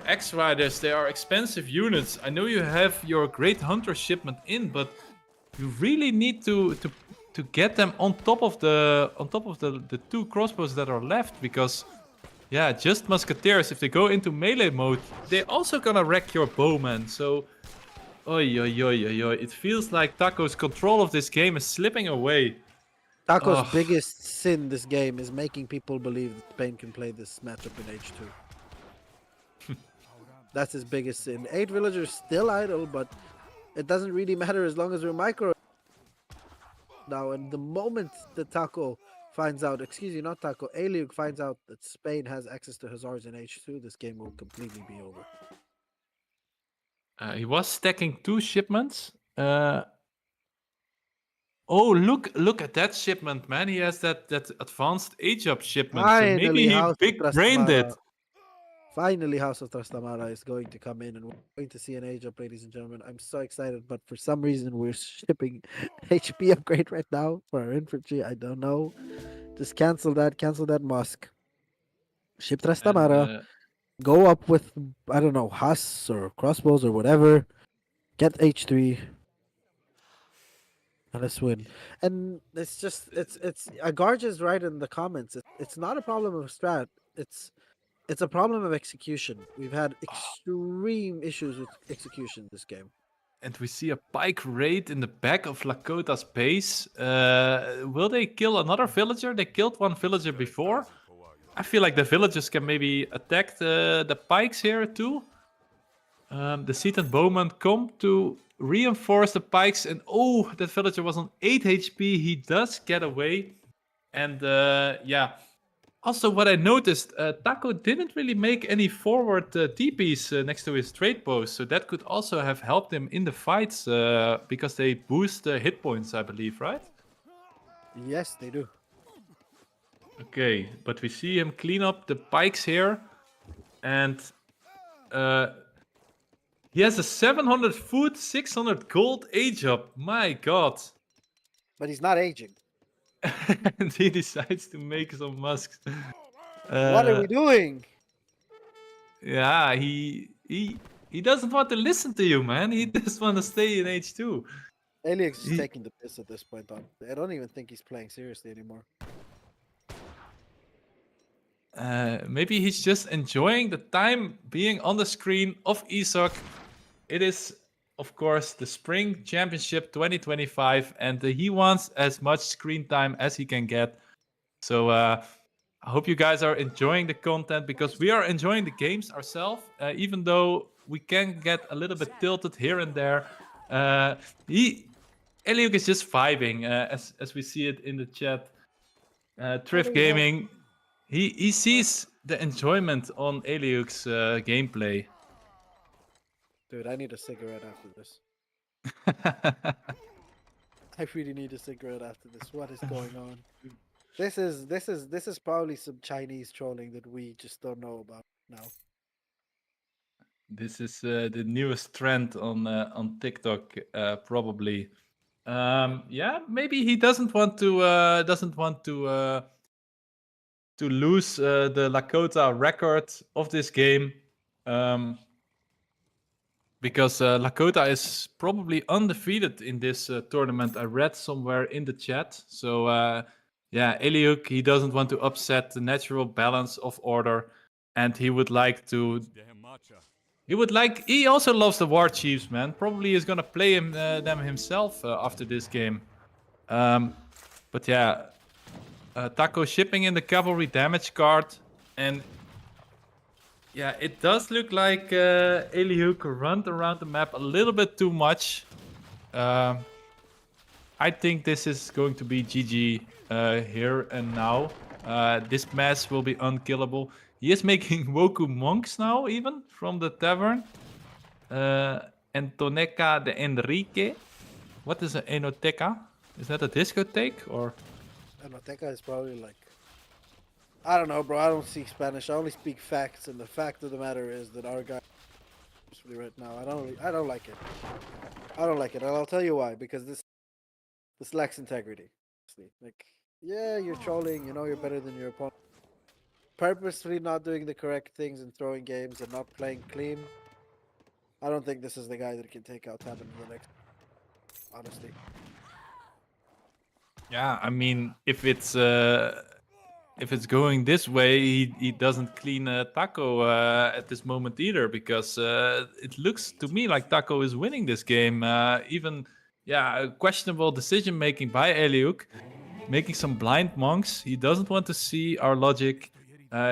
X-Riders. They are expensive units. I know you have your Great Hunter shipment in, but you really need to get them on top of the two crossbows that are left, because yeah, just musketeers, if they go into melee mode, they're also gonna wreck your bowman. So oi, oi, oi, oi, oi. It feels like Taco's control of this game is slipping away. Taco's Ugh. biggest sin this game is making people believe that Spain can play this matchup in H2. That's his biggest sin. 8 villagers still idle, but it doesn't really matter as long as we're micro now. And the moment that Taco finds out, excuse me, not Taco, Aileyugg finds out that Spain has access to Hussars in H2, this game will completely be over. He was stacking 2 shipments. Oh, look at that shipment, man. He has that advanced age-up shipment. So maybe Finally, he House of big-brained it. Trastamara. Finally, House of Trastamara is going to come in, and we're going to see an age up, ladies and gentlemen. I'm so excited, but for some reason, we're shipping HP upgrade right now for our infantry. I don't know. Just cancel that Musk. Ship Trastamara. And, Go up with, I don't know, Huss or crossbows or whatever. Get H3. And let's win. And it's just, it's Agarj is right in the comments. It's not a problem of strat. It's a problem of execution. We've had extreme issues with execution this game. and we see a pike raid in the back of Lakota's base. Will they kill another villager? They killed one villager before. I feel like the villagers can maybe attack the pikes here too. The seated bowmen come to reinforce the pikes, and oh, that villager was on 8 HP. He does get away. And yeah. Also, what I noticed, Taco didn't really make any forward TPs next to his trade post, so that could also have helped him in the fights because they boost hit points, I believe, right? Yes, they do. Okay, but we see him clean up the pikes here, and he has a 700 food, 600 gold age up. My god. But he's not aging. And he decides to make some musks. What are we doing? Yeah, he doesn't want to listen to you, man. He just want to stay in H2. Aileyugg's just taking the piss at this point on. I don't even think he's playing seriously anymore. Maybe he's just enjoying the time being on the screen of ESOC. It is, of course, the Spring Championship 2025, and he wants as much screen time as he can get. So I hope you guys are enjoying the content, because we are enjoying the games ourselves, even though we can get a little bit tilted here and there. Aileyugg is just vibing, as we see it in the chat. Thrift Gaming, he sees the enjoyment on Aileyugg's gameplay. Dude, I need a cigarette after this. I really need a cigarette after this. What is going on? This is probably some Chinese trolling that we just don't know about now. This is the newest trend on TikTok, probably. Yeah, maybe he doesn't want to lose the Lakota record of this game, because Lakota is probably undefeated in this tournament. I read somewhere in the chat. So yeah, Aileyugg, he doesn't want to upset the natural balance of order, and he would like to. He also loves the War Chiefs, man. Probably is gonna play them himself after this game. But yeah, Taco shipping in the cavalry damage card, and yeah, it does look like Aileyugg run around the map a little bit too much. I think this is going to be GG here and now. This mess will be unkillable. He is making Woku monks now, even from the tavern. Entoneca de Enrique. What is an Enoteca? Is that a discotheque or? I don't know, that guy's probably like, I don't know, bro. I don't speak Spanish. I only speak facts, and the fact of the matter is that our guy right now, I don't like it. I don't like it, and I'll tell you why. Because this lacks integrity. Like, yeah, you're trolling. You know you're better than your opponent. Purposefully not doing the correct things and throwing games and not playing clean. I don't think this is the guy that can take out Tab in the next. Honestly. Yeah, I mean, if it's going this way, he doesn't clean Taco at this moment either, because it looks to me like Taco is winning this game. Even questionable decision making by Aileyugg, making some blind monks. He doesn't want to see our logic.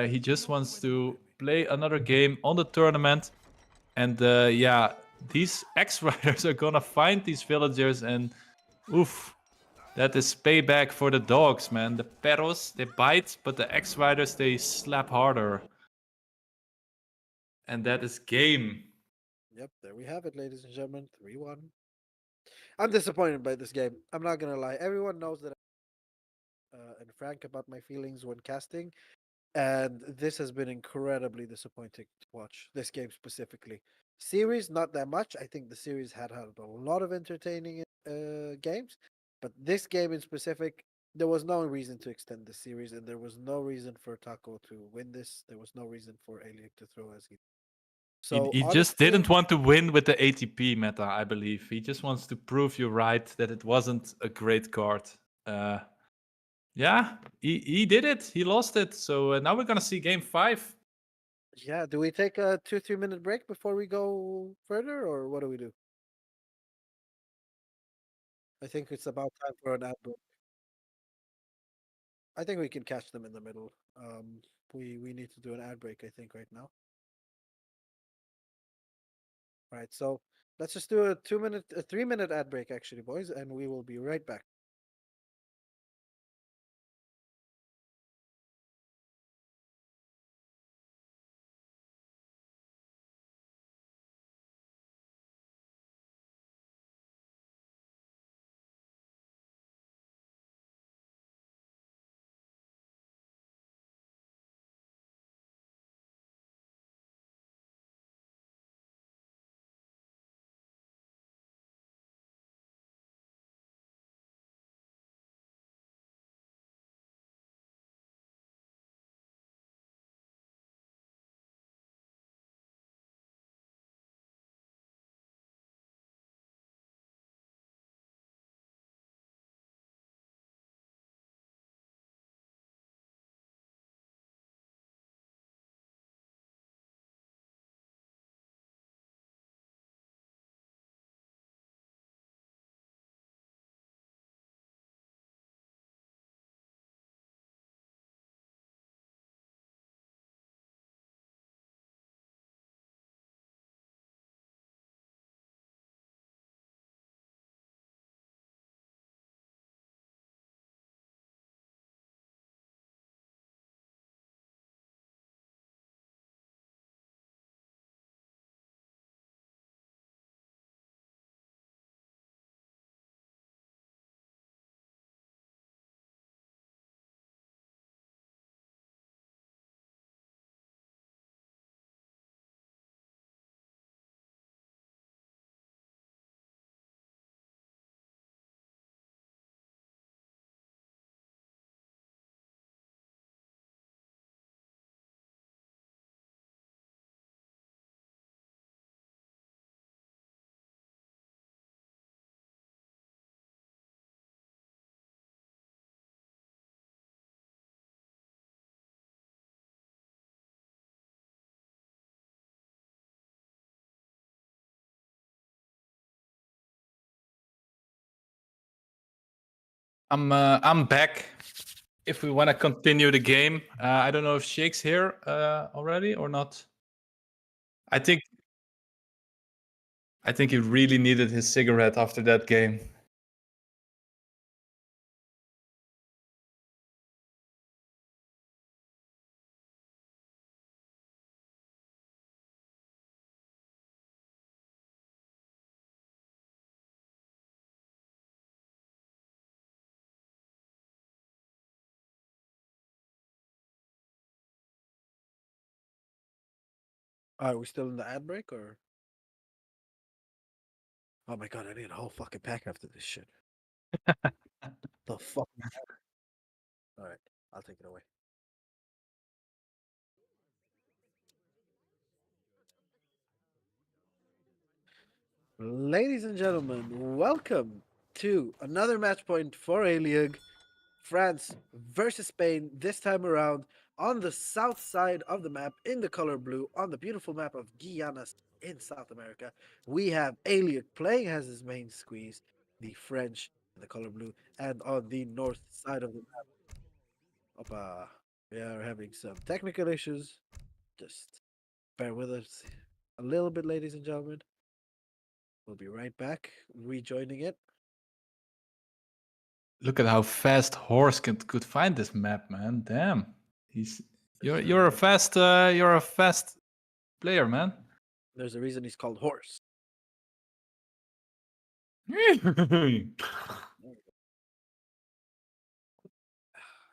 He just wants to play another game on the tournament. And these X-Riders are gonna find these villagers, and oof, that is payback for the dogs, man. The perros, they bite, but the X-Riders, they slap harder. And that is game. Yep, there we have it, ladies and gentlemen. 3-1. I'm disappointed by this game. I'm not gonna lie. Everyone knows that and frank about my feelings when casting, and this has been incredibly disappointing to watch. This game specifically. Series, not that much. I think the series had a lot of entertaining games, but this game in specific, there was no reason to extend the series, and there was no reason for Taco to win this. There was no reason for Aileyugg to throw as he. So He just honestly, didn't want to win with the ATP meta, I believe. He just wants to prove you right that it wasn't a great card. He did it. He lost it. So now we're going to see game 5. yeah. Do we take a 2-3 minute break before we go further, or what do we do? I think it's about time for an ad break. I think we can catch them in the middle. We need to do an ad break, I think, right now. All right, so let's just do a 3-minute ad break, actually, boys, and we will be right back. I'm back. If we want to continue the game, I don't know if Shake's here already or not. I think he really needed his cigarette after that game. Are we still in the ad break or? Oh my god, I need a whole fucking pack after this shit. The fuck? All right, I'll take it away. Ladies and gentlemen, welcome to another match point for Aileyugg. France versus Spain this time around on the south side of the map in the color blue on the beautiful map of Guyana in South America. We have Aileyugg playing as his main squeeze, the French in the color blue, and on the north side of the map, we are having some technical issues. Just bear with us a little bit, ladies and gentlemen. We'll be right back, rejoining it. Look at how fast Horse could find this map, man. Damn, he's you're a fast player, man. There's a reason he's called Horse.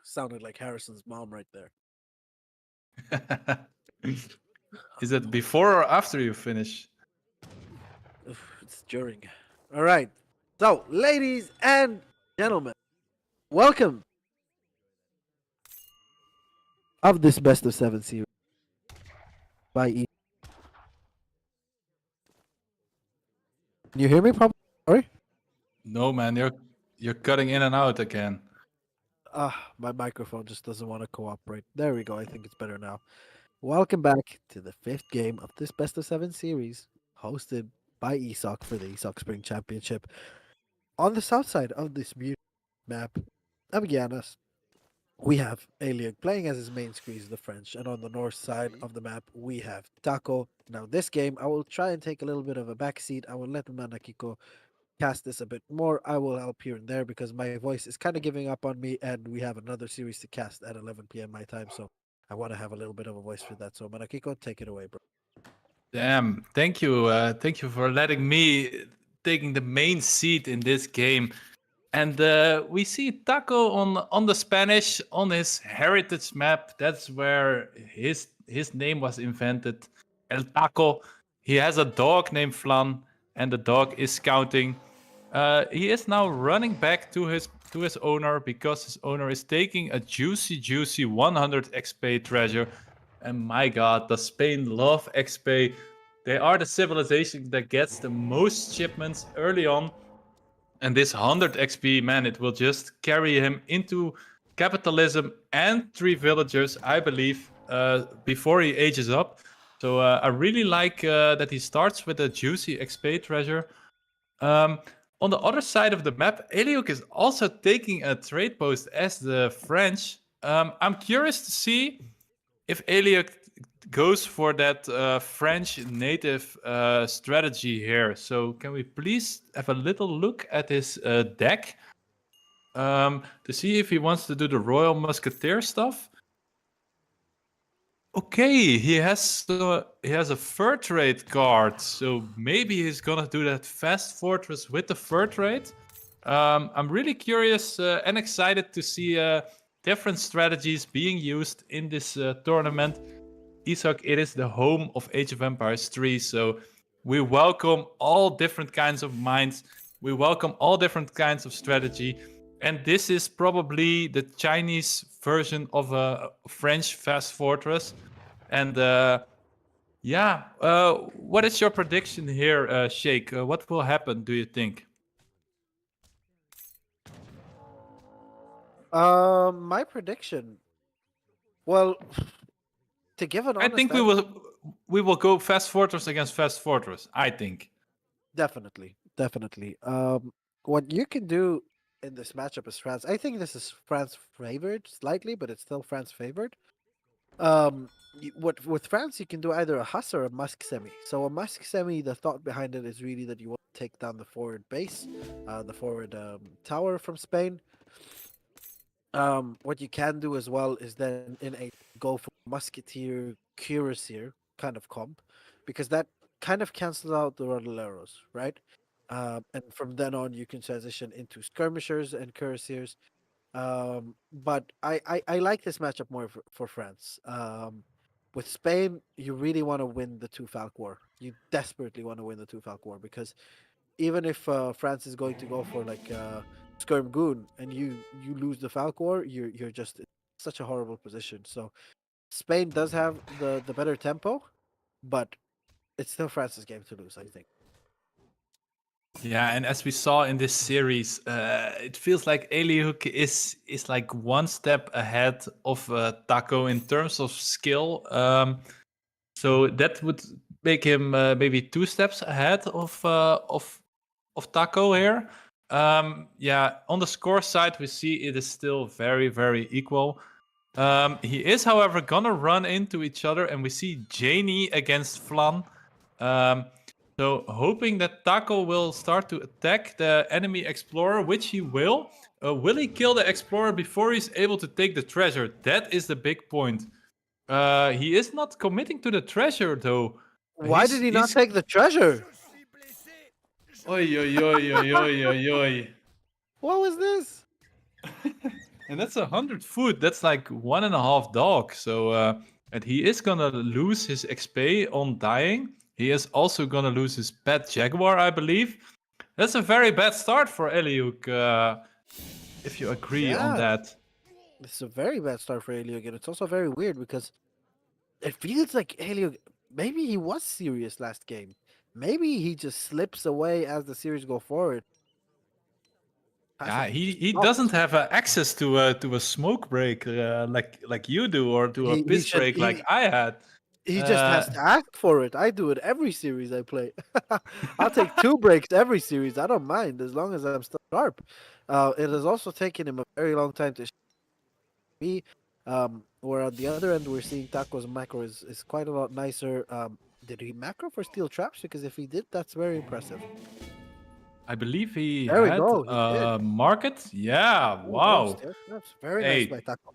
Sounded like Harrison's mom right there. Is it before or after you finish? It's during. All right. So, ladies and gentlemen, welcome of this best of 7 series by E. Can you hear me? Probably. Sorry. No, man, you're cutting in and out again. My microphone just doesn't want to cooperate. There we go. I think it's better now. Welcome back to the 5th game of this best of 7 series, hosted by ESOC for the ESOC Spring Championship. On the south side of this beautiful map of Guianas, we have Aileyugg playing as his main squeeze, the French, and on the north side of the map, we have Taco. Now, this game, I will try and take a little bit of a backseat. I will let Manakiko cast this a bit more. I will help here and there because my voice is kind of giving up on me, and we have another series to cast at 11 p.m. my time, so I want to have a little bit of a voice for that. So, Manakiko, take it away, bro. Damn, thank you. Thank you for letting me taking the main seat in this game. And we see Taco on the Spanish on his heritage map. That's where his name was invented. El Taco. He has a dog named Flan, and the dog is scouting. He is now running back to his owner because his owner is taking a juicy 100 XP treasure. And my God, does Spain love XP? They are the civilization that gets the most shipments early on. And this 100 XP, man, it will just carry him into capitalism and 3 villagers, I believe, before he ages up. So I really like that he starts with a juicy XP treasure. On the other side of the map, Aileyugg is also taking a trade post as the French. I'm curious to see if Aileyugg goes for that French native strategy here. So can we please have a little look at his deck to see if he wants to do the Royal Musketeer stuff? Okay, he has a fur trade card, so maybe he's gonna do that fast fortress with the fur trade. I'm really curious and excited to see different strategies being used in this tournament. ESOC, it is the home of Age of Empires 3, so we welcome all different kinds of minds. We welcome all different kinds of strategy. And this is probably the Chinese version of a French fast fortress. And what is your prediction here, Sheikh? What will happen, do you think? My prediction. Well, to give an I honest think answer, we will go fast fortress against fast fortress. I think. definitely. What you can do in this matchup is France. I think this is France favored slightly, but it's still France favored. What with France, you can do either a Huss or a Musk semi. So a Musk semi, the thought behind it is really that you want to take down the forward base, the forward tower from Spain. What you can do as well is then in a go for musketeer cuirassier kind of comp, because that kind of cancels out the Rodoleros, right? And from then on, you can transition into skirmishers and cuirassiers. But I like this matchup more for France. With Spain, you really want to win the two Falk War. You desperately want to win the two Falk War because even if France is going to go for like Skirm Goon and you lose the Falk War, you're just in such a horrible position. So Spain does have the better tempo, but it's still France's game to lose, I think. Yeah, and as we saw in this series, it feels like Aileyugg is like one step ahead of Taco in terms of skill. So that would make him maybe two steps ahead of Taco here. Yeah, on the score side, we see it is still very, very equal. He is, however, gonna run into each other, and we see Janie against Flan. So hoping that Taco will start to attack the enemy explorer, which he will. Will he kill the explorer before he's able to take the treasure? That is the big point. He is not committing to the treasure though. Why did he not take the treasure? Oi, oi, oi, oi, oi, oi, oi. What was this? And that's 100 food. That's like 1.5 dog. So, and he is gonna lose his XP on dying. He is also gonna lose his pet jaguar, I believe. That's a very bad start for Aileyugg, if you agree on that. It's a very bad start for Aileyugg, and it's also very weird because it feels like Aileyugg, maybe he was serious last game. Maybe he just slips away as the series go forward. Yeah, he doesn't have access to a smoke break like you do, or to a piss break like I had. He just has to ask for it. I do it every series I play. I'll take 2 breaks every series. I don't mind as long as I'm still sharp. It has also taken him a very long time to me. Where on the other end, we're seeing Taco's macro is quite a lot nicer. Did he macro for steel traps? Because if he did, that's very impressive. I believe he There we had go. He did. market. Yeah, There we go, wow. steel traps. Very Hey, nice by Taco.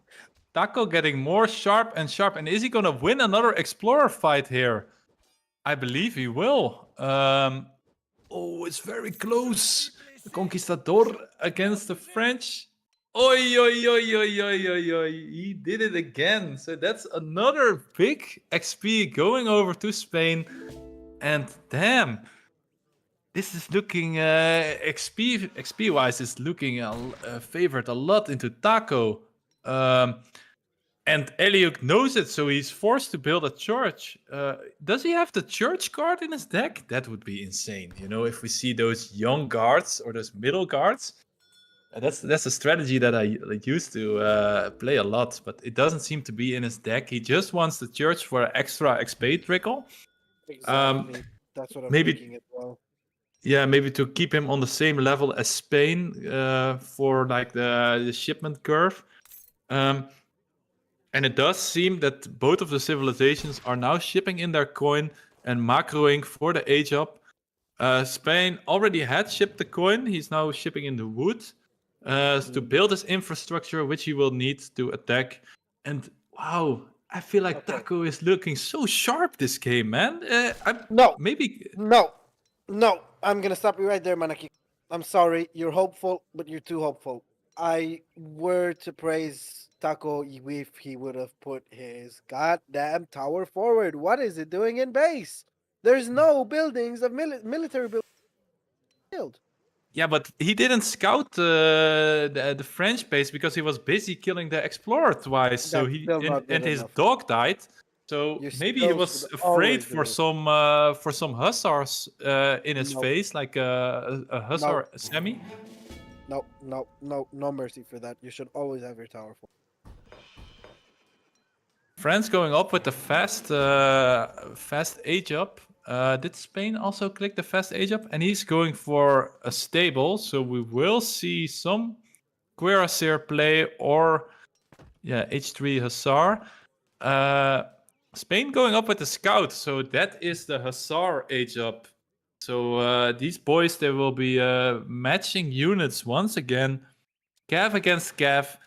Taco getting more sharp and sharp. And is he gonna win another explorer fight here? I believe he will. Oh, it's very close. The Conquistador against the French. Oi, oi, oi, oi, oi, oi, oi. He did it again. So that's another big XP going over to Spain. And damn, this is looking XP wise is looking favored a lot into Taco. And Aileyugg knows it, so he's forced to build a church. Does he have the church guard in his deck? That would be insane. You know, if we see those young guards or those middle guards, that's a strategy that I used to play a lot, but it doesn't seem to be in his deck. He just wants the church for extra XP trickle. Exactly. That's what I'm thinking as well. Yeah, maybe to keep him on the same level as Spain for like the shipment curve. And it does seem that both of the civilizations are now shipping in their coin and macroing for the age up. Spain already had shipped the coin. He's now shipping in the wood to build his infrastructure, which he will need to attack. And wow, I feel like Taco is looking so sharp this game, man. No. Maybe. No. I'm going to stop you right there, Manaki. I'm sorry. You're hopeful, but you're too hopeful. I were to praise Taco if he would have put his goddamn tower forward. What is it doing in base? There's no buildings of military build. Yeah, but he didn't scout the French base because he was busy killing the explorer twice. So and his dog died. So maybe he was afraid for some hussars in his face, like a hussar semi. No mercy for that. You should always have your tower full. France going up with the fast age up. Did Spain also click the fast age up? And he's going for a stable, so we will see some Cuirassier play or H3 Hussar. Spain going up with the scout, so that is the Hussar age up. So these boys, they will be matching units once again. Cav against Cav.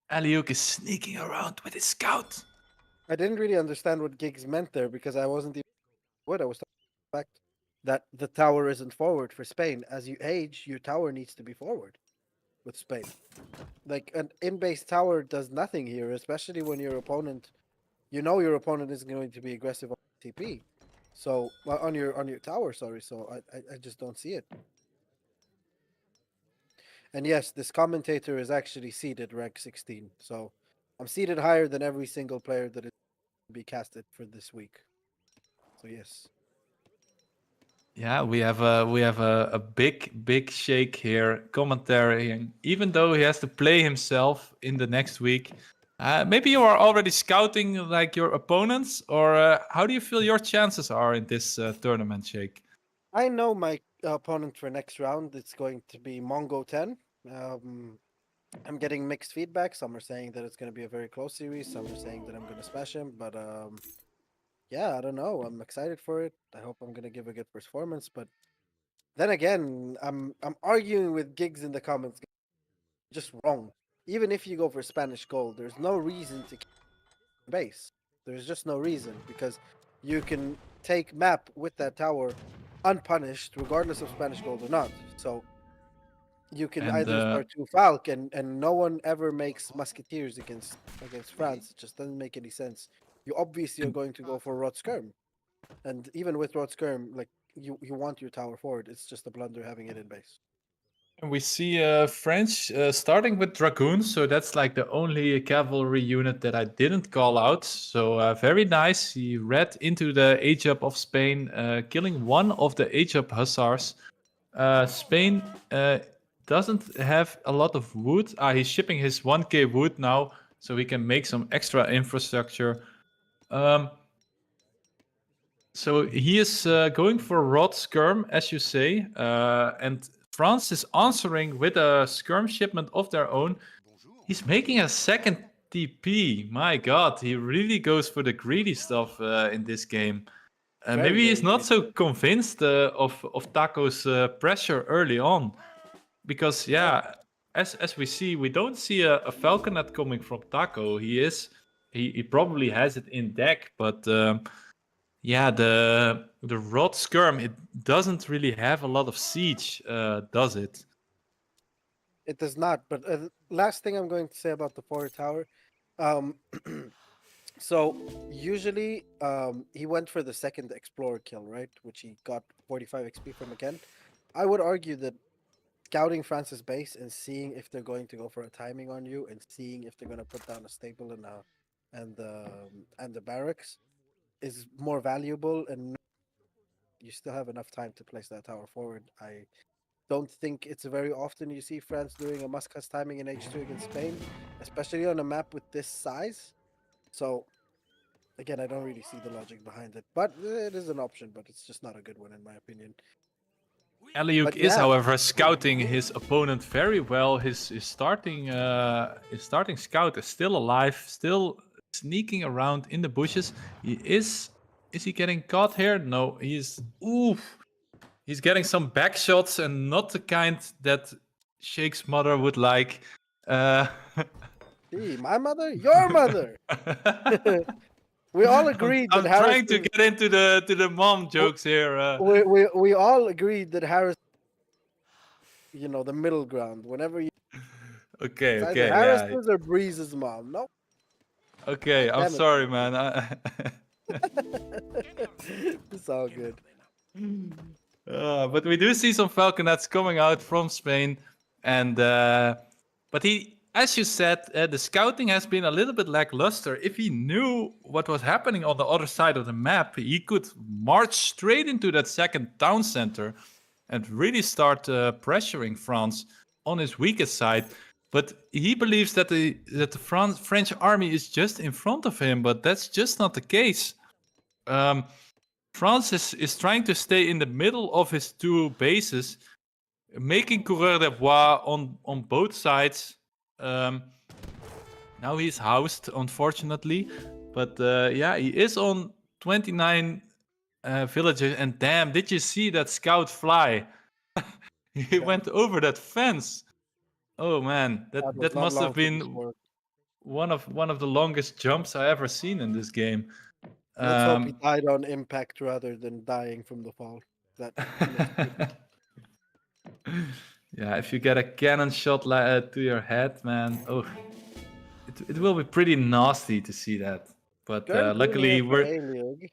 Aileyugg is sneaking around with his scout. I didn't really understand what Giggs meant there because I wasn't even what I was talking about the fact that the tower isn't forward for Spain. As you age, your tower needs to be forward. with Spain. Like an in-base tower does nothing here, especially when your opponent, your opponent is going to be aggressive on TP. So on your tower, sorry. So I just don't see it. And yes, this commentator is actually seeded rank 16. So I'm seeded higher than every single player that is be casted for this week. So yes. Yeah, we have a big shake here commentary, and even though he has to play himself in the next week, maybe you are already scouting like your opponents, or how do you feel your chances are in this tournament, Shake? I know my opponent for next round. It's going to be Mongo 10. Um, I'm getting mixed feedback. Some are saying that it's going to be a very close series. Some are saying that I'm going to smash him. But yeah, I don't know. I'm excited for it. I hope I'm going to give a good performance. But then again, I'm arguing with gigs in the comments. Just wrong. Even if you go for Spanish gold, there's no reason to keep base. There's just no reason because you can take map with that tower unpunished, regardless of Spanish gold or not. So you can And either start two Falc and no one ever makes musketeers against France. It just doesn't make any sense. You obviously are going to go for Rod Skirm. And even with Rod Skirm, like you want your tower forward. It's just a blunder having it in base. And we see French starting with Dragoons, so that's like the only cavalry unit that I didn't call out. So very nice. He read into the age-up of Spain, killing one of the age-up hussars. Spain doesn't have a lot of wood. He's shipping his 1k wood now, so he can make some extra infrastructure. So he is going for Rod Skirm, as you say, and France is answering with a skirm shipment of their own. He's making a second TP. My God, he really goes for the greedy stuff in this game. Very, Maybe he's very not greedy. so convinced of Taco's pressure early on, because as we see, we don't see a Falconet coming from Taco. He probably has it in deck, but. Yeah, the Rod Skirm, it doesn't really have a lot of siege, does it? It does not. But last thing I'm going to say about the forward tower, um, so usually he went for the second explorer kill, right? Which he got 45 XP from again. I would argue that scouting France's base and seeing if they're going to go for a timing on you and seeing if they're going to put down a staple and the barracks is more valuable, and you still have enough time to place that tower forward. I don't think it's very often you see France doing a must-cast timing in H2 against Spain, especially on a map with this size. So again, I don't really see the logic behind it, but it is an option, but it's just not a good one in my opinion. Aileyugg But is, yeah, however, scouting his opponent very well. His starting scout is still alive, still sneaking around in the bushes. He is he getting caught here? No, he's he's getting some back shots and not the kind that Shake's mother would like. gee, my mother, your mother. We all agreed that I'm Harris trying to is, get into the mom jokes here. we all agreed that Harris, the middle ground. Whenever you, Okay, it's either okay, yeah. Harris's or Breeze's mom. No, Okay, I'm damn it. sorry, man. It's all good. But we do see some Falconets coming out from Spain, and but he, as you said, the scouting has been a little bit lackluster. If he knew what was happening on the other side of the map, he could march straight into that second town center and really start pressuring France on his weakest side. But he believes that the French army is just in front of him, but that's just not the case. France is trying to stay in the middle of his two bases, making coureur de bois on both sides. Now he's housed, unfortunately. But yeah, he is on 29 villages. And damn, did you see that scout fly? He went over that fence. Oh man, That was that not must long have for this been work. one of the longest jumps I ever seen in this game. Let's hope he Um, died on impact rather than dying from the fall. That makes me Yeah, if you get a cannon shot to your head, man, it will be pretty nasty to see that. But Turn 2 here for Aileyugg.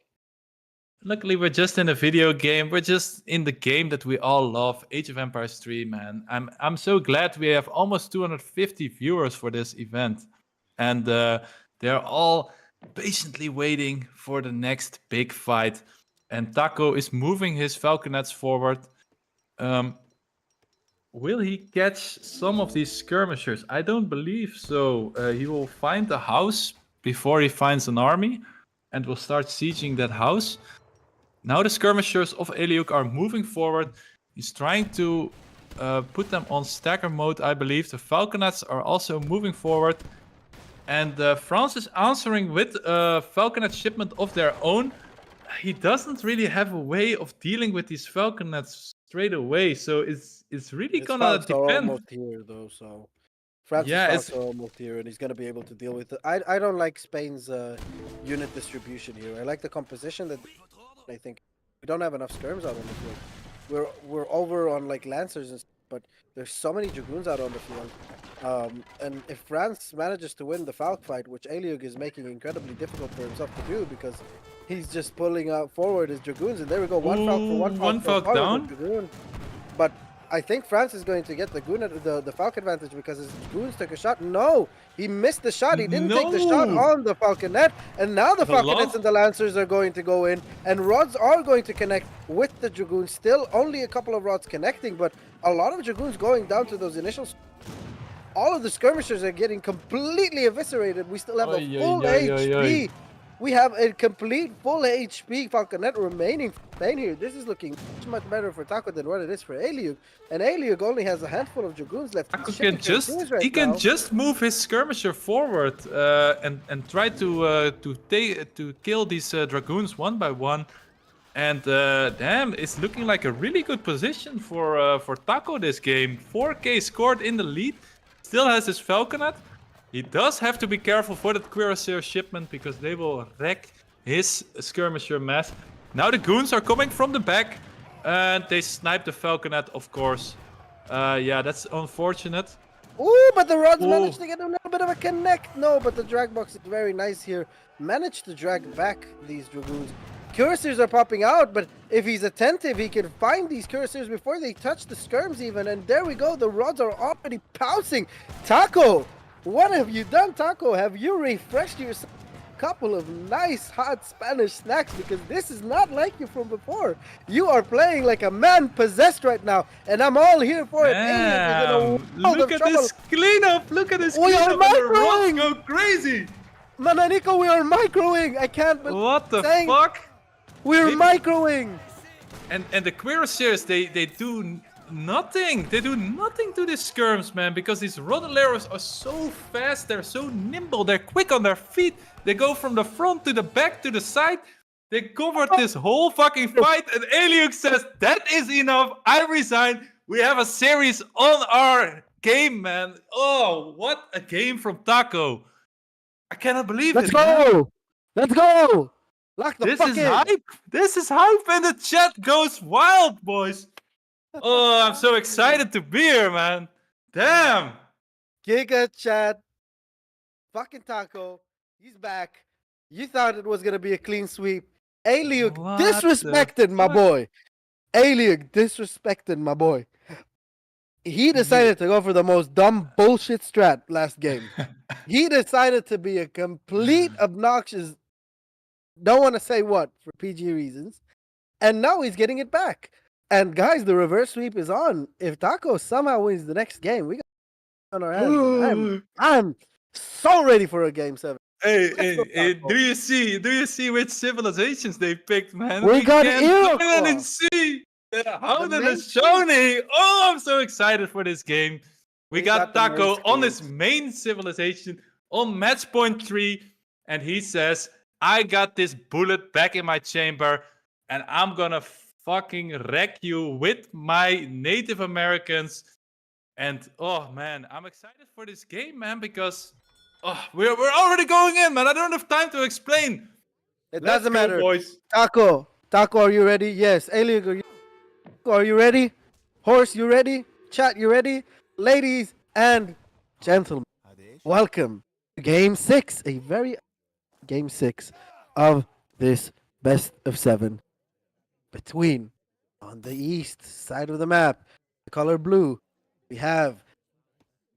luckily we're just in a video game. We're just in the game that we all love, Age of Empires 3, man. I'm so glad we have almost 250 viewers for this event, and they're all patiently waiting for the next big fight. And Taco is moving his falconets forward. Will he catch some of these skirmishers? I don't believe so. He will find a house before he finds an army and will start sieging that house. Now the skirmishers of Aileyugg are moving forward. He's trying to put them on stagger mode, I believe. The falconets are also moving forward. And France is answering with a falconet shipment of their own. He doesn't really have a way of dealing with these falconets straight away, so it's really gonna Falcons are depend. almost here though, so France's Yeah, Falcons are almost here, and he's gonna be able to deal with it. I don't like Spain's unit distribution here. I like the composition that I think we don't have enough skirms out on the field. We're over on like lancers and stuff, but there's so many dragoons out on the field. And if France manages to win the Falc fight, which Aileyugg is making incredibly difficult for himself to do because he's just pulling out forward his dragoons, and there we go, one Falc for one Falc. One Falc down. Dragoon. But I think France is going to get the Falc advantage because his dragoons took a shot. No, he missed the shot. He didn't take the shot on the falconet, and now the falconets and the lancers are going to go in, and rods are going to connect with the dragoons. Still, only a couple of rods connecting, but a lot of dragoons going down to those initial. All of the skirmishers are getting completely eviscerated. We still have a full HP. We have a complete full HP falconet remaining for Spain here. This is looking much better for Taco than what it is for Aileyugg. And Aileyugg only has a handful of dragoons left. Taco can just move his skirmisher forward and try to kill these dragoons one by one. And damn, it's looking like a really good position for Taco this game. 4K scored in the lead. Still has his falconet. He does have to be careful for that cuirassier shipment because they will wreck his skirmisher mass. Now the goons are coming from the back and they snipe the falconet, of course. Yeah, that's unfortunate. Ooh, but the rods managed to get a little bit of a connect. No, but the drag box is very nice here. Managed to drag back these dragoons. Cuirassiers are popping out, but if he's attentive, he can find these cuirassiers before they touch the skirms even. And there we go, the rods are already pouncing. Taco! What have you done, Taco? Have you refreshed yourself a couple of nice hot Spanish snacks? Because this is not like you from before. You are playing like a man possessed right now, and I'm all here for it. Look at this cleanup! Look at this cleanup! And the rods go crazy! Mananico, we are microing! I can't believe what the fuck? We're microing! And the cuirassiers, they do nothing. They do nothing to these skirms, man, because these rodoleros are so fast, they're so nimble, they're quick on their feet. They go from the front to the back to the side. They covered this whole fucking fight, and Aileyugg says, that is enough, I resign. We have a series on our game, man. Oh, what a game from Taco. I cannot believe it. Let's go! Let's go! Lock the fuck in. This is hype! This is hype, and the chat goes wild, boys. Oh, I'm so excited to be here, man. Damn. Giga chat. Fucking Taco. He's back. You thought it was going to be a clean sweep. Aileyugg disrespected my boy. Aileyugg disrespected my boy. He decided to go for the most dumb bullshit strat last game. He decided to be a complete obnoxious, don't want to say what, for PG reasons. And now he's getting it back. And guys, the reverse sweep is on. If Taco somehow wins the next game, we got on our hands. I'm so ready for a game 7. Hey, do you see which civilizations they picked, man? We got Iroquois. And see how the Shoshone. Oh, I'm so excited for this game. We got Taco on his main civilization on match point 3, and he says, I got this bullet back in my chamber, and I'm gonna fucking wreck you with my Native Americans. And oh man, I'm excited for this game, man, because we're already going in, man. I don't have time to explain. It doesn't matter, boys. Taco, are you ready? Yes. Aileyugg, are you ready? Horse, you ready? Chat, you ready? Ladies and gentlemen, welcome to Game 6, a very Game 6 of this best of 7 between on the east side of the map, the color blue, we have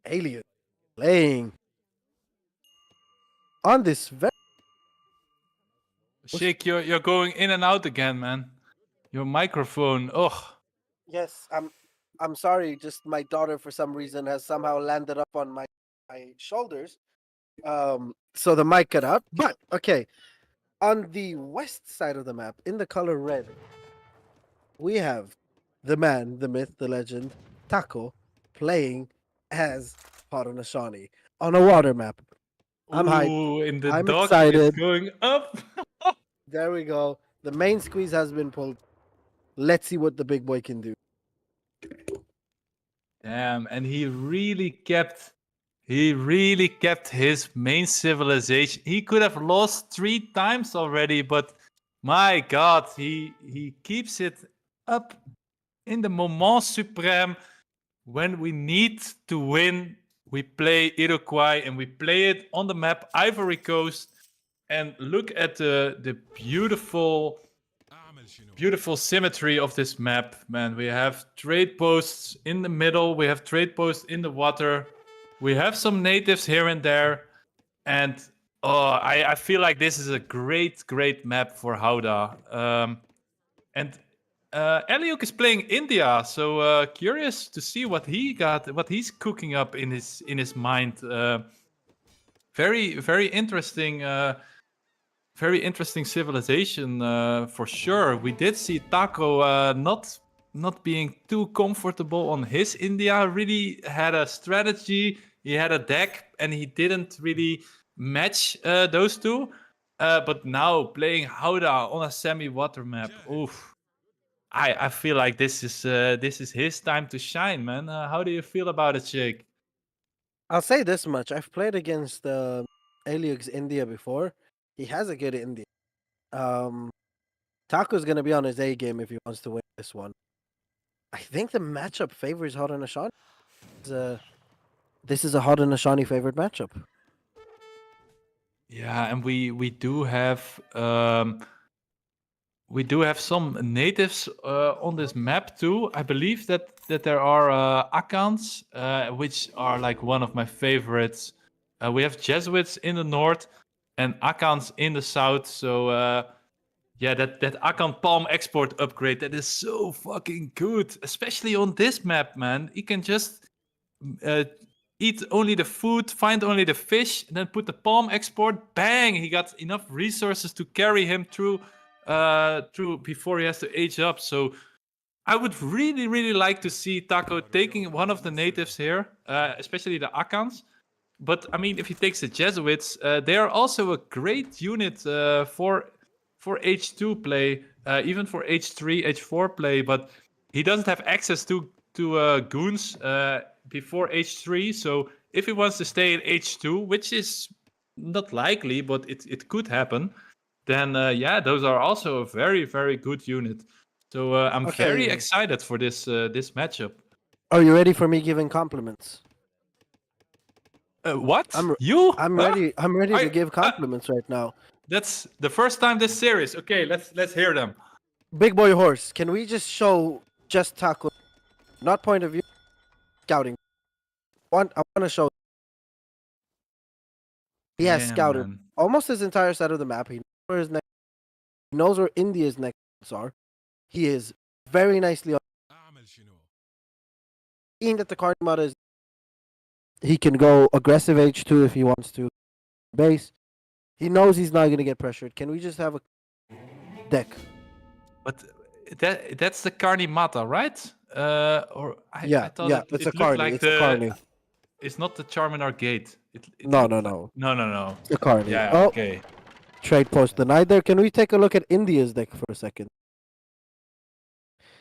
Aileyugg playing on this very Shake, you're going in and out again, man. Your microphone. Ugh. yes, I'm sorry, just my daughter for some reason has somehow landed up on my shoulders. So the mic cut out. But okay. On the west side of the map, in the color red, we have the man, the myth, the legend, Taco, playing as Haranashani on a water map. I'm hyped. Ooh, in the I'm dog is excited. going up. There we go. The main squeeze has been pulled. Let's see what the big boy can do. Damn, and he really kept his main civilization. He could have lost 3 times already, but my god, he keeps it up in the moment supreme. When we need to win, we play Iroquois and we play it on the map Ivory Coast. And look at the beautiful symmetry of this map, man. We have trade posts in the middle, we have trade posts in the water, we have some natives here and there, and I feel like this is a great map for Hauda. And Aileyugg is playing India, so curious to see what he's cooking up in his mind. Very interesting. Very interesting civilization for sure. We did see Taco not being too comfortable on his India. Really had a strategy. He had a deck, and he didn't really match those two. But now playing Hauda on a semi-water map, oof. I feel like this is his time to shine, man. How do you feel about it, Jake? I'll say this much. I've played against Aileyugg's India before. He has a good India. Taco's going to be on his A game if he wants to win this one. I think the matchup favors Haranashani. This is a Haranashani favorite matchup. Yeah, and we do have some natives on this map too. I believe that there are Akans, which are like one of my favorites. We have Jesuits in the north and Akans in the south. So yeah, that Akan Palm export upgrade, that is so fucking good, especially on this map, man. You can just eat only the food, find only the fish, and then put the palm export. Bang! He got enough resources to carry him through before he has to age up. So I would really like to see Taco taking one of the natives here, especially the Akans. But I mean, if he takes the Jesuits, they are also a great unit for H2 play, even for H3, H4 play. But he doesn't have access to goons before H3. So if he wants to stay in H2, which is not likely, but it could happen, then yeah, those are also a very good unit. So I'm very excited for this matchup. Are you ready for me giving compliments? What? I'm ready. I'm ready to give compliments right now. That's the first time this series. Okay, let's hear them. Big boy horse. Can we just show just Taco, not point of view, scouting? I want to show. He has scouted almost his entire side of the map. He knows where his next. He knows where India's next are. He is very nicely on. Seeing that the card mod is, he can go aggressive H2 if he wants to. Base. He knows he's not going to get pressured. Can we just have a deck? But that's the Carney Mata, right? Or I thought it's a Carney. Like it's a Carney. It's not the Charminar Gate. No. It's a Carney. Yeah, okay. Trade post denied there. Can we take a look at India's deck for a second?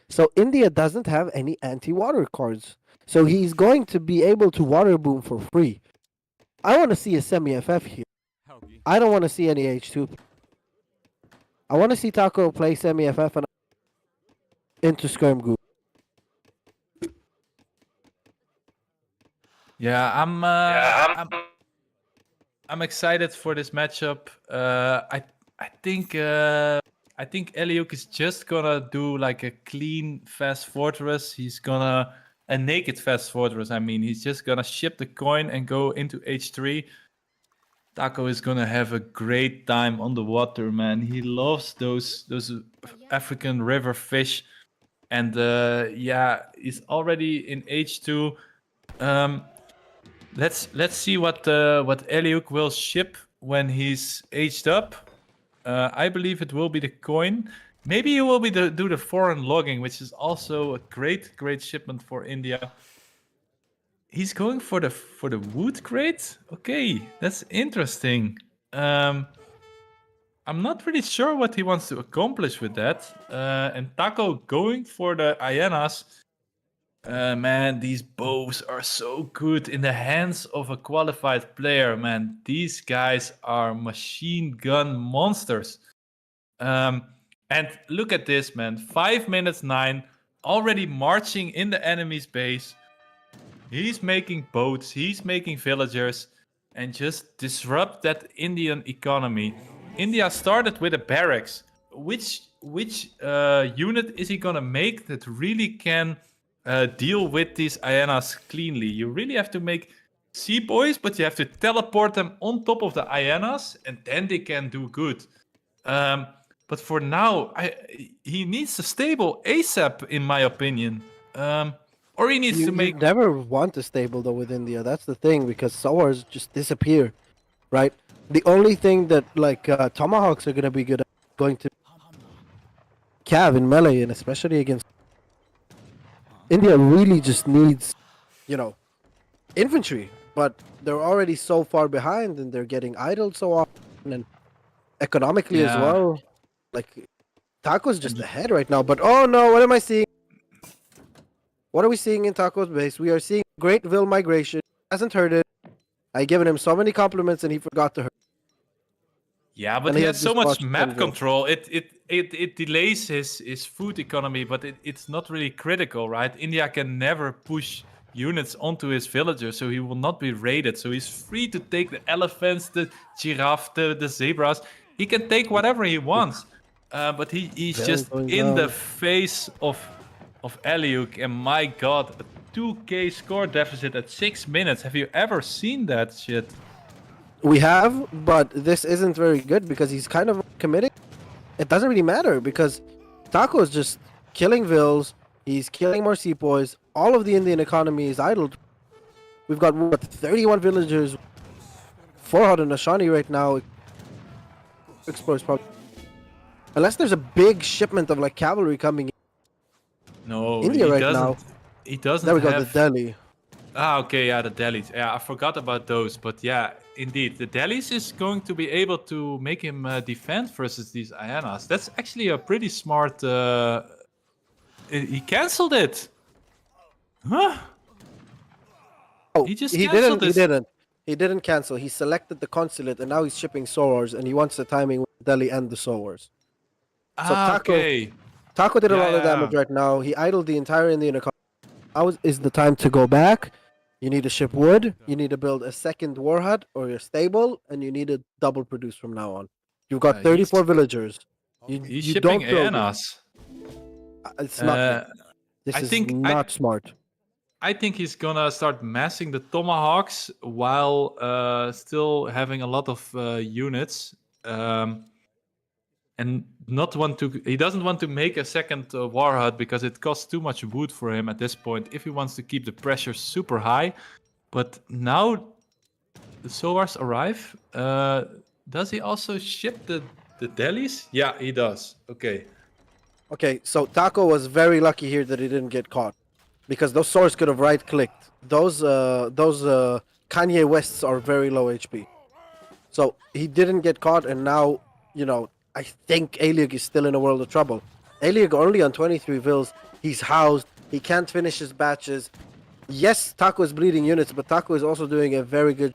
So India doesn't have any anti-water cards. So he's going to be able to water boom for free. I want to see a semi-FF here. I don't want to see any H2. I want to see Taco play semi-FF and into Skirm Goo. Yeah, I'm excited for this matchup. I think Aileyugg is just gonna do like a clean fast fortress. He's gonna a naked fast fortress. I mean, he's just gonna ship the coin and go into H3. Taco is gonna have a great time on the water, man. He loves those African river fish, and yeah, he's already in H2. Let's see what Aileyugg will ship when he's aged up. I believe it will be the coin. Maybe he will do the foreign logging, which is also a great shipment for India. He's going for the wood crate. Okay, that's interesting. I'm not really sure what he wants to accomplish with that. And Taco going for the hyenas. Man, these bows are so good in the hands of a qualified player, man. These guys are machine gun monsters. And look at this, man. 5 minutes 9, already marching in the enemy's base. He's making boats, he's making villagers, and just disrupt that Indian economy. India started with a barracks. Which unit is he gonna make that really can deal with these hyenas cleanly? You really have to make seaboys, but you have to teleport them on top of the hyenas, and then they can do good. But for now, he needs a stable ASAP, in my opinion. Or he needs to make. You never want a stable though with India. That's the thing, because sowars just disappear, right? The only thing that like tomahawks are gonna be good at going to cav in melee, and especially against India, really just needs, infantry. But they're already so far behind, and they're getting idled so often, and economically as well. Like Taco's just ahead right now. But oh no, what am I seeing? What are we seeing in Taco's base? We are seeing great Vil migration. Hasn't heard it. I given him so many compliments and he forgot to hurt. Yeah, but he has so much map control. It delays his food economy, but it's not really critical, right? India can never push units onto his villagers, so he will not be raided. So he's free to take the elephants, the giraffe, the zebras. He can take whatever he wants. But he's just in the face of Aileyugg, and my god, a 2k score deficit at 6 minutes. Have you ever seen that shit? We have, but this isn't very good because he's kind of committing. It doesn't really matter because Taco is just killing Vils, he's killing more seaboys, all of the Indian economy is idled. We've got 31 villagers, 400 Nashani right now. Explores probably. Unless there's a big shipment of like cavalry coming in. No, India right now. He doesn't. There we go, the Delhi. Ah, okay, yeah, the Delhis. Yeah, I forgot about those, but yeah, indeed, the Delhis is going to be able to make him defend versus these hyenas. That's actually a pretty smart. He cancelled it. Huh? Oh, he didn't. He didn't cancel. He selected the consulate, and now he's shipping sowars, and he wants the timing with Delhi and the sowars. So Taco did a lot of damage right now. He idled the entire Indian economy. Now is the time to go back. You need to ship wood. You need to build a second war hut or a stable, and you need to double produce from now on. You've got 34 villagers. He's shipping hyenas. It's not. This is not smart. I think he's gonna start massing the tomahawks while still having a lot of units. And he doesn't want to make a second war hut because it costs too much wood for him at this point if he wants to keep the pressure super high. But now the sowars arrive. Does he also ship the Delhis? Yeah, he does. Okay. Okay, so Taco was very lucky here that he didn't get caught, because those swords could have right-clicked. Those Kanye Wests are very low HP. So he didn't get caught, and now, I think Aileyugg is still in a world of trouble. Aileyugg only on 23 Vils. He's housed. He can't finish his batches. Yes, Taco is bleeding units, but Taco is also doing a very good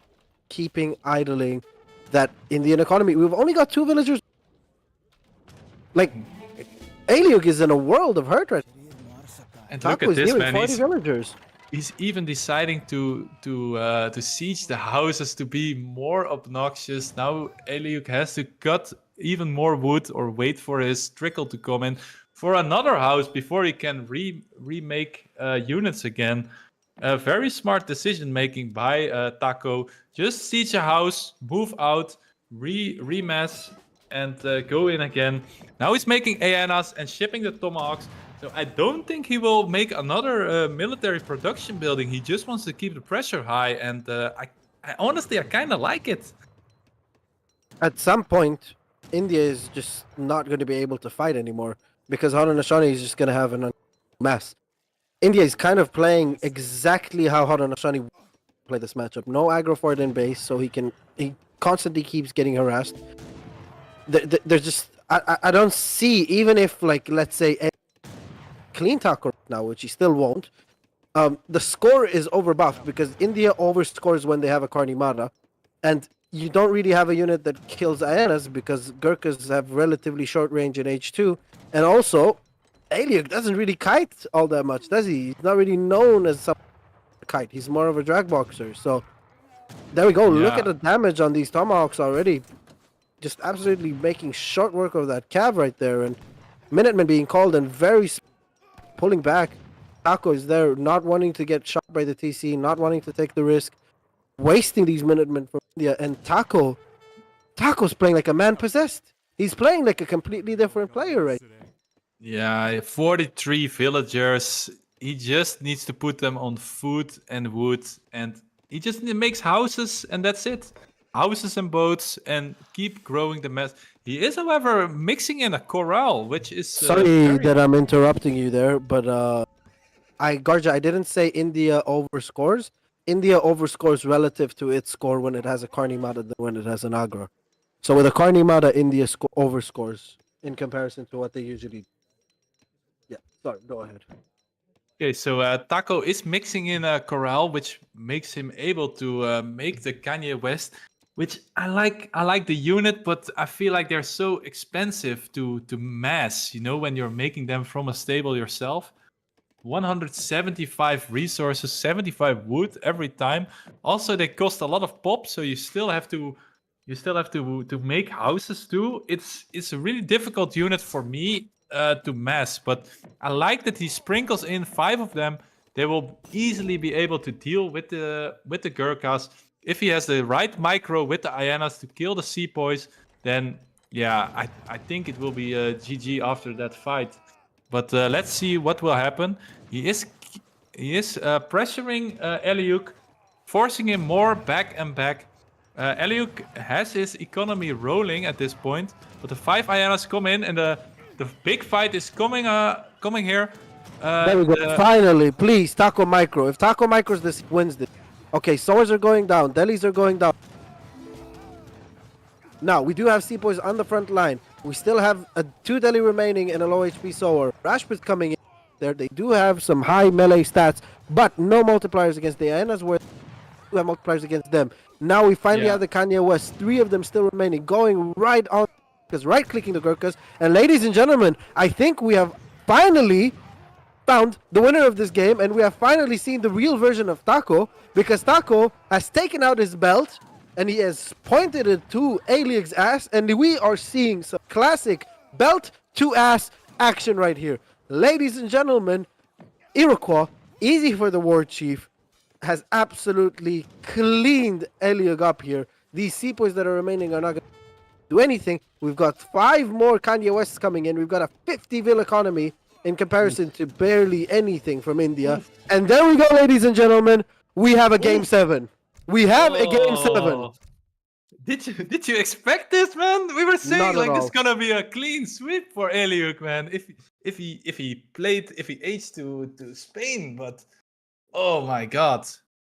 keeping idling that Indian economy. We've only got 2 villagers. Like, Aileyugg is in a world of hurt right now. And Taco look at this, man. 40 villagers. He's even deciding to siege the houses to be more obnoxious. Now Aileyugg has to cut even more wood or wait for his trickle to come in for another house before he can remake units again. Very smart decision making by Taco. Just siege a house, move out, remass, and go in again. Now he's making Aenas and shipping the Tomahawks. So I don't think he will make another military production building. He just wants to keep the pressure high, and I honestly I kind of like it. At some point, India is just not going to be able to fight anymore because Haudenosaunee is just going to have a mess. India is kind of playing exactly how Haudenosaunee play this matchup. No aggro for it in base, so he constantly keeps getting harassed. There's just I don't see, even if, like, let's say a clean Taco now, which he still won't. The score is overbuffed because India overscores when they have a Karnimata, and you don't really have a unit that kills Aenas because Gurkhas have relatively short range in H2, and also Aileyugg doesn't really kite all that much, does he? He's not really known as some kite. He's more of a drag boxer. So there we go. Yeah. Look at the damage on these Tomahawks already. Just absolutely making short work of that Cav right there, and Minutemen being called and pulling back. Taco is there, not wanting to get shot by the TC, not wanting to take the risk, wasting these Minutemen from India, and Taco's playing like a man possessed. He's playing like a completely different player right now. Yeah, 43 villagers. He just needs to put them on food and wood, and he just makes houses, and that's it. Houses and boats, and keep growing the mess. He is, however, mixing in a corral, which is Sorry that I'm interrupting you there, but Garja, I didn't say India overscores. India overscores relative to its score when it has a Karnimata than when it has an Agra. So with a Karnimata, India overscores in comparison to what they usually do. Yeah, sorry, go ahead. Okay, so Taco is mixing in a corral, which makes him able to make the Kanye West, which I like. I like the unit, but I feel like they're so expensive to mass. You know, when you're making them from a stable yourself. 175 resources, 75 wood every time. Also, they cost a lot of pop, so you still have to make houses too. It's a really difficult unit for me to mass, but I like that he sprinkles in 5 of them. They will easily be able to deal with the Gurkhas. If he has the right micro with the Ianas to kill the Sepoys, then yeah, I think it will be a GG after that fight. But let's see what will happen. He is pressuring Aileyugg, forcing him more back and back. Aileyugg has his economy rolling at this point, but the 5 Ianas come in, and the big fight is coming here. There we go. Finally, please, Taco Micro. If Taco Micros this wins this. Okay, swords are going down. Delis are going down. Now, we do have Sepoys on the front line. We still have a 2 Deli remaining and a low HP Sower. Rashpit's coming in there. They do have some high melee stats, but no multipliers against the Aenas, where we have multipliers against them. Now we finally have the Kanye West. 3 of them still remaining, going right on, because right-clicking the Gurkhas. And ladies and gentlemen, I think we have finally found the winner of this game, and we have finally seen the real version of Taco, because Taco has taken out his belt, and he has pointed it to Aileyugg's ass, and we are seeing some classic belt-to-ass action right here. Ladies and gentlemen, Iroquois, easy for the War Chief, has absolutely cleaned Aileyugg up here. These Sepoys that are remaining are not going to do anything. We've got 5 more Kanye Wests coming in. We've got a 50 vil economy in comparison to barely anything from India. And there we go, ladies and gentlemen. We have a Game 7. We have a Game 7. Did you expect this, man? We were saying like it's gonna be a clean sweep for Aileyugg, man. If he aged to Spain, but oh my god,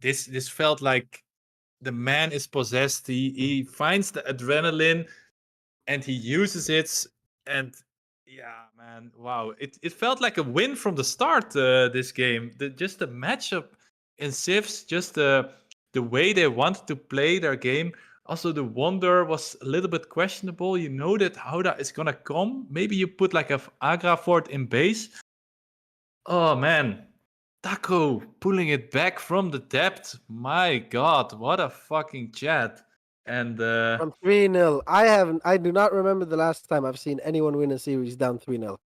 this felt like the man is possessed. He finds the adrenaline and he uses it, and yeah, man, wow, it felt like a win from the start. This game, just the matchup in Civs, just the way they wanted to play their game. Also, the Wonder was a little bit questionable. You know that how that is gonna come. Maybe you put like a Agra fort in base. Oh man, Taco pulling it back from the depth. My God, what a fucking chat. And From 3-0. I do not remember the last time I've seen anyone win a series down 3-0.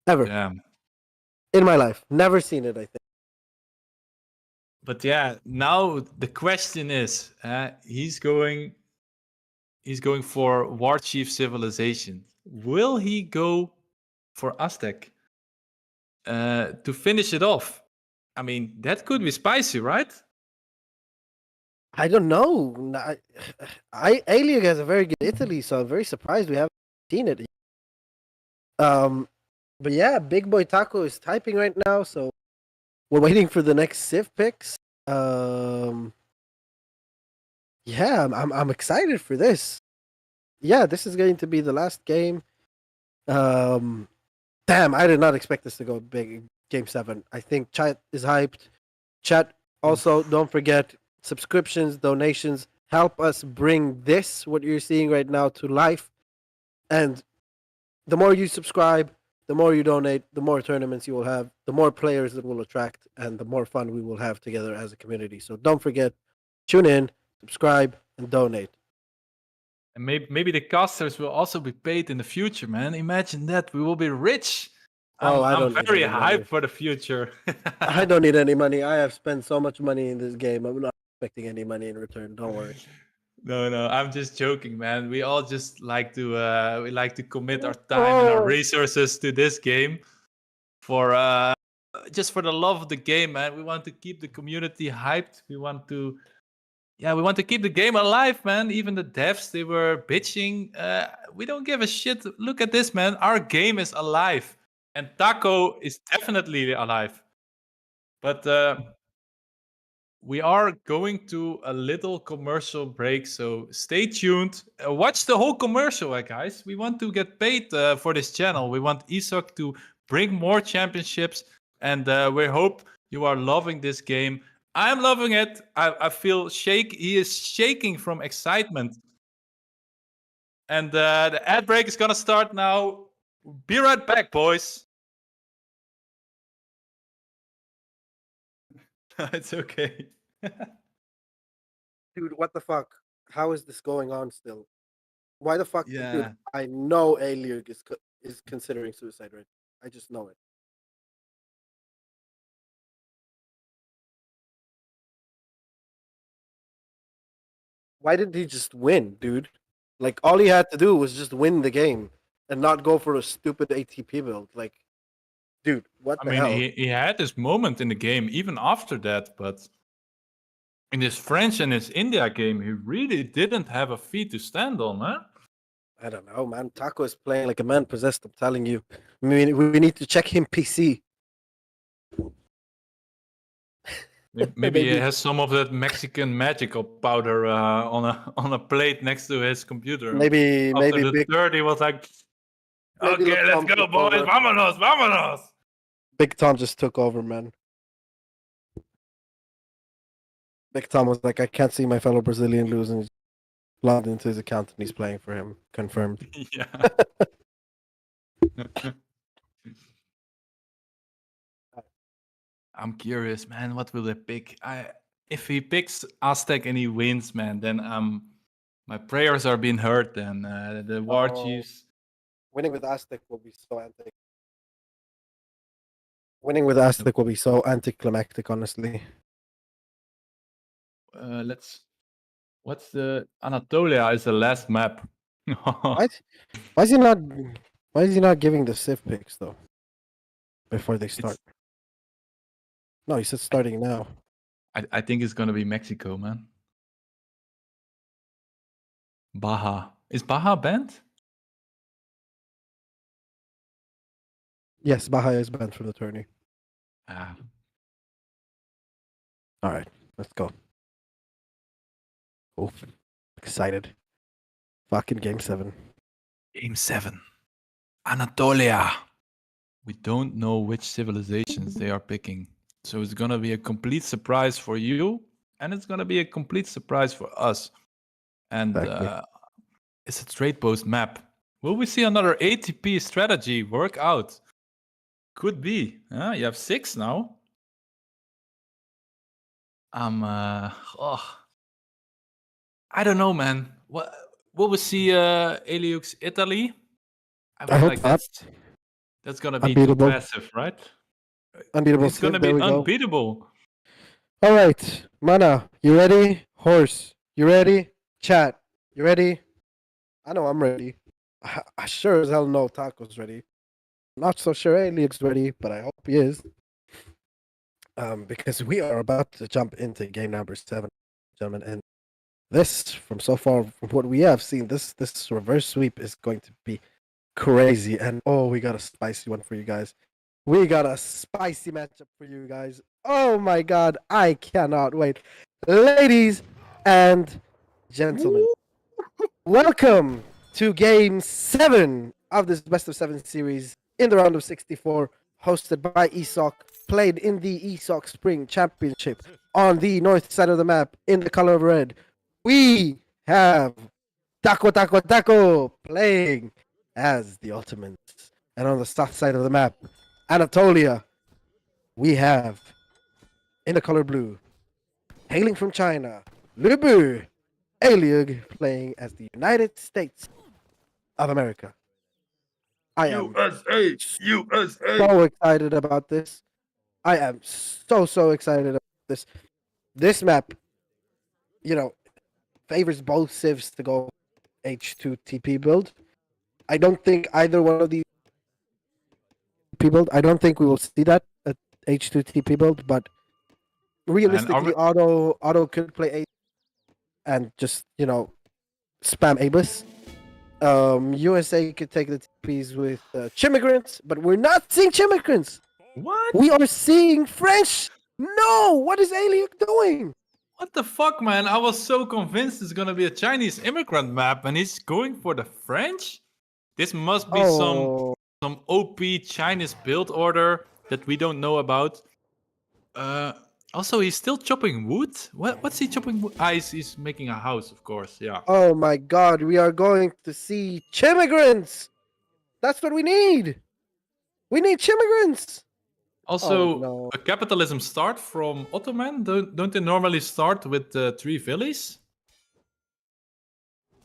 Ever. damn. In my life. Never seen it, I think. But yeah, now the question is, he's going for War Chief Civilization. Will he go for Aztec to finish it off? I mean, that could be spicy, right? I don't know. Aileyugg has a very good Italy, so I'm very surprised we haven't seen it. But yeah, Big Boy Taco is typing right now, so we're waiting for the next Civ picks. Yeah, I'm excited for this. Yeah, this is going to be the last game. Damn, I did not expect this to go big. Game 7. I think chat is hyped. Chat, also, don't forget subscriptions, donations. Help us bring this, what you're seeing right now, to life. And the more you subscribe, the more you donate, the more tournaments you will have, the more players it will attract, and the more fun we will have together as a community. So don't forget, tune in, subscribe, and donate. And maybe the casters will also be paid in the future, man. Imagine that. We will be rich. I'm very hyped for the future. I don't need any money. I have spent so much money in this game. I'm not expecting any money in return. Don't worry. No, I'm just joking, man. We all just like to commit our time and our resources to this game for just for the love of the game, man. We want to keep the community hyped. We want to keep the game alive, man. Even the devs, they were bitching. We don't give a shit. Look at this, man. Our game is alive. And Taco is definitely alive. But we are going to a little commercial break, so stay tuned. Watch the whole commercial, guys. We want to get paid for this channel. We want ESOC to bring more championships, and we hope you are loving this game. I'm loving it. I feel he is shaking from excitement. And the ad break is gonna start now. Be right back, boys. It's okay. Dude, what the fuck? How is this going on still? Why the fuck? Yeah. Dude, I know Aileyugg is considering suicide right now. I just know it. Why didn't he just win, dude? Like, all he had to do was just win the game and not go for a stupid ATP build. Like, dude, what the hell? He had this moment in the game, even after that, but in his French and his India game, he really didn't have a feet to stand on, man. I don't know, man. Taco is playing like a man possessed, I'm telling you. I mean, we need to check him PC. Maybe he has some of that Mexican magical powder on a plate next to his computer. Maybe After the third, he was like, "Okay, let's go, boys! Vámonos, vámonos!" Big Tom just took over, man. Big Tom was like, I can't see my fellow Brazilian losing. He's logged into his account and he's playing for him. Confirmed. Yeah. I'm curious, man. What will they pick? If he picks Aztec and he wins, man, then my prayers are being heard. Then the War Chiefs winning with Aztec will be so antic. Winning with Aztec will be so anticlimactic, honestly. What's the Anatolia is the last map. Why is he not giving the Civ picks though? Before they start. No, he said starting now. I think it's gonna be Mexico, man. Baja. Is Baja banned? Yes, Baja is banned from the tourney. Ah. Alright, let's go. Oh, excited. Fucking game 7. Game 7. Anatolia. We don't know which civilizations they are picking. So it's gonna be a complete surprise for you, and it's gonna be a complete surprise for us. And it's a trade post map. Will we see another ATP strategy work out? Could be. You have 6 now. Oh, I don't know, man. What was the Aileyugg's Italy? I I feel hope like not. that's gonna be too Unbeatable. passive, right? Unbeatable He's gonna Civ. There be we go. unbeatable. All right, Mana, you ready? Horse, you ready? Chat, you ready? I know I'm ready. I sure as hell know Taco's ready. Not so sure Aileyug's ready, but I hope he is. Because we are about to jump into game number 7, gentlemen, and this, from so far, from what we have seen, this reverse sweep is going to be crazy. And oh, we got a spicy one for you guys. We got a spicy matchup for you guys. Oh my god, I cannot wait. Ladies and gentlemen, welcome to game 7 of this best of 7 series in the round of 64, hosted by ESOC, played in the ESOC Spring Championship on the north side of the map in the color of red. We have Taco playing as the Ottomans. And on the south side of the map, Anatolia, we have in the color blue, hailing from China, Lubu, Aileyugg playing as the United States of America. I am USA, USA. so excited about this. I am so excited about this. This map, favors both civs to go H2 TP build. I don't think either one of these build. I don't think we will see that at H2 TP build, but realistically, Otto could play A and just spam Abus. USA could take the TPs with Chimmigrants, but we're not seeing Chimmigrants. What? We are seeing French. No, what is Aileyugg doing? What the fuck, man? I was so convinced it's gonna be a Chinese immigrant map, and he's going for the French. This must be some OP Chinese build order that we don't know about. Also, he's still chopping wood. What's he chopping wood? Ah, he's making a house, of course. Yeah. Oh my god, we are going to see Chimmigrants. That's what we need. We need Chimmigrants. Also, a capitalism start from Ottoman. Don't they normally start with 3 villas?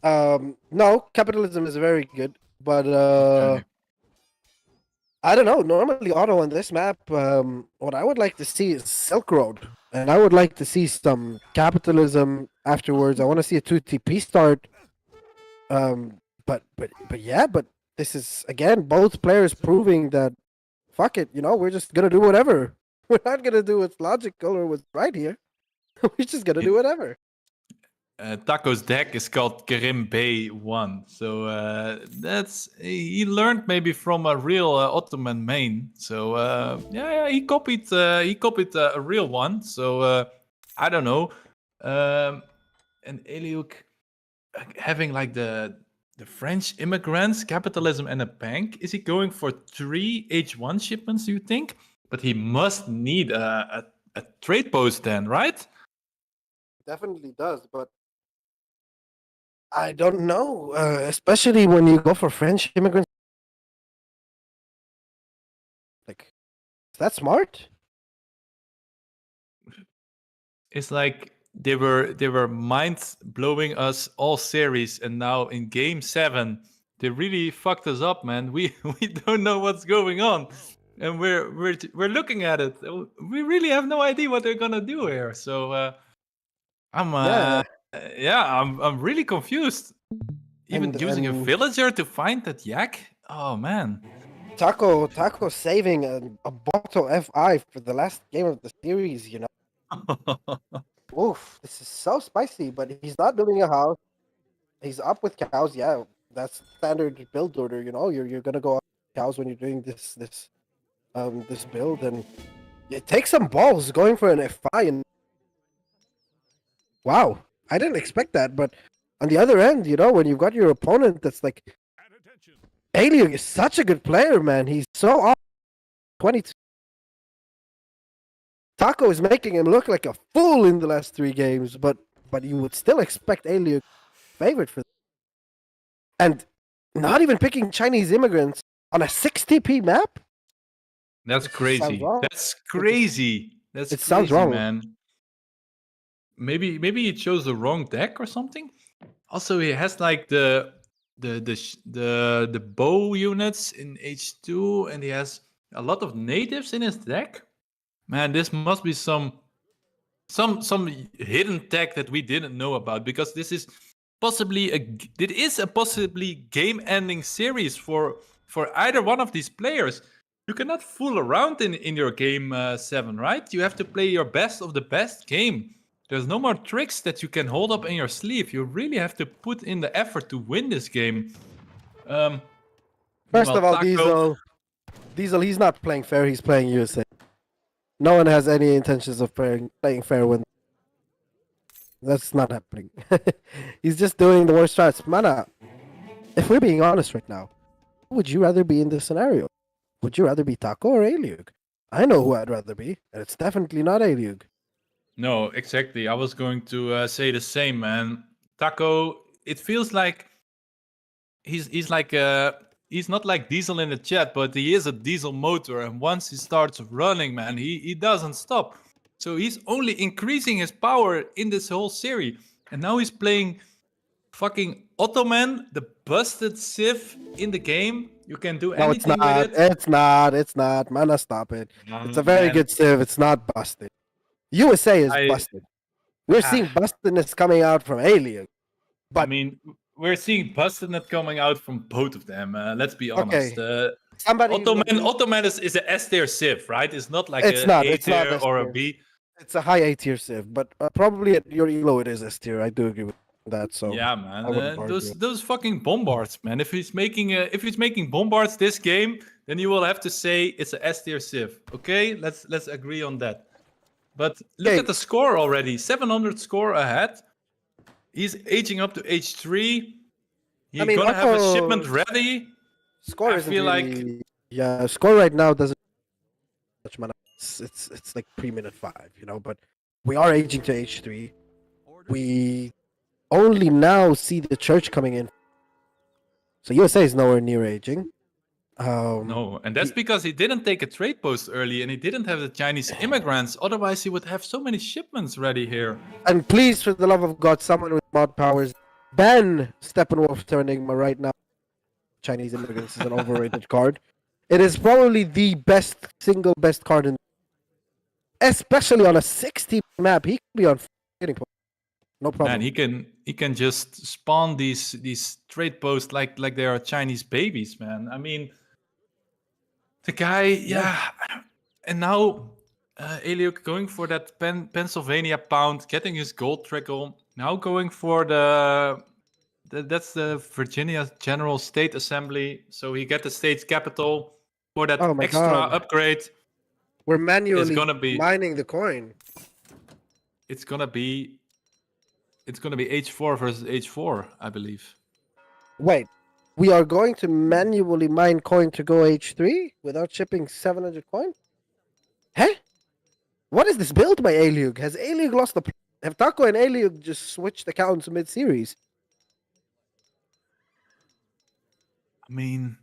No, capitalism is very good, but Okay. I don't know. Normally, Otto on this map, what I would like to see is Silk Road, and I would like to see some capitalism afterwards. I want to see a 2 TP start. But yeah, but this is again both players proving that fuck it, we're just gonna do whatever. We're not gonna do what's logical or what's right here. We're just gonna do whatever. Taco's deck is called Kerim B1, so he learned maybe from a real Ottoman main. So yeah, he copied a real one. So I don't know. And Aileyugg having like the French immigrants, capitalism, and a bank. Is he going for 3 H1 shipments? Do you think? But he must need a trade post then, right? Definitely does, but I don't know, especially when you go for French immigrants. Like, is that smart? It's like they were mind blowing us all series, and now in game 7 they really fucked us up, man. We don't know what's going on, and we're looking at it. We really have no idea what they're gonna do here. So I'm really confused. Even using a villager to find that yak. Oh man. Taco saving a bottle FI for the last game of the series, Oof, this is so spicy, but he's not building a house. He's up with cows, yeah. That's standard build order, You're gonna go up with cows when you're doing this build, and it takes some balls going for an FI. And wow, I didn't expect that, but on the other end, when you've got your opponent that's like, Aileyugg is such a good player, man. He's so off 22. Taco is making him look like a fool in the last 3 games, but you would still expect Aileyugg favorite for that. And not even picking Chinese immigrants on a 6 TP map? That's crazy. That's crazy. That's crazy, sounds wrong, man. maybe he chose the wrong deck or something. Also, he has like the bow units in H2, and he has a lot of natives in his deck. Man, this must be some hidden tech that we didn't know about, because this is possibly a possibly game-ending series for either one of these players. You cannot fool around in your game 7, right? You have to play your best of the best game. There's no more tricks that you can hold up in your sleeve. You really have to put in the effort to win this game. First of all, Taco, Diesel, he's not playing fair. He's playing USA. No one has any intentions of playing fair when. That's not happening. He's just doing the worst strats. Mana, if we're being honest right now, who would you rather be in this scenario? Would you rather be Taco or Aileyugg? I know who I'd rather be, and it's definitely not Aileyugg. No, exactly. I was going to say the same, man. Taco, it feels like he's like he's not like Diesel in the chat, but he is a diesel motor, and once he starts running, man, he doesn't stop. So he's only increasing his power in this whole series, and now he's playing fucking Ottoman, the busted Civ in the game. You can do No, it's anything not. with it. It's not. Mana, stop it. It's a very good civ. It's not busted. USA is busted. We're seeing bustedness coming out from Aileyugg. But I mean, we're seeing bustedness coming out from both of them. Let's be honest. Ottoman is a S tier civ, right? It's not like A tier or a B. It's a high A tier civ, but probably at your elo it is S tier. I do agree with that. So yeah, man, those fucking bombards, man. If he's making bombards this game, then you will have to say it's a S tier civ. Okay, let's agree on that. But look at the score already. 700 score ahead. He's aging up to H3. He's gonna have a shipment ready. Score I feel really, yeah, score right now doesn't much mana. It's like pre-minute 5, you know, but we are aging to H3. We only now see the church coming in. So USA is nowhere near aging. No, and that's because he didn't take a trade post early, and he didn't have the Chinese immigrants. Otherwise, he would have so many shipments ready here. And please, for the love of God, someone with mod powers, ban Steppenwolf turning right now. Chinese immigrants is an overrated card. It is probably the single best card in, especially on a 60 map. He could be on hitting point. No problem. Man, he can just spawn these trade posts like they are Chinese babies, man. I mean, the guy, yeah. And now Aileyugg going for that Pennsylvania pound, getting his gold trickle. Now going for that's the Virginia General State Assembly. So he get the state's capital for that extra upgrade. We're manually mining the coin. It's gonna be H4 versus H4, I believe. Wait, we are going to manually mine coin to go H3 without shipping 700 coin? Huh? What is this build by Aileyugg? Has Aileyugg lost the... Have Taco and Aileyugg just switched accounts mid-series? I mean,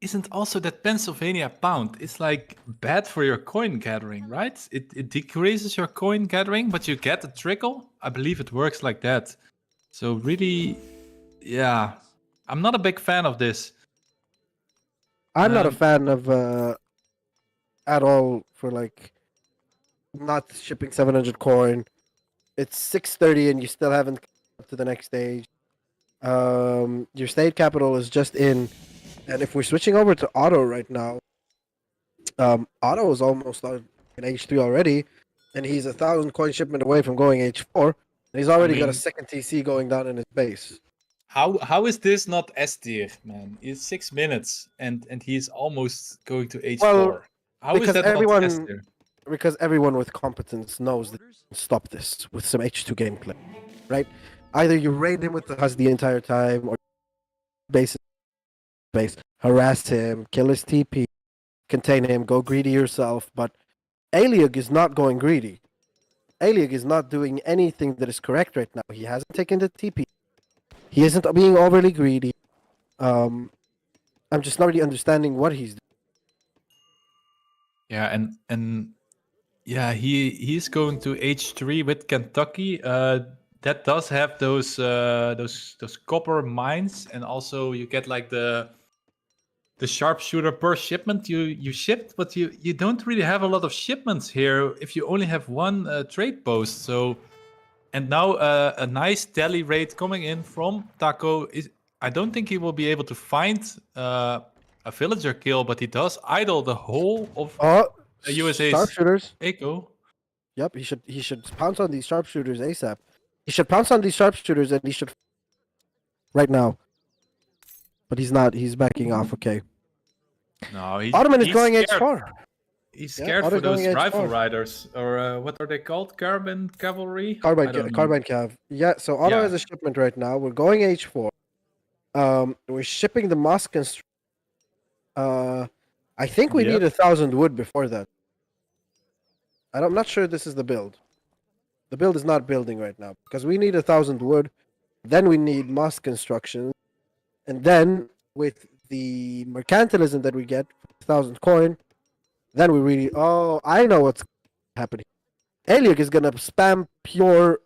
isn't also that Pennsylvania pound? It's like bad for your coin gathering, right? It decreases your coin gathering, but you get a trickle. I believe it works like that. So really, yeah, I'm not a big fan of this. I'm not a fan of at all for like not shipping 700 coin. It's 6:30 and you still haven't up to the next stage. Your state capital is just in. And if we're switching over to Otto right now, Otto is almost in H3 already, and he's 1,000 coin shipment away from going H4, and he's already got a second TC going down in his base. How is this not S tier, man? It's 6 minutes, and he's almost going to H4. Well, how is that not S tier? Because everyone with competence knows that you can stop this with some H2 gameplay, right? Either you raid him with the Hus the entire time, or base, harass him, kill his TP, contain him, go greedy yourself. But Aileyugg is not going greedy. Aileyugg is not doing anything that is correct right now. He hasn't taken the TP. He isn't being overly greedy. I'm just not really understanding what he's doing. Yeah, and Yeah, he's going to H3 with Kentucky. That does have those copper mines, and also you get like the sharpshooter per shipment you shipped, but you don't really have a lot of shipments here if you only have one trade post. So, and now a nice tally rate coming in from Taco. I don't think he will be able to find a villager kill, but he does idle the whole of USA's Sharpshooters. echo. Yep, he should pounce on these sharpshooters ASAP. He should pounce on these sharpshooters, and he should right now. But he's not. He's backing off. Okay. No, he's Ottoman is he's going scared. H4. He's Yeah, scared for Otto's those going rifle H4. riders, or what are they called? Carbine cavalry? I Carbine, don't know. carbine cav. Yeah. So Otto Yeah. has a shipment right now. We're going H4. We're shipping the mosque and. I think we Yep. need 1,000 wood before that. I'm not sure this is the build. The build is not building right now because we need 1,000 wood. Then we need mosque construction, and then with the mercantilism that we get, 1,000 coin, then we really. Oh, I know what's happening. Aileyugg is gonna spam pure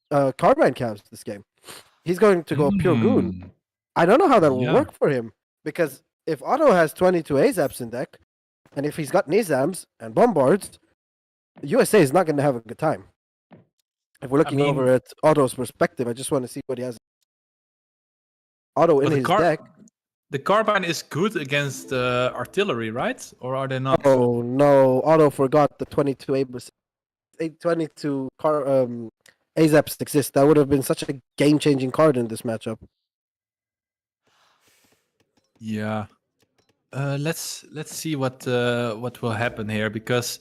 carbine cabs this game. He's going to go pure goon. Mm. I don't know how that will Yeah. work for him because if Otto has 22 AZAPs in deck, and if he's got Nizams and Bombards, USA is not going to have a good time. If we're looking over at Otto's perspective, I just want to see what he has. Otto in But his deck. the carbine is good against artillery, right? Or are they not? Oh no, Otto forgot the 22 22 AZAPs exist. That would have been such a game-changing card in this matchup. Yeah. Let's see what will happen here, because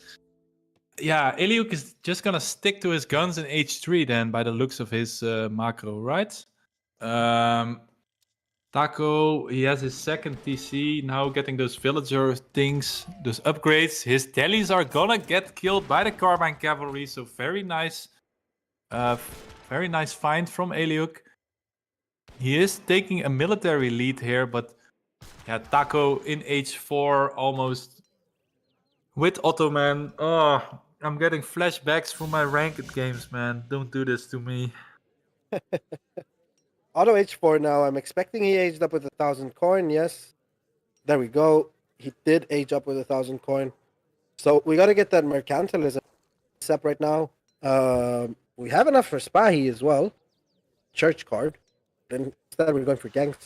yeah, Aileyugg is just gonna stick to his guns in H3 then, by the looks of his macro, right? Taco, he has his second TC now, getting those villager things, those upgrades. His tellies are gonna get killed by the carbine cavalry, so very nice find from Aileyugg. He is taking a military lead here, but yeah, Taco in H4 almost with Ottoman. Oh, I'm getting flashbacks from my ranked games, man. Don't do this to me. Otto H4 now. I'm expecting he aged up with 1,000 coin. Yes. There we go. He did age up with 1,000 coin. So we got to get that mercantilism up right now. We have enough for Spahi as well. Church card. Then instead we're going for gangs.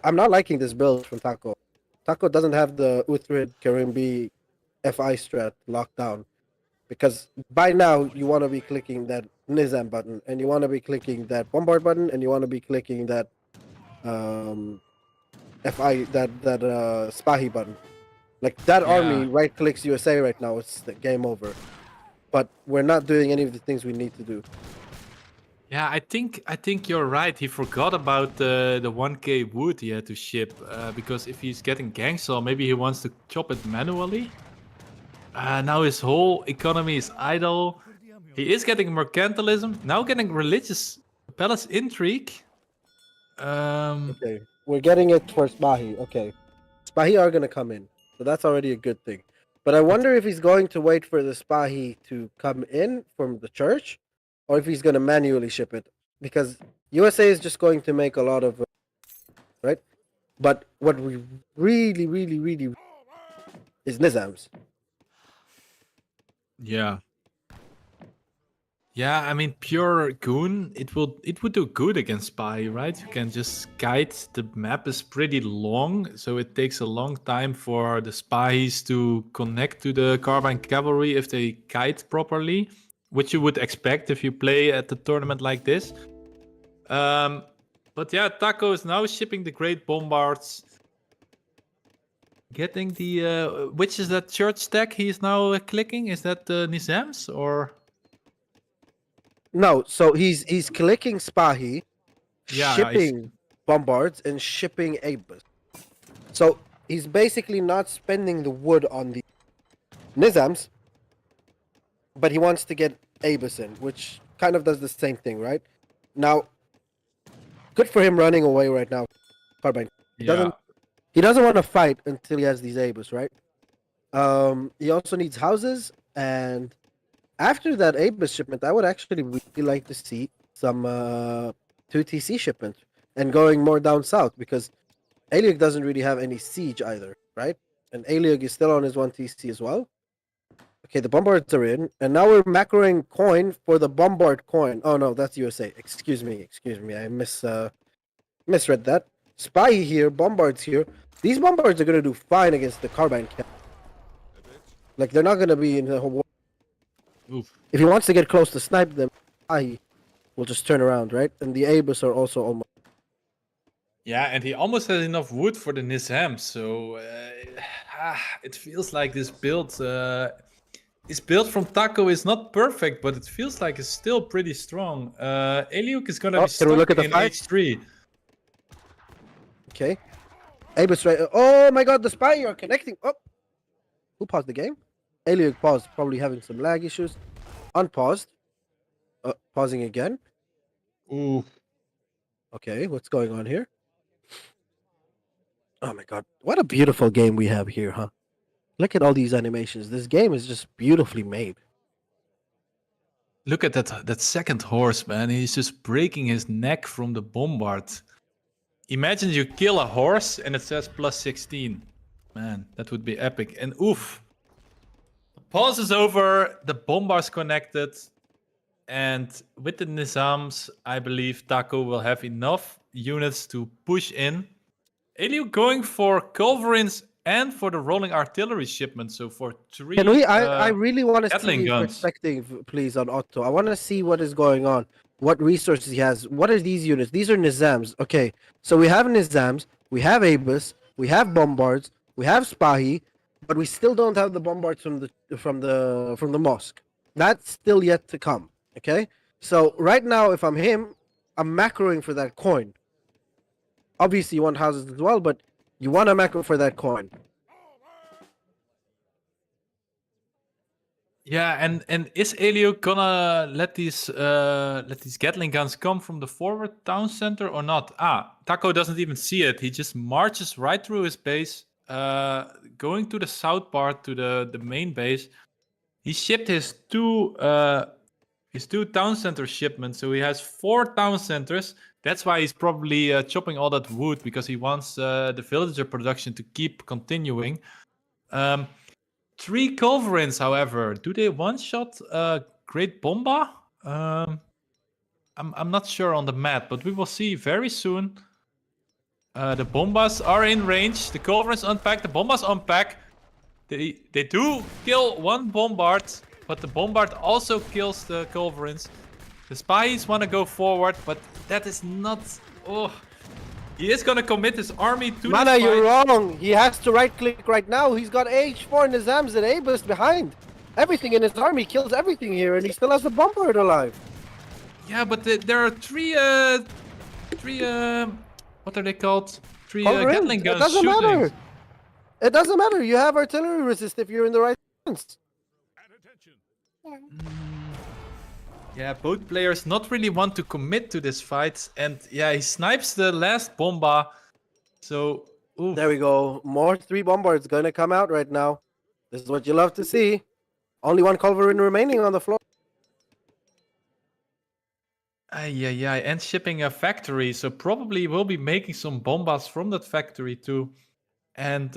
I'm not liking this build from Taco. Taco doesn't have the Uthrid Karimbi FI strat locked down. Because by now you want to be clicking that Nizam button, and you want to be clicking that Bombard button, and you want to be clicking that FI Spahi button. Like that army right clicks USA right now, it's the game over. But we're not doing any of the things we need to do. Yeah, I think you're right. He forgot about the 1k wood he had to ship, because if he's getting Gangsel, maybe he wants to chop it manually. Now his whole economy is idle. He is getting mercantilism, now getting religious palace intrigue. Okay, we're getting it for Spahi. Okay, Spahi are gonna come in, so that's already a good thing. But I wonder if he's going to wait for the Spahi to come in from the church, or if he's gonna manually ship it, because USA is just going to make a lot of right. But what we really is Nizams. Yeah. Yeah, I mean, pure goon, it would do good against Spy, right? You can just guide. The map is pretty long, so it takes a long time for the spies to connect to the carbine cavalry if they kite properly, which you would expect if you play at a tournament like this. But yeah, Taco is now shipping the great bombards. Getting the which is that church stack he is now clicking? Is that the Nizam's or? No, so he's clicking Spahi, Yeah, shipping bombards and shipping Abus. So he's basically not spending the wood on the Nizams, but he wants to get Abus in, which kind of does the same thing, right? Now, good for him running away right now. Carbine. He doesn't want to fight until he has these Abus, right? He also needs houses And after that Abus shipment, I would actually really like to see some 2TC shipment and going more down south because Aileyugg doesn't really have any siege either, right? And Aileyugg is still on his 1TC as well. Okay, the bombards are in, and now we're macroing coin for the bombard coin. Oh no, that's USA. Excuse me. I misread that. Spy here, bombards here. These bombards are gonna do fine against the carbine camp. Like they're not gonna be in the whole war. Oof. If he wants to get close to snipe them, Spy will just turn around, right? And the Abus are also almost. Yeah, and he almost has enough wood for the Nizam, so it feels like this build from Taco is not perfect, but it feels like it's still pretty strong. Aileyugg is gonna be Can we look stuck at the in fight? H3. Okay. Abus right. Oh my god, the Spy, you're connecting. Oh. Who paused the game? Aileyugg paused, probably having some lag issues. Unpaused. Pausing again. Ooh. Okay, what's going on here? Oh my god, what a beautiful game we have here, huh? Look at all these animations. This game is just beautifully made. Look at that second horse, man. He's just breaking his neck from the bombard. Imagine you kill a horse and it says plus 16. Man, that would be epic. And oof. The pause is over. The bombard's connected. And with the Nizams, I believe Taco will have enough units to push in. Aileyugg going for culverins and for the rolling artillery shipment. So for 3. Can we? I really want to Gatling see guns. perspective, please, on Otto. I want to see what is going on, what resources he has. What are these units? These are Nizams. Okay, so we have Nizams, we have Abus, we have bombards, we have Spahi, but we still don't have the bombards from the mosque. That's still yet to come. Okay, so right now, if I'm him, I'm macroing for that coin. Obviously, you want houses as well, but you want to macro for that coin. Yeah, and is Aileyugg gonna let these Gatling guns come from the forward town center or not? Taco doesn't even see it. He just marches right through his base, going to the south part to the main base. He shipped his two town center shipments, so he has 4 town centers. That's why he's probably chopping all that wood because he wants the villager production to keep continuing. 3 culverins, however, do they one-shot Great Bomba? I'm not sure on the map, but we will see very soon. The bombas are in range. The culverins unpack. The bombas unpack. They do kill one bombard, but the bombard also kills the culverins. The spies want to go forward, but that is not. Oh, he is gonna commit his army to. Mana, you're wrong. He has to right click right now. He's got H4 Nizams and Abus behind. Everything in his army kills everything here, and he still has the bombard alive. Yeah, but there are three. What are they called? 3 Gatling guns. It doesn't shooting. matter. It doesn't matter. You have artillery resist if you're in the right stance. Yeah, both players not really want to commit to this fight, and yeah, he snipes the last bomba. So oof. There we go. More 3 bombards gonna come out right now. This is what you love to see. Only 1 culverin remaining on the floor. Yeah, and shipping a factory, so probably we'll be making some bombas from that factory too. And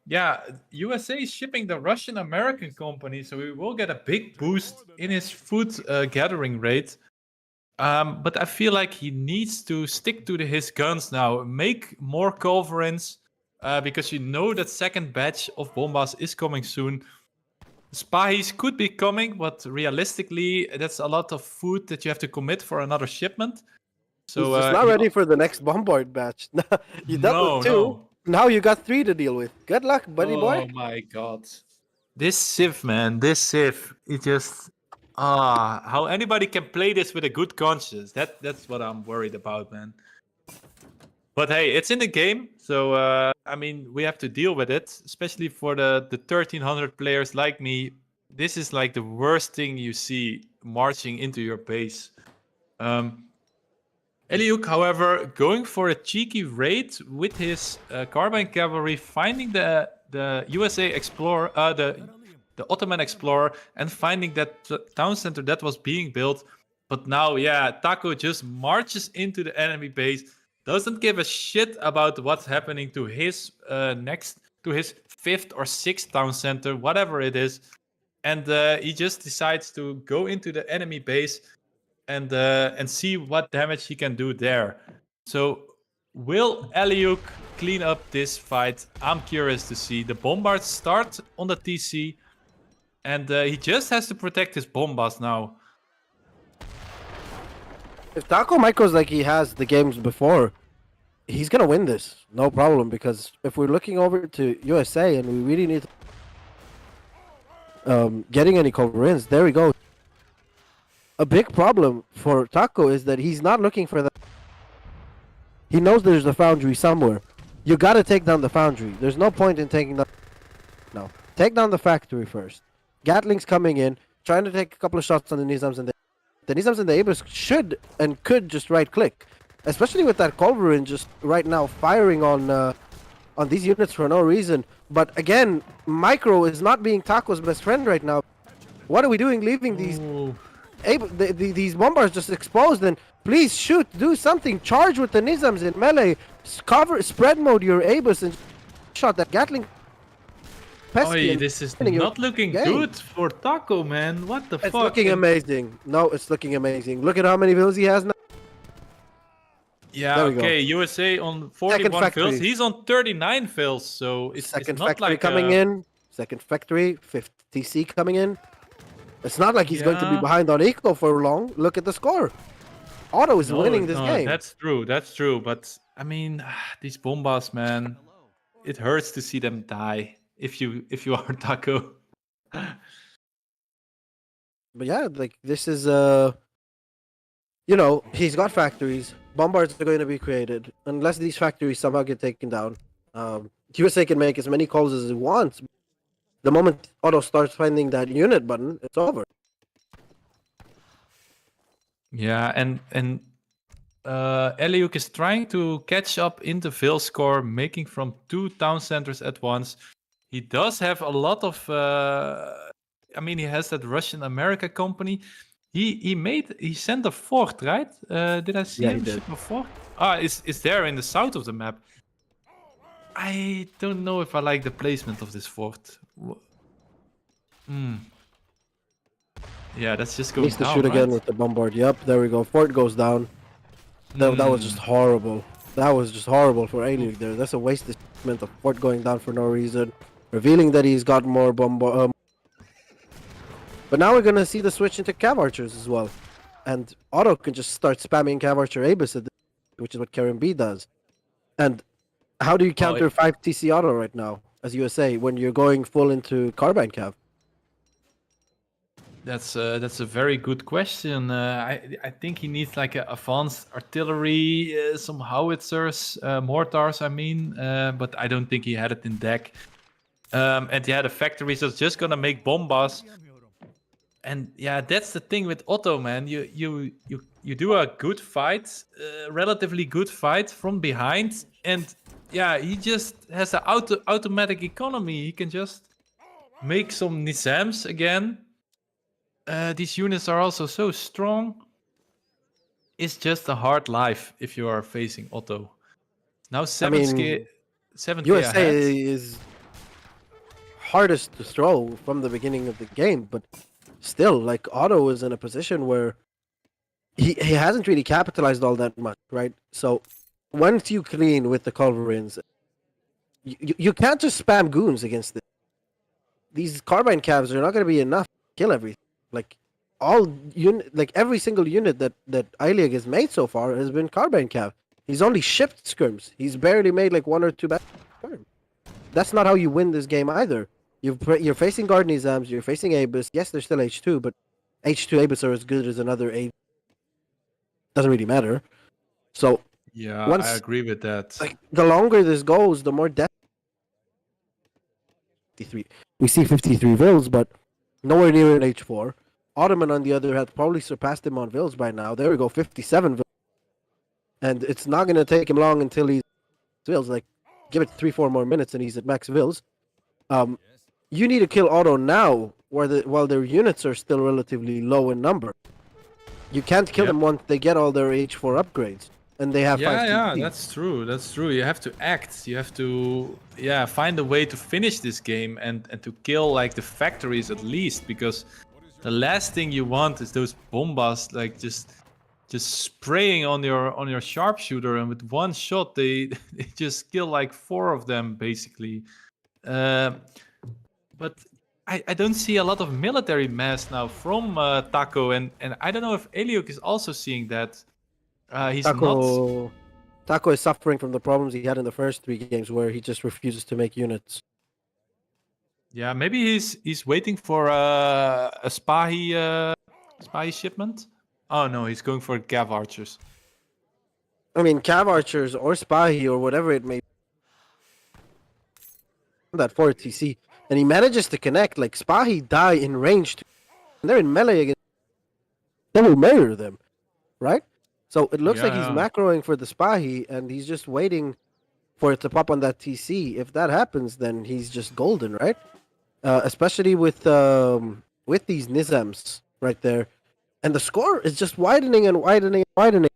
yeah, USA is shipping the Russian-American company, so we will get a big boost in his food gathering rate. But I feel like he needs to stick to his guns now, make more culverins, because you know that second batch of bombas is coming soon. Spies could be coming, but realistically, that's a lot of food that you have to commit for another shipment. So He's just not ready for the next bombard batch. You dealt with 2. No. Now you got 3 to deal with. Good luck, buddy boy. Oh my god. This Civ, man. This Civ. It just... how anybody can play this with a good conscience. That's what I'm worried about, man. But hey, it's in the game. So, I mean, we have to deal with it. Especially for the 1,300 players like me. This is like the worst thing you see marching into your base. Aileyugg, however, going for a cheeky raid with his carbine cavalry, finding the USA Explorer, the the Ottoman explorer, and finding that town center that was being built. But now, yeah, Taco just marches into the enemy base, doesn't give a shit about what's happening to his to his 5th or 6th town center, whatever it is. And he just decides to go into the enemy base and see what damage he can do there. So will Aileyugg clean up this fight? I'm curious to see. The bombards start on the TC, and he just has to protect his bombas now. If Taco micros like he has the games before, he's gonna win this, no problem. Because if we're looking over to USA and we really need getting any cover-ins, there we go. A big problem for Taco is that he's not looking for that. He knows there's a foundry somewhere. You gotta take down the foundry. There's no point in taking down. No, take down the factory first. Gatling's coming in, trying to take a couple of shots on the Nizams and the Nizams and the Abus should and could just right-click, especially with that Culverin just right now firing on these units for no reason. But again, Micro is not being Taco's best friend right now. What are we doing, leaving these these bombards just exposed? And please shoot, do something, charge with the Nizams in melee, cover, spread mode your Abus and shot that Gatling. Oy, this is not looking good for Taco, man. What the fuck? It's looking amazing. No, it's looking amazing. Look at how many vills he has now. Yeah, okay, USA on 41 fills. He's on 39 fills, so it's second not factory like coming in. Second factory, 5th TC coming in. It's not like he's going to be behind on Eco for long. Look at the score. Otto is winning this game. That's true. But I mean, these bombas, man, it hurts to see them die. If you are Taco. But yeah, like this is he's got factories. Bombards are going to be created unless these factories somehow get taken down. USA can make as many calls as it wants. The moment Otto starts finding that unit button, it's over. Yeah, and Aileyugg is trying to catch up in the Vil score, making from 2 town centers at once. He does have a lot of. He has that Russian America company. He sent a fort, right? Did I see him ship a fort? It's there in the south of the map. I don't know if I like the placement of this fort. Yeah, that's just going down. Needs to shoot again with the bombard. Yep, there we go. Fort goes down. That was just horrible. That was just horrible for Aileyugg there. That's a wasted of fort going down for no reason. Revealing that he's got more bombard. But now we're gonna see the switch into Cav Archers as well. And Otto can just start spamming Cav Archer Abus, which is what Karen B does. And how do you counter 5 TC Otto right now as USA when you're going full into Carbine Cav? That's a very good question. I think he needs like a advanced artillery, some howitzers, mortars. But I don't think he had it in deck. And yeah, the factories are just gonna make bombas. And yeah, that's the thing with Otto, man. You do a good fight, relatively good fight from behind, and yeah, he just has an automatic economy. He can just make some Nizams again. These units are also so strong. It's just a hard life if you are facing Otto. Now 7K USA is hardest to throw from the beginning of the game, but still, like, Otto is in a position where he hasn't really capitalized all that much, right? So once you clean with the Culverins, you can't just spam goons against this. These Carbine Cavs are not going to be enough to kill everything. Like, every single unit that Aileyugg has made so far has been Carbine Cav. He's only shipped skirms. He's barely made like 1 or 2 bad skirms. That's not how you win this game either. You're facing Guard Nizams, you're facing Abus. Yes, they're still H2, but H2 Abus are as good as another A. Doesn't really matter. So yeah, I agree with that. Like, the longer this goes, the more death. We see 53 vills, but nowhere near an H4. Ottoman, on the other hand, probably surpassed him on vills by now. There we go, 57 vills. And it's not going to take him long until he's vills. Like, give it 3-4 more minutes and he's at max vills. you need to kill Otto now, while their units are still relatively low in number. You can't kill Yep. them once they get all their H4 upgrades, and they have 5 Yeah, TP. that's true. That's true. You have to act. You have to, find a way to finish this game and to kill like the factories at least, because the last thing you want is those bombas like just spraying on your sharpshooter, and with one shot they they just kill like 4 of them basically. But I don't see a lot of military mass now from Taco, and I don't know if Aileyugg is also seeing that. He's not. Taco is suffering from the problems he had in the first 3 games, where he just refuses to make units. Yeah, maybe he's waiting for a Spahi shipment. Oh no, he's going for Cav archers. I mean, Cav archers or Spahi or whatever it may be, that 4 TC, and he manages to connect. Like, Spahi die in range, and they're in melee against. They will murder them, right? So it looks like he's macroing for the Spahi, and he's just waiting for it to pop on that TC. If that happens, then he's just golden, right? Especially with these Nizams right there. And the score is just widening and widening and widening.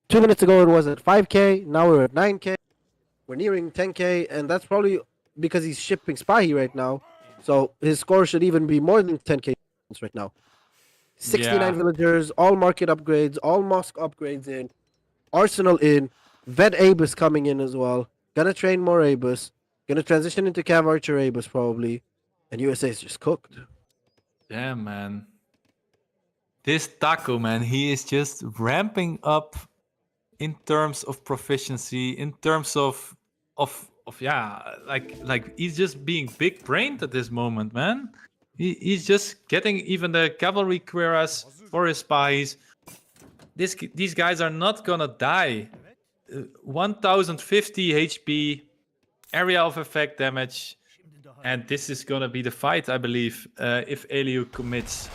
2 minutes ago it was at 5k, now we're at 9k. We're nearing 10k, and that's probably because he's shipping Spahi right now. So his score should even be more than 10k right now. 69 villagers, all market upgrades, all mosque upgrades in, arsenal in, vet Abus coming in as well. Gonna train more Abus, gonna transition into Cav Archer Abus probably, and USA is just cooked. Damn, man. This Taco, man, he is just ramping up in terms of proficiency, in terms of like he's just being big brained at this moment, man. He's just getting even the cavalry cuirass for his spies. These guys are not gonna die. 1050 HP, area of effect damage, and this is gonna be the fight, I believe, if Aileyugg commits.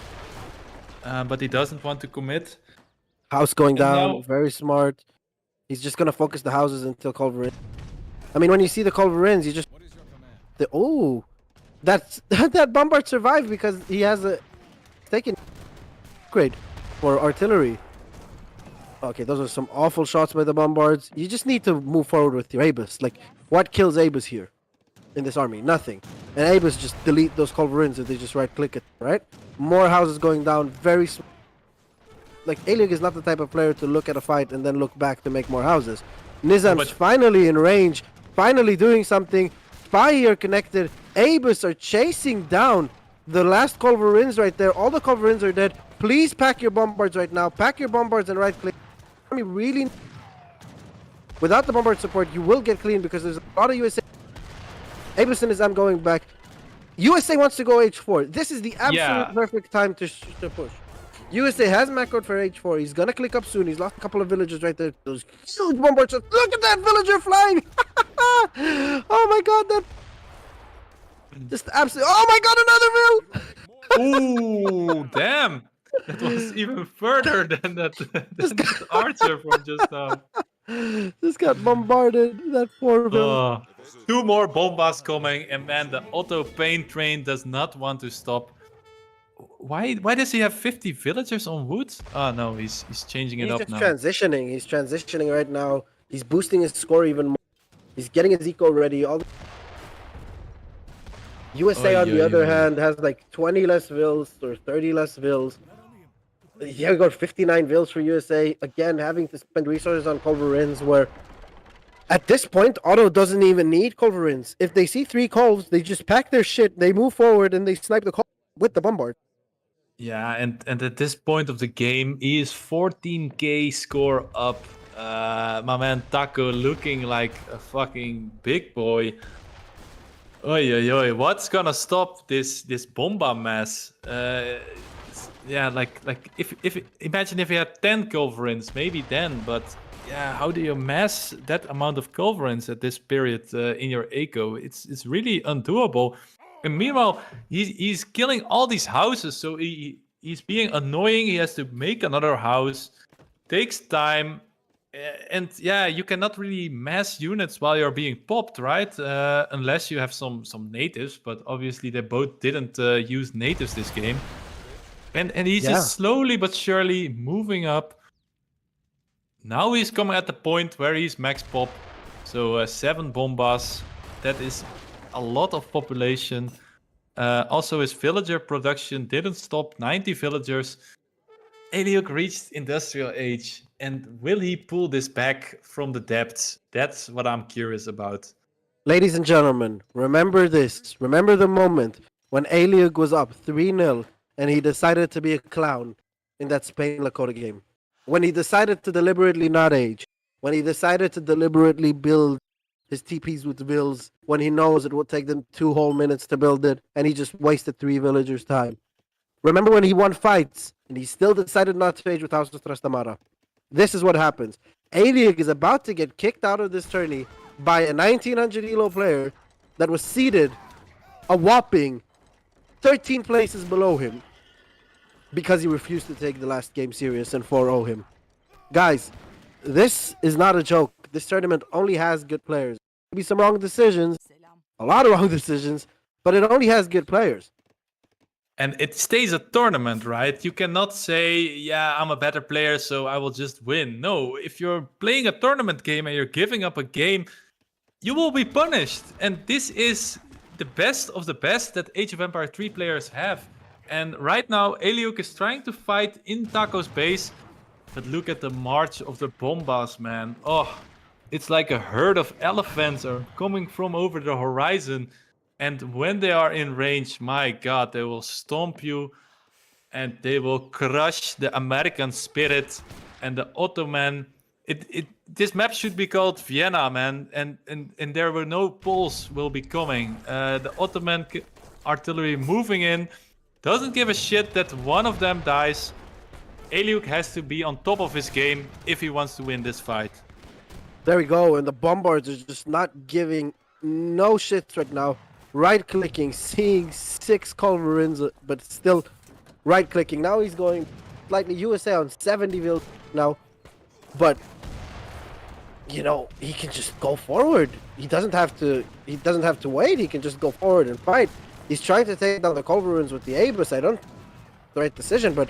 But he doesn't want to commit. House going down, very smart. He's just gonna focus the houses until Culverin. I mean, when you see the Culverins, you just that bombard survived because he has a taken upgrade for artillery. Okay, those are some awful shots by the bombards. You just need to move forward with your Abus. Like, what kills Abus here in this army? Nothing. And Abus just delete those Culverins if they just right click it, right? More houses going down, very like, Aileyugg is not the type of player to look at a fight and then look back to make more houses. Nizam's finally in range, finally doing something. Spy are connected. Abus are chasing down the last Culverins right there. All the Culverins are dead. Please pack your bombards right now. Pack your bombards and right click. Army really. Without the bombard support, you will get clean because there's a lot of USA. Abus and Nizam going back. USA wants to go H4. This is the absolute perfect time to push. USA has macroed for H4. He's gonna click up soon. He's lost a couple of villagers right there. Those huge bombard shots. Look at that villager flying! Oh my god, that just absolutely. Oh my god, another Ooh, damn! That was even further than that archer from just now. This got bombarded. That poor village. 2 more bombas coming, and man, the Otto pain train does not want to stop. Why does he have 50 villagers on wood? Oh no, he's changing it up now. He's transitioning right now. He's boosting his score even more. He's getting his eco ready. USA on the other hand has like 20 less vills or 30 less vills. Yeah, we got 59 vills for USA. Again, having to spend resources on Culverins, where at this point Otto doesn't even need Culverins. If they see 3 Culvs, they just pack their shit, they move forward, and they snipe the Culv with the bombard. Yeah, and at this point of the game, he is 14k score up. My man Taco looking like a fucking big boy. Oi, what's gonna stop this bomba mass? Yeah, like if imagine if you had 10 Culverins, maybe then, but yeah, how do you mass that amount of Culverins at this period in your eco? It's really undoable. And meanwhile, he's killing all these houses, so he's being annoying. He has to make another house. Takes time. And yeah, you cannot really mass units while you're being popped, right? Unless you have some natives, but obviously they both didn't use natives this game. And he's just slowly but surely moving up. Now he's coming at the point where he's max pop. So 7 bombas, that is a lot of population. Also his villager production didn't stop, 90 villagers. Aileyugg reached industrial age, and will he pull this back from the depths? That's what I'm curious about. Ladies and gentlemen, remember this. Remember the moment when Aileyugg was up 3-0 and he decided to be a clown in that Spain Lakota game. When he decided to deliberately not age. When he decided to deliberately build his TPs with vills when he knows it will take them 2 whole minutes to build it and he just wasted 3 villagers' time. Remember when he won fights and he still decided not to age with House of Trastamara. This is what happens. Aileyugg is about to get kicked out of this tourney by a 1900 ELO player that was seated a whopping 13 places below him because he refused to take the last game serious and 4-0 him. Guys, this is not a joke. This tournament only has good players. Maybe some wrong decisions, a lot of wrong decisions, but it only has good players. And it stays a tournament, right? You cannot say, yeah, I'm a better player, so I will just win. No, if you're playing a tournament game and you're giving up a game, you will be punished. And this is the best of the best that Age of Empires 3 players have. And right now, Aileyugg is trying to fight in Taco's base. But look at the march of the bombas, man. Oh, it's like a herd of elephants are coming from over the horizon. And when they are in range, my god, they will stomp you. And they will crush the American spirit and the Ottoman. This map should be called Vienna, man. And there were no Poles will be coming. The Ottoman artillery moving in. Doesn't give a shit that one of them dies. Aileyugg has to be on top of his game if he wants to win this fight. There we go, and the bombards are just not giving no shits right now. Right-clicking, seeing 6 culverins, but still right-clicking. Now he's going slightly USA on 70 vil now, but you know he can just go forward. He doesn't have to. He doesn't have to wait. He can just go forward and fight. He's trying to take down the culverins with the Abus. I don't the right decision, but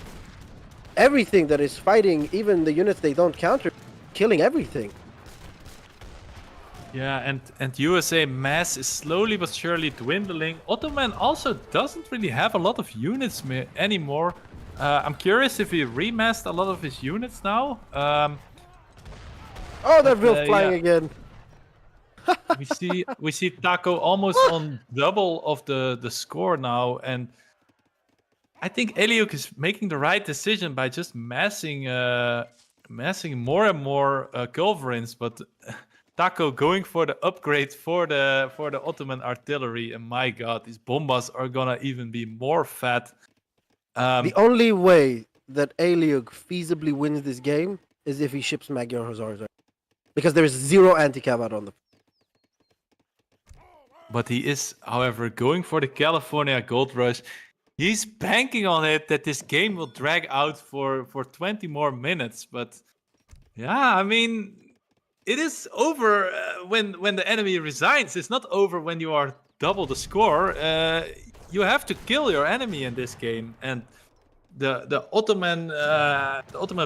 everything that is fighting, even the units they don't counter, killing everything. Yeah, and USA mass is slowly but surely dwindling. Ottoman also doesn't really have a lot of units anymore. I'm curious if he remassed a lot of his units now. Oh, that Vil flying again. we see Taco almost on double of the score now, and I think Aileyugg is making the right decision by just massing more and more culverins, but Taco going for the upgrade for the Ottoman artillery, and my god, these bombas are gonna even be more fat. The only way that Aileyugg feasibly wins this game is if he ships Magyar Hussars, because there is 0 anti-cav on them. But he is, however, going for the California Gold Rush. He's banking on it that this game will drag out for 20 more minutes. But yeah, I mean, it is over when the enemy resigns. It's not over when you are double the score. You have to kill your enemy in this game, and the Ottoman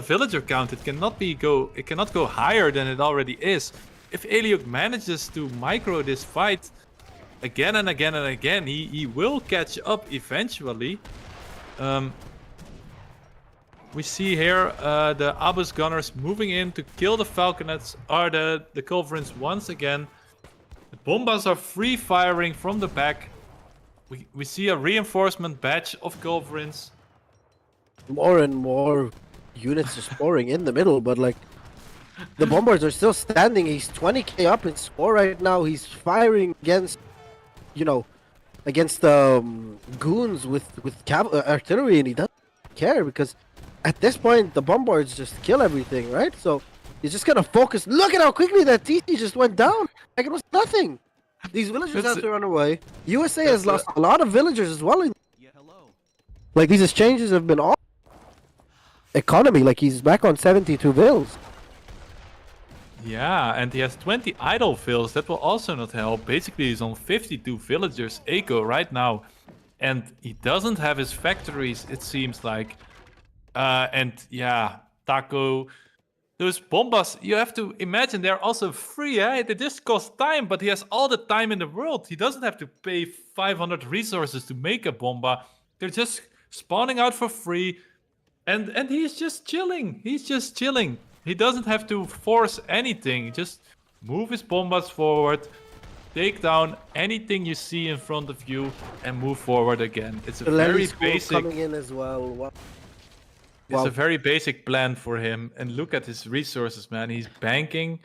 villager count it cannot go higher than it already is. If Aileyugg manages to micro this fight again and again and again, he will catch up eventually. We see here the Abus gunners moving in to kill the falconets, or the culverins once again. The bombas are free firing from the back. We see a reinforcement batch of culverins. More and more units are scoring in the middle, but like the bombards are still standing. He's 20k up in score right now. He's firing against, against goons with artillery, and he doesn't care because at this point the bombards just kill everything, right? So he's just gonna focus. Look at how quickly that TC just went down. Like it was nothing. These villagers have to run away. USA has lost a lot of villagers as well. Like these exchanges have been all economy. Like he's back on 72 vills. Yeah, and he has 20 idle fills. That will also not help. Basically, he's on 52 villagers eco right now. And he doesn't have his factories, it seems like. And yeah, Taco, those bombas, you have to imagine they're also free, eh? They just cost time, but he has all the time in the world. He doesn't have to pay 500 resources to make a bomba. They're just spawning out for free. And he's just chilling. He's just chilling. He doesn't have to force anything. Just move his bombas forward, take down anything you see in front of you, and move forward again. It's a The very Lenny School basic. coming in as well. Wow. It's a very basic plan for him. And look at his resources, man. He's banking.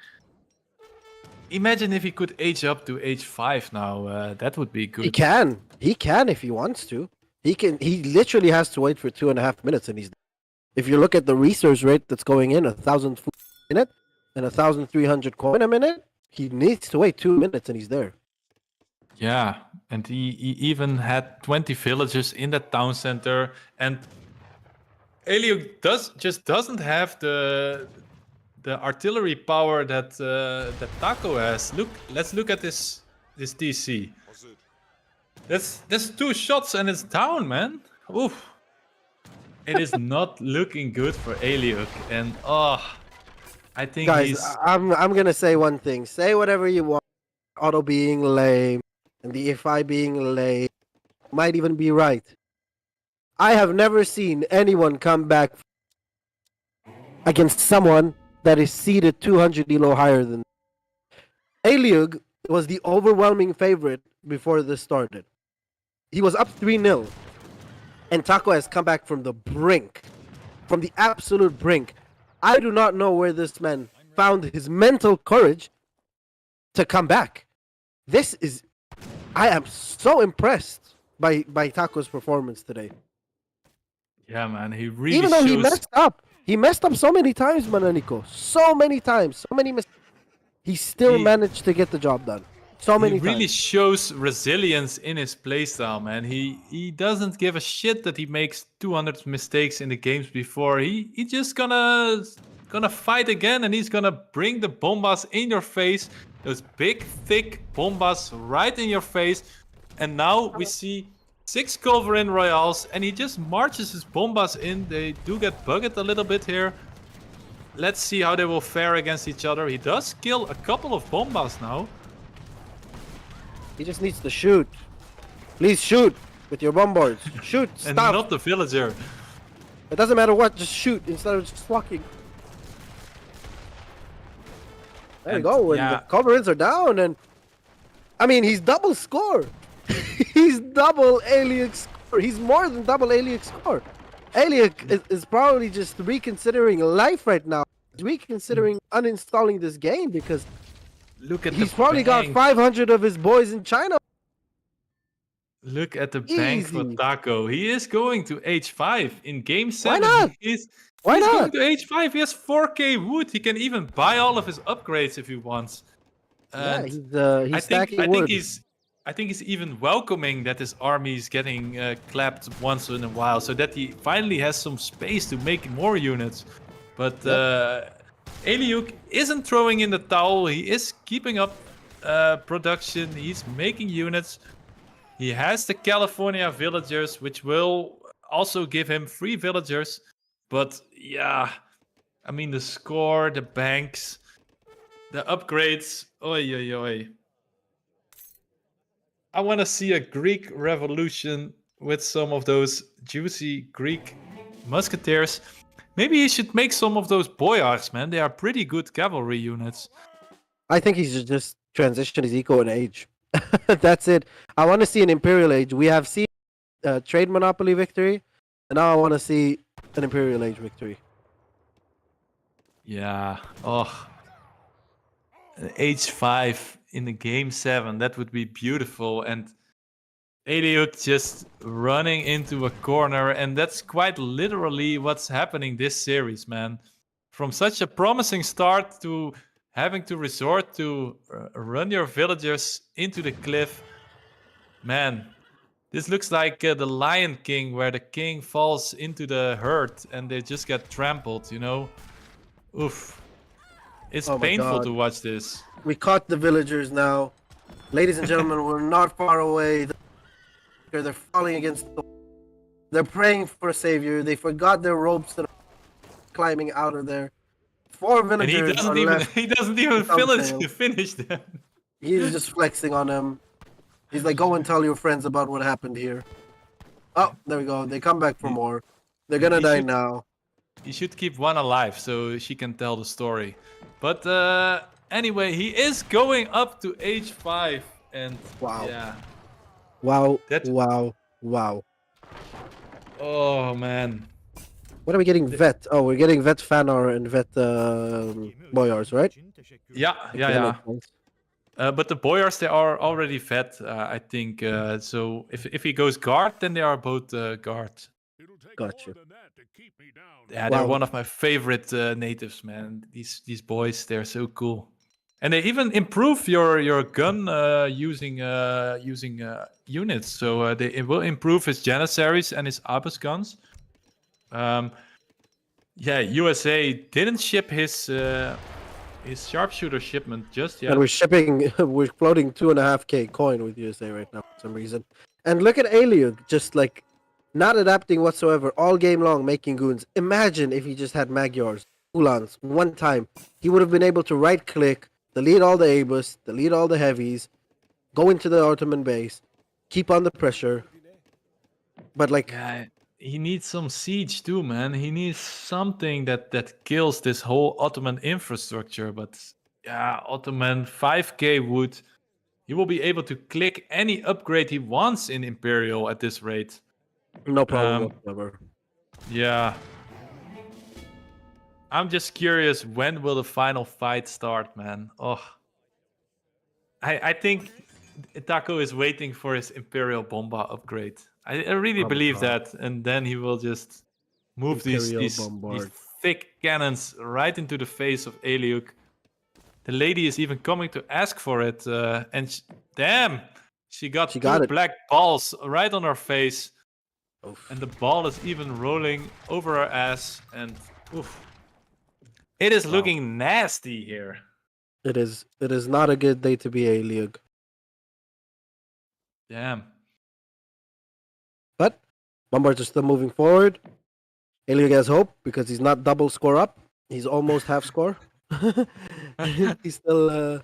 Imagine if he could age up to age 5 now. That would be good. He can. He can if he wants to. He can. He literally has to wait for 2.5 minutes, and he's. If you look at the resource rate that's going in, 1,000 food a minute and 1,300 coin a minute, he needs to wait 2 minutes, and he's there. Yeah, and he even had 20 villagers in that town center, and Aileyugg doesn't have the artillery power that that Taco has. Let's look at this DC. That's 2 shots and it's down, man. Oof. It is not looking good for Aileyugg, and I think Guys, I'm gonna say one thing. Say whatever you want. Otto being lame and the FI being lame might even be right. I have never seen anyone come back against someone that is seeded 200 elo higher than. Aileyugg was the overwhelming favorite before this started. He was up 3-0. And Taco has come back from the brink. From the absolute brink. I do not know where this man found his mental courage to come back. I am so impressed by Taco's performance today. Yeah, man, he really Even though shows... he messed up so many times, Mananico. So many times, so many mistakes. He still managed to get the job done. So many times. He really shows resilience in his playstyle, man. He doesn't give a shit that he makes 200 mistakes in the games before. He just gonna fight again, and he's gonna bring the bombas in your face. Those big, thick bombas right in your face. And now we see 6 Culverin Royales, and he just marches his bombas in. They do get bugged a little bit here. Let's see how they will fare against each other. He does kill a couple of bombas now. He just needs to shoot. Please shoot with your bombards. Shoot, stop. And not the villager. It doesn't matter what, just shoot instead of just walking. There you go. And the Culverins are down, and I mean, he's double score. He's double Aileyugg score. He's more than double Aileyugg score. Aileyugg is probably just reconsidering life right now. He's reconsidering uninstalling this game because he's probably got 500 of his boys in China. Look at the bank for Taco. He is going to H5 in game 7. Why not? He's Why not? going to H5. He has 4k wood. He can even buy all of his upgrades if he wants. Yeah, he's stacking wood. I think he's even welcoming that his army is getting clapped once in a while, so that he finally has some space to make more units. But Aileyugg isn't throwing in the towel. He is keeping up production. He's making units. He has the California villagers, which will also give him free villagers. But yeah, I mean, the score, the banks, the upgrades. Oi, oi, oi. I want to see a Greek revolution with some of those juicy Greek musketeers. Maybe he should make some of those boyards, man. They are pretty good cavalry units. I think he should just transition his eco and age. That's it. I want to see an Imperial Age. We have seen trade monopoly victory, and now I want to see an Imperial Age victory. Yeah. Oh. H5 in the game 7. That would be beautiful. And Aileyugg just running into a corner. And that's quite literally what's happening this series, man. From such a promising start to having to resort to run your villagers into the cliff. Man, this looks like the Lion King, where the king falls into the herd and they just get trampled, you know? Oof. It's Oh my painful God. to watch this. We caught the villagers now. Ladies and gentlemen, we're not far away. They're falling against the... They're praying for a savior. They forgot their ropes that are climbing out of there. 4 And he villagers doesn't are even left. he doesn't even Thumbtail. finish them. He's just flexing on them. He's like, go and tell your friends about what happened here. Oh, there we go. They come back for more. They're gonna die now. He should keep one alive so she can tell the story. But anyway, he is going up to age 5. And Wow. yeah. Wow. That- Wow. Wow. Oh, man. What are we getting? Vet. Oh, we're getting Vet Fanor and Vet Boyars, right? Yeah. But the Boyars, they are already vet, I think. So if he goes guard, then they are both guard. Gotcha. Yeah, they're one of my favorite natives, man. These boys, they're so cool. And they even improve your gun using units. So it will improve his Janissaries and his Abus guns. Yeah, USA didn't ship his sharpshooter shipment just yet. And we're floating 2.5k coin with USA right now for some reason. And look at Aileyugg, just like not adapting whatsoever all game long, making goons. Imagine if he just had Magyars, Ulans, one time. He would have been able to right click, delete all the Abus, delete all the heavies, go into the Ottoman base, keep on the pressure. But like, yeah, he needs some siege too, man. He needs something that kills this whole Ottoman infrastructure. But yeah, Ottoman 5k wood. He will be able to click any upgrade he wants in Imperial at this rate. no problem whatsoever. Yeah. I'm just curious, when will the final fight start, man? Oh. I think Taco is waiting for his Imperial Bomba upgrade. I really believe that. And then he will just move these thick cannons right into the face of Aileyugg. The lady is even coming to ask for it. And damn! She got two black balls right on her face. Oof. And the ball is even rolling over her ass. And oof. It is looking nasty here. It is not a good day to be Aileyugg. Damn. But Bombards are still moving forward. Aileyugg has hope because he's not double score up. He's almost half score. He's still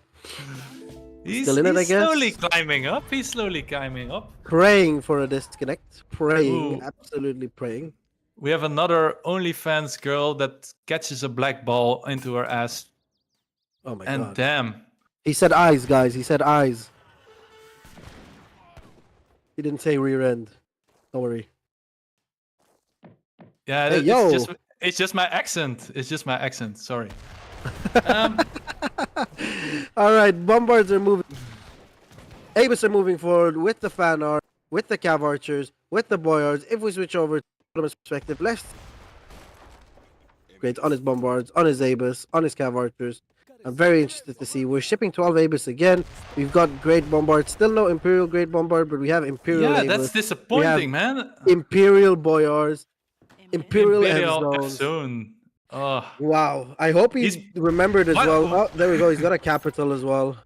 still in it, I guess. He's slowly climbing up. Praying for a disconnect. Praying. Absolutely praying. We have another OnlyFans girl that catches a black ball into her ass. Oh my god. And damn. He said eyes, guys. He said eyes. He didn't say rear end. Don't worry. Yeah, hey, it's just my accent. It's just my accent. Sorry. All right, Bombards are moving. Abus are moving forward with the fan art, with the Cav Archers, with the Boyards. If we switch over to Ottoman's perspective, left. Great on his Bombards, on his Abus, on his Cav Archers. I'm very interested to see. We're shipping 12 Abus again. We've got Great Bombard. Still no Imperial Great Bombard, but we have Imperial Abus. That's disappointing, man. Imperial Boyars. Imperial F-Zone. Oh. Wow. I hope he's remembered as well. Oh, there we go. He's got a capital as well.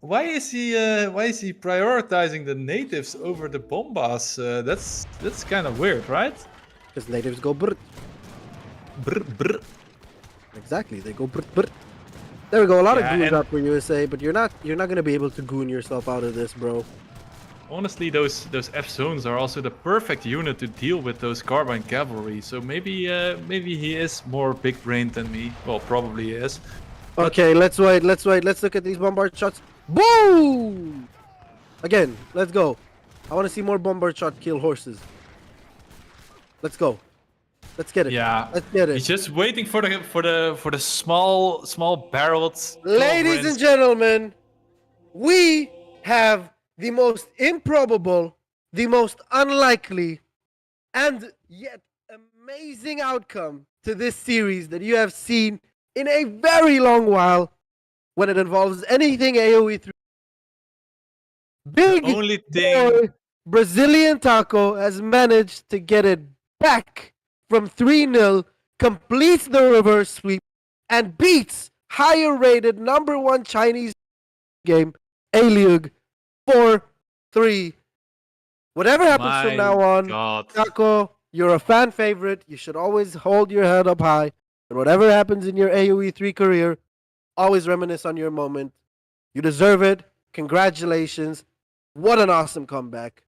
Why is he prioritizing the natives over the bombas? That's kind of weird, right? Because natives go brr. Brr, brr. Exactly, they go brr, brr. There we go. A lot of goons out for USA, but you're not gonna be able to goon yourself out of this, bro. Honestly, those F-Zones are also the perfect unit to deal with those carbine cavalry. So maybe he is more big-brained than me. Well, probably he is. But... Okay, let's wait. Let's look at these bombard shots. Boom! Again, let's go. I want to see more bombard shot kill horses. Let's go. Let's get it. Yeah, let's get it. He's just waiting for the small barreled. Ladies and gentlemen, we have the most improbable, the most unlikely, and yet amazing outcome to this series that you have seen in a very long while when it involves anything AoE 3. Big only thing boy Brazilian Taco has managed to get it back from 3-0, completes the reverse sweep, and beats higher rated #1 Chinese game, Aileyugg 4-3. Whatever happens from My now on, God. Taco, you're a fan favorite. You should always hold your head up high. And whatever happens in your AoE3 career, always reminisce on your moment. You deserve it. Congratulations. What an awesome comeback.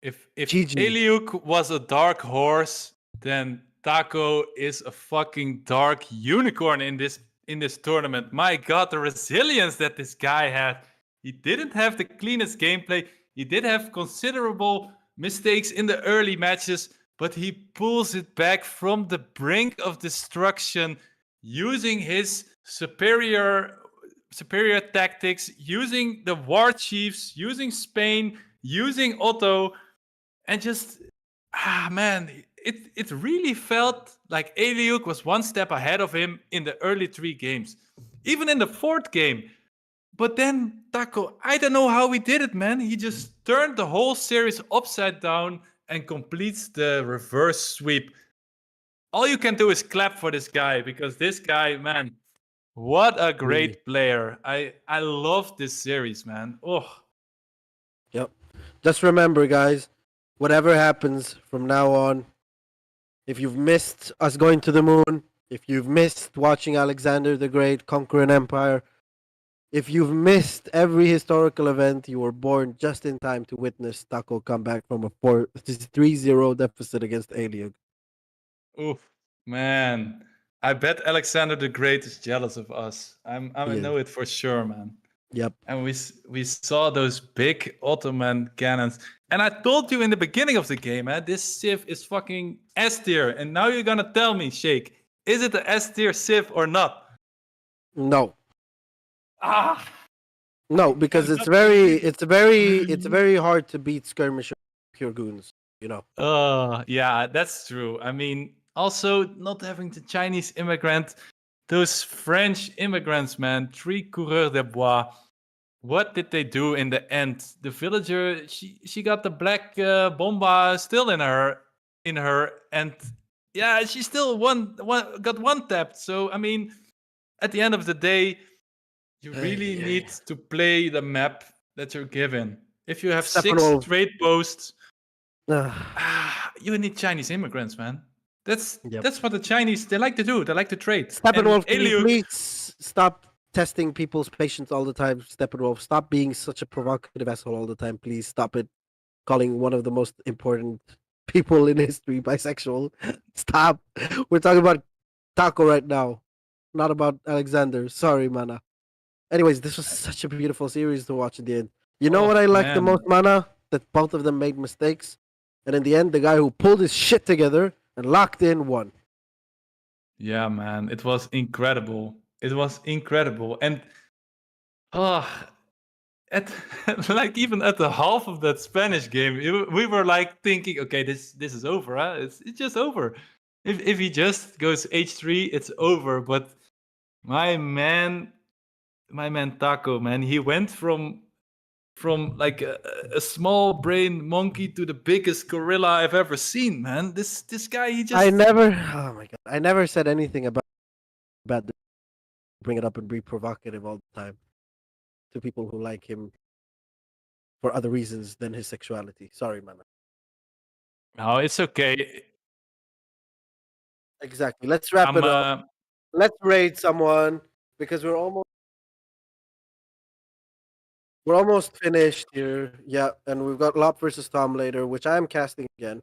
If GG. Aileyugg was a dark horse, then Taco is a fucking dark unicorn in this tournament. My God, the resilience that this guy had. He didn't have the cleanest gameplay. He did have considerable mistakes in the early matches, but he pulls it back from the brink of destruction using his superior tactics, using the war chiefs, using Spain, using Otto, and just man, it really felt like Aileyugg was one step ahead of him in the early 3 games, even in the 4th game. But then Taco, I don't know how he did it, man. He just turned the whole series upside down and completes the reverse sweep. All you can do is clap for this guy, because this guy, man, what a great player. I love this series, man. Oh. Yep. Just remember, guys, whatever happens from now on, if you've missed us going to the moon, if you've missed watching Alexander the Great conquer an empire, if you've missed every historical event, you were born just in time to witness Taco come back from a 3-0 deficit against Aileyugg. Oof, man. I bet Alexander the Great is jealous of us. I know it for sure, man. Yep. And we saw those big Ottoman cannons. And I told you in the beginning of the game, this Civ is fucking S tier. And now you're gonna tell me, Shake, is it the S tier Civ or not? No. No, because it's very hard to beat skirmisher pure goons, you know. Yeah, that's true. I mean, also not having the Chinese immigrant, those French immigrants, man, 3 coureurs de bois. What did they do in the end? The villager, she got the black bomba still in her, and yeah, she still got one tapped. So I mean, at the end of the day, you really need to play the map that you're given. If you have 6 straight posts, you need Chinese immigrants, man. That's what the Chinese, they like to do. They like to trade. Steppenwolf, can you please stop testing people's patience all the time? Steppenwolf, stop being such a provocative asshole all the time. Please stop it. Calling one of the most important people in history bisexual. Stop. We're talking about Taco right now, not about Alexander. Sorry, Mana. Anyways, this was such a beautiful series to watch at the end. You know what I like the most, Mana? That both of them made mistakes. And in the end, the guy who pulled his shit together and locked in won. Yeah, man. It was incredible. It was incredible. And at like even at the half of that Spanish game, we were like thinking, okay, this is over, huh? It's just over. If he just goes H3, it's over. But my man Taco, man, he went from like a small brain monkey to the biggest gorilla I've ever seen, man. This guy, he just... Oh my God. I never said anything about bring it up and be provocative all the time to people who like him for other reasons than his sexuality. Sorry, man. No, it's okay. Exactly. Let's wrap it up. Let's raid someone because we're almost finished here. Yeah, and we've got Lop versus Tom later, which I am casting again.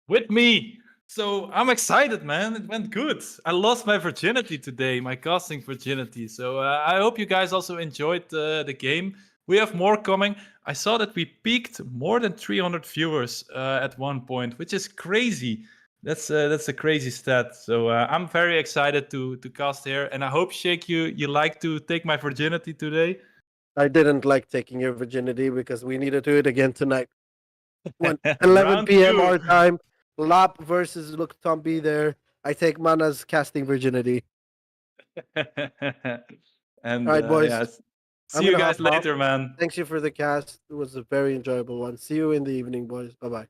With me. So I'm excited, man. It went good. I lost my virginity today, my casting virginity. So I hope you guys also enjoyed the game. We have more coming. I saw that we peaked more than 300 viewers at one point, which is crazy. That's a crazy stat. So I'm very excited to cast here, and I hope, Shake, you like to take my virginity today. I didn't like taking your virginity because we need to do it again tonight. 11 p.m. our time. Lop versus Look Tom be there. I take Mana's casting virginity. And all right, boys. Yeah. See you guys later, man. Thanks you for the cast. It was a very enjoyable one. See you in the evening, boys. Bye-bye.